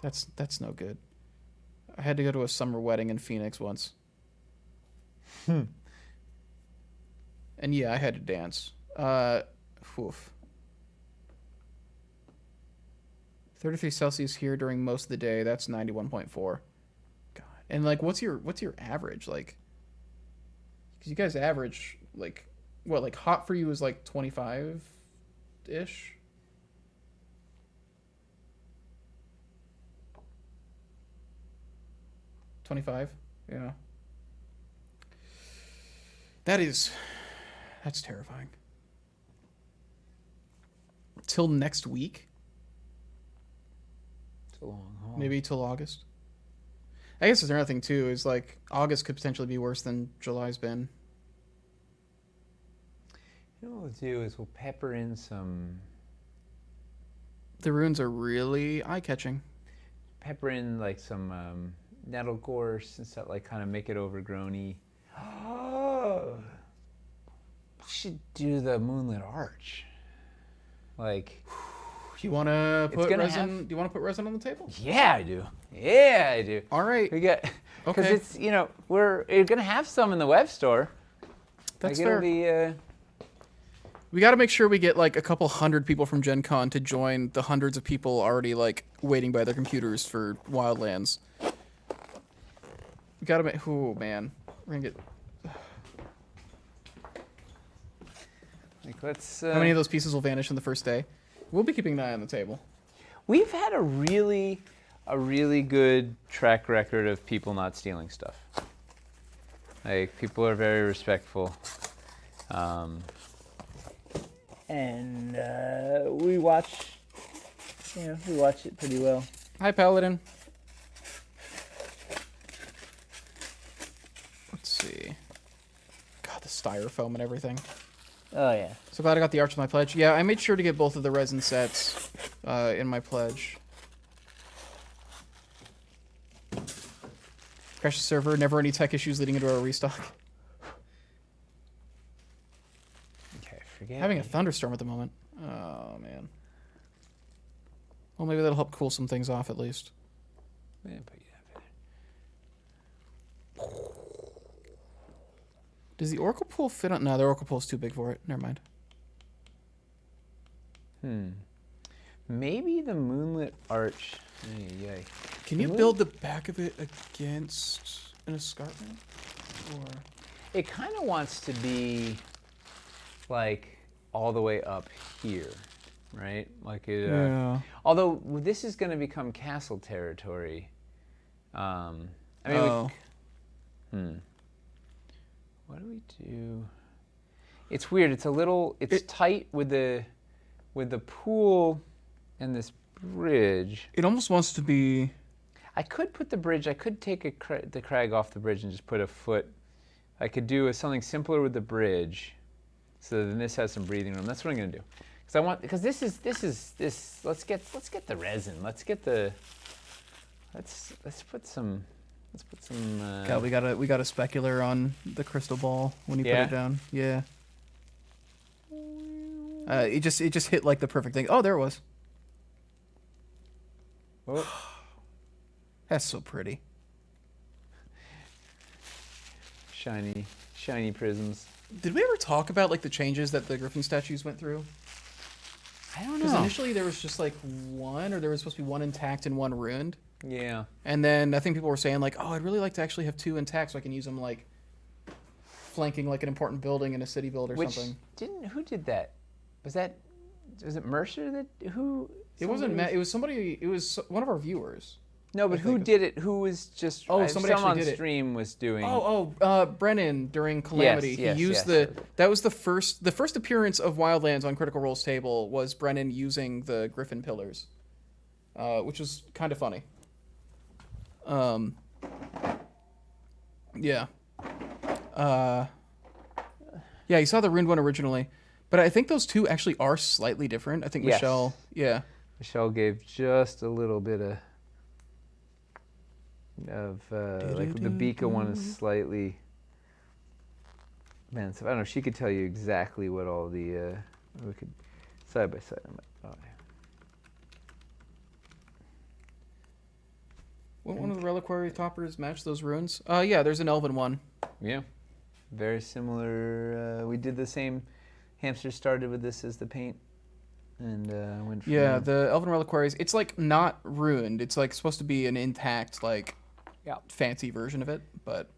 That's no good. I had to go to a summer wedding in Phoenix once. And yeah, I had to dance. Oof. 33 Celsius here during most of the day. That's 91.4. God. And like, what's your average? Like, because you guys average like, what, like hot for you is like 25-ish? $25? Yeah. That's terrifying. Till next week? It's a long haul. Maybe till August. I guess there's another thing too, is like August could potentially be worse than July's been. You know what we'll do is we'll pepper in some... The runes are really eye-catching. Pepper in like some nettle gorse and stuff, like kind of make it overgrown-y. Oh, we should do the Moonlit Arch. Like... You want to put resin? have... Do you want to put resin on the table? Yeah, I do. Yeah, I do. All right. We got because Okay. it's you're gonna have some in the web store. That's like, fair. It'll be, We got to make sure we get like a couple hundred people from Gen Con to join the hundreds of people already like waiting by their computers for Wildlands. We got to make. Oh man, we're gonna get. like let's. How many of those pieces will vanish in the first day? We'll be keeping an eye on the table. We've had a really good track record of people not stealing stuff. Like people are very respectful, and we watch it pretty well. Hi, Paladin. Let's see. God, the styrofoam and everything. Oh yeah. So glad I got the arch with my pledge. Yeah, I made sure to get both of the resin sets in my pledge. Crash the server, never any tech issues leading into a restock. Okay, forget. Having a thunderstorm at the moment. Oh, man. Well, maybe that'll help cool some things off at least. Yeah, put you up there. Does the Oracle Pool fit on... No, the Oracle Pool's too big for it. Never mind. Maybe the Moonlit Arch. Yay. Can you build the back of it against an escarpment? Or... It kind of wants to be like all the way up here, right? Like it. Yeah. Although this is going to become castle territory. I mean, Oh. What do we do? It's weird. It's a little. It's tight with the pool and this bridge. It almost wants to be... I could put the bridge. I could take the crag off the bridge and just put a foot. I could do something simpler with the bridge, so then this has some breathing room. That's what I'm gonna do. Because this is. Let's get the resin. Let's put some. God, we got a specular on the crystal ball when you put it down. Yeah. It just hit like the perfect thing. Oh, there it was. Oh. That's so pretty. Shiny prisms. Did we ever talk about like the changes that the Griffin statues went through? I don't Because know. initially there was just like one, or there was supposed to be one intact and one ruined. Yeah. And then I think people were saying like, oh, I'd really like to actually have two intact so I can use them like flanking like an important building in a city build or something. Who did that? Was it Mercer who? It wasn't Matt. It was somebody. It was one of our viewers. No, but I who think. did it? Who was just? Oh, somebody someone actually on did it. stream was doing. Brennan during Calamity. Yes, he used yes. that was the first appearance of Wildlands on Critical Role's table was Brennan using the Griffin pillars, which was kind of funny. Yeah. Yeah, you saw the ruined one originally, but I think those two actually are slightly different. I think Yes. Michelle. Yeah. Michelle gave just a little bit of like the Bika one is slightly. Man, so I don't know. She could tell you exactly what all the we could side by side. Oh, yeah. Won't one of the reliquary toppers match those runes? Yeah, there's an elven one. Yeah, very similar. We did the same. Hamster started with this as the paint, and went from Yeah, there. the elven reliquaries. It's like not ruined. It's like supposed to be an intact, like, fancy version of it. But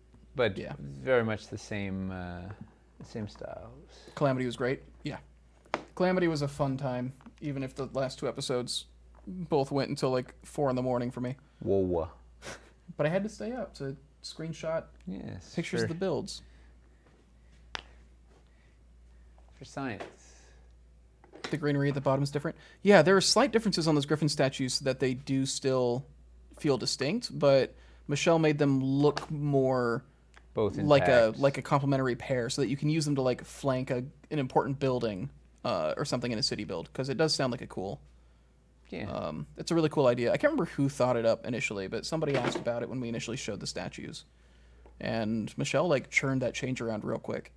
yeah. very much the same styles. Calamity was great. Yeah, Calamity was a fun time, even if the last two episodes both went until like 4 a.m. for me. Whoa. But I had to stay up to screenshot Yes. pictures of the builds. For science. The greenery at the bottom is different. Yeah, there are slight differences on those griffin statues so that they do still feel distinct, but Michelle made them look more Both like intact. a complementary pair, so that you can use them to like flank an important building or something in a city build, because it does sound like a cool. Yeah. It's a really cool idea. I can't remember who thought it up initially, but somebody asked about it when we initially showed the statues, and Michelle like churned that change around real quick.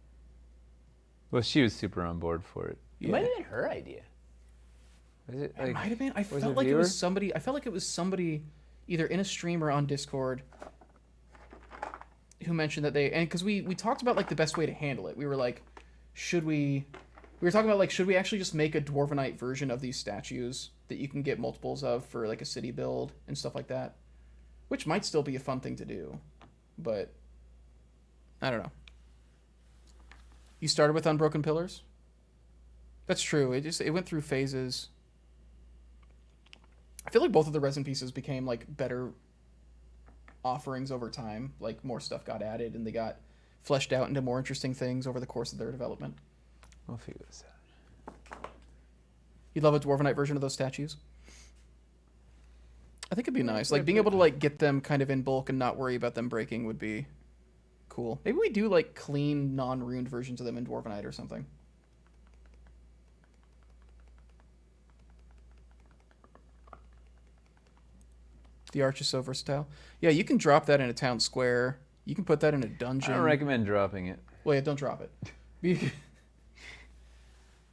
Well, she was super on board for it. It Yeah. might have been her idea. Was it? It might have been. I was felt it like it viewer? was somebody. I felt like it was somebody, either in a stream or on Discord, who mentioned that and because we talked about like the best way to handle it. We were like, should we? We were talking about like, should we actually just make a Dwarvenite version of these statues that you can get multiples of for like a city build and stuff like that, which might still be a fun thing to do, but I don't know. You started with Unbroken Pillars? That's true. It went through phases. I feel like both of the resin pieces became like better offerings over time. Like more stuff got added and they got fleshed out into more interesting things over the course of their development. We'll figure this out. You'd love a Dwarvenite version of those statues? I think it'd be nice. Like being able to like get them kind of in bulk and not worry about them breaking would be cool. Maybe we do like clean, non-ruined versions of them in Dwarvenite or something. The arch is so versatile. Yeah, you can drop that in a town square. You can put that in a dungeon. I don't recommend dropping it. Well, yeah, don't drop it.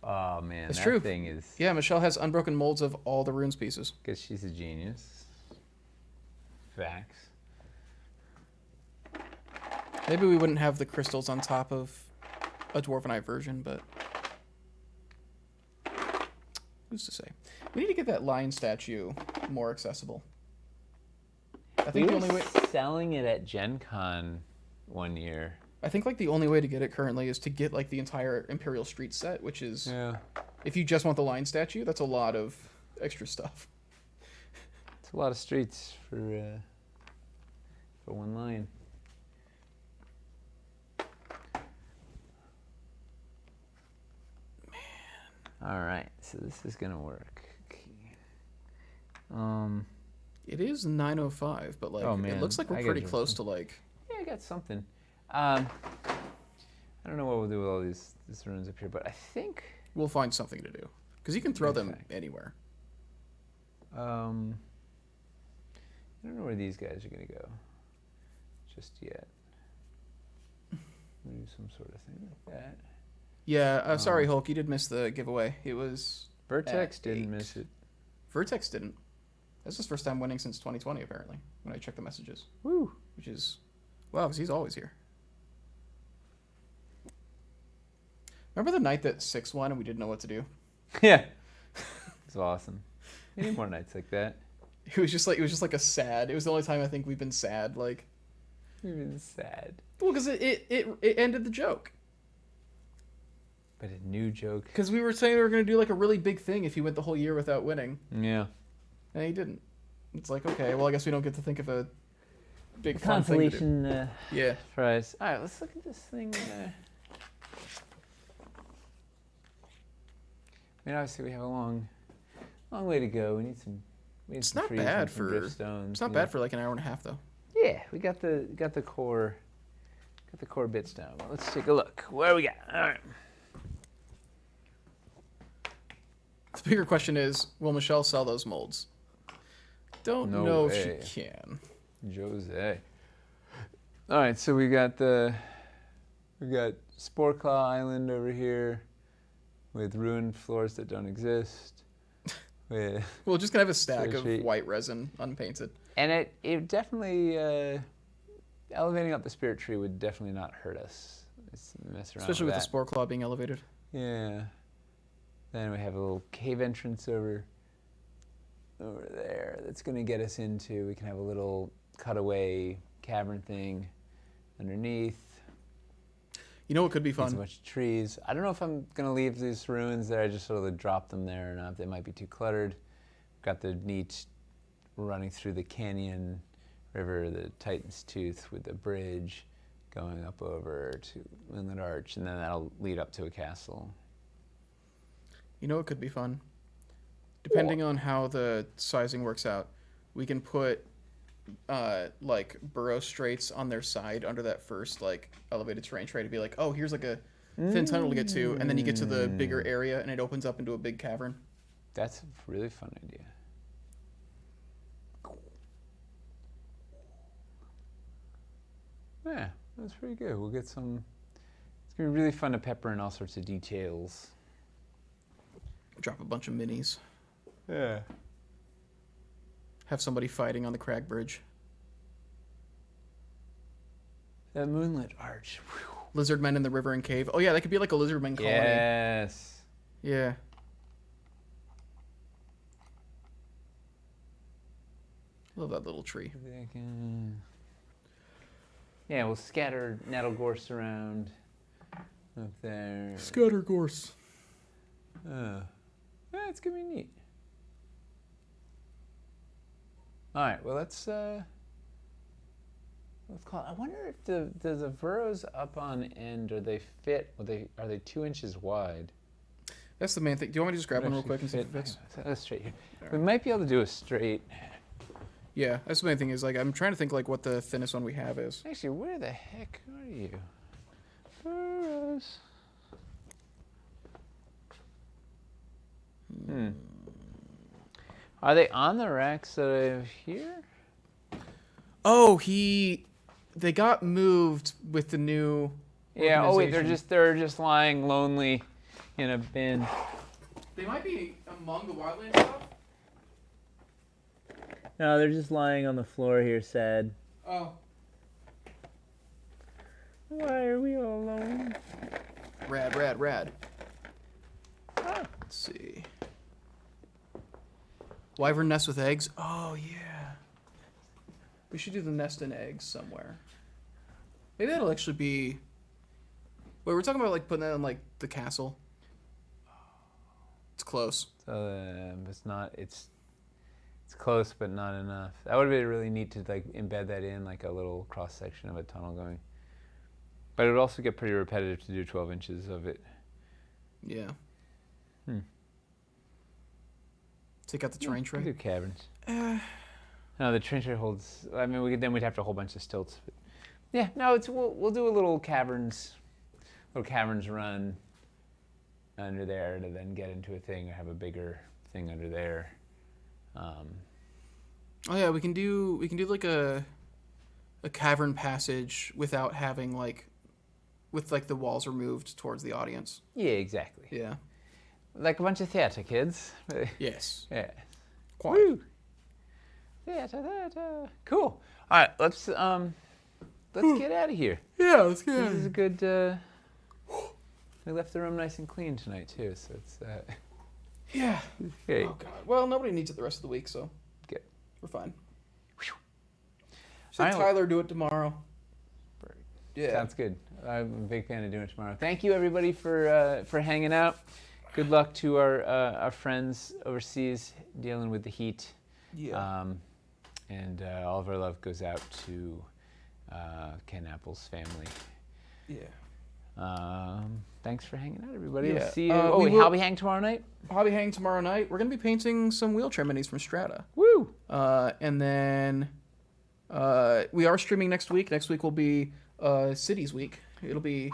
Oh man, It's that true. thing is. Yeah, Michelle has unbroken molds of all the runes pieces. Because she's a genius. Facts. Maybe we wouldn't have the crystals on top of a Dwarvenite version, but who's to say? We need to get that lion statue more accessible. I think the only way. Selling it at Gen Con one year. I think like the only way to get it currently is to get like the entire Imperial Street set, which is Yeah. if you just want the lion statue, that's a lot of extra stuff. It's a lot of streets for one lion. All right, so this is gonna work. It is 9:05, but like Oh, man. it looks like I we're gotta pretty do close to like. Yeah, I got something. I don't know what we'll do with all these runes up here, but I think We'll find something to do because you can throw them Okay. anywhere. I don't know where these guys are gonna go just yet. We'll do some sort of thing like that. Yeah, sorry Hulk, you did miss the giveaway. It was Vertex At didn't 8. miss it. Vertex didn't. That's his first time winning since 2020 apparently. When I checked the messages, Woo! which is wow, because he's always here. Remember the night that 6 won and we didn't know what to do? Yeah, it's awesome. We need more nights like that. It was just like a sad. It was the only time I think we've been sad. Like, Even sad, well, because it ended the joke. but a new joke. Because we were saying we were gonna do like a really big thing if he went the whole year without winning, Yeah. and he didn't. It's like, okay, well, I guess we don't get to think of a big fun thing to do. Consolation Yeah. prize. All right, let's look at this thing. I mean, obviously we have a long way to go. We need some. It's some not trees bad and some for. driftstones, It's not you bad know. for like an hour and a half though. Yeah, we got the core. Got the core bits down. Well, let's take a look. What do we got? All right. The bigger question is, will Michelle sell those molds? Don't No know way. if she can. Jose. All right, so we got Sporeclaw Island over here, with ruined floors that don't exist. With We're just gonna have a stack So of she- white resin, unpainted. and it definitely elevating up the spirit tree would definitely not hurt us. Let's mess around Especially with that. the spore claw being elevated. Yeah. Then we have a little cave entrance over there that's going to get us into. We can have a little cutaway cavern thing underneath. You know what could be Needs a fun? bunch of trees. I don't know if I'm going to leave these ruins there. I just sort of drop them there or not. They might be too cluttered. Got the neat running through the canyon river, the Titan's Tooth with the bridge going up over to Moonlit Arch, and then that'll lead up to a castle. You know what could be fun? Depending on how the sizing works out, we can put like burrow straits on their side under that first like elevated terrain tray to be like, oh, here's like a thin tunnel to get to, and then you get to the bigger area and it opens up into a big cavern. That's a really fun idea. Yeah, that's pretty good. We'll get some. It's gonna be really fun to pepper in all sorts of details. Drop a bunch of minis. Yeah. Have somebody fighting on the crag bridge. That Moonlit Arch. Lizard men in the river and cave. Oh yeah, that could be like a lizard men colony. Yes. Yeah. Love that little tree. Yeah, we'll scatter nettle gorse around up there. Scatter gorse. Yeah, it's gonna be neat. All right, well let's call it. I wonder if the furrows up on end, are they fit? Are they 2 inches wide? That's the main thing. Do you want me to just grab one real Actually quick and see if it fit- fits? That's straight here. We might be able to do a straight. Yeah, that's the main thing is like I'm trying to think like what the thinnest one we have is. Actually, where the heck are you? Furrows. Are they on the racks that I have here? Oh, they got moved with the new. Yeah. Oh wait, organization. they're just lying lonely in a bin. They might be among the wildland stuff. No, they're just lying on the floor here, sad. Oh. Why are we all alone? Rad. Ah. Let's see. Wyvern nest with eggs. Oh yeah. We should do the nest and eggs somewhere. Maybe that'll actually be. Wait, we're talking about like putting that in like the castle. It's close. So it's not. It's close, but not enough. That would be really neat to like embed that in like a little cross section of a tunnel going. But it would also get pretty repetitive to do 12 inches of it. Yeah. Take out the terrain We tray. do caverns. No, the terrain tray holds. I mean, we'd have to a whole bunch of stilts. But yeah, no, we'll do a little caverns run under there to then get into a thing or have a bigger thing under there. Oh yeah, we can do like a cavern passage without having like with like the walls removed towards the audience. Yeah, exactly. Yeah. Like a bunch of theater kids. Yes. Yeah. Quite. Woo. Theater. Cool. All right, let's get out of here. Yeah, let's go. This is a good. We left the room nice and clean tonight too, so it's Yeah. great. Oh god. Well, nobody needs it the rest of the week, so Good. we're fine. All right, Should Tyler do it tomorrow? Yeah. Sounds good. I'm a big fan of doing it tomorrow. Thank you everybody for hanging out. Good luck to our friends overseas dealing with the heat. Yeah. And all of our love goes out to Ken Apple's family. Yeah. Thanks for hanging out, everybody. Yeah. We'll see you. Hobby Hang tomorrow night? Hobby Hang tomorrow night. We're going to be painting some wheelchair minis from Strata. Woo! And then we are streaming next week. Next week will be Cities Week. It'll be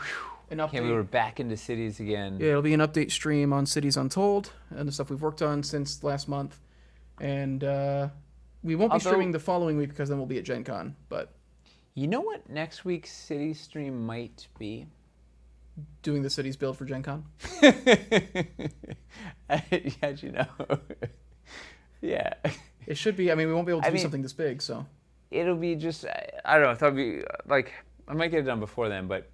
an update. Okay, we were back into cities again. Yeah, it'll be an update stream on Cities Untold and the stuff we've worked on since last month. And we won't be streaming the following week because then we'll be at Gen Con. But you know what next week's city stream might be? doing the cities build for Gen Con. How'd you know? Yeah. It should be. I mean, we won't be able to do something this big, so. It'll be just, I don't know, I thought it'd be, like, I might get it done before then, but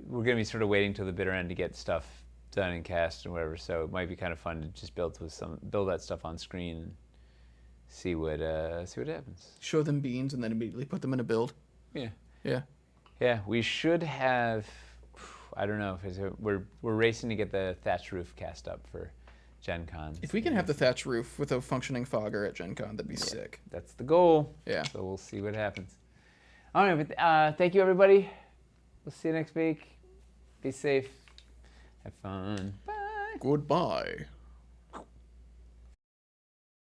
we're going to be sort of waiting till the bitter end to get stuff done and cast and whatever, so it might be kind of fun to just build that stuff on screen and see what happens. Show them beans and then immediately put them in a build. Yeah. Yeah. Yeah, we should have, I don't know, we're racing to get the thatch roof cast up for Gen Con. If we can have the thatch roof with a functioning fogger at Gen Con, that'd be sick. That's the goal. Yeah. So we'll see what happens. All right, but thank you, everybody. We'll see you next week. Be safe. Have fun. Bye. Goodbye.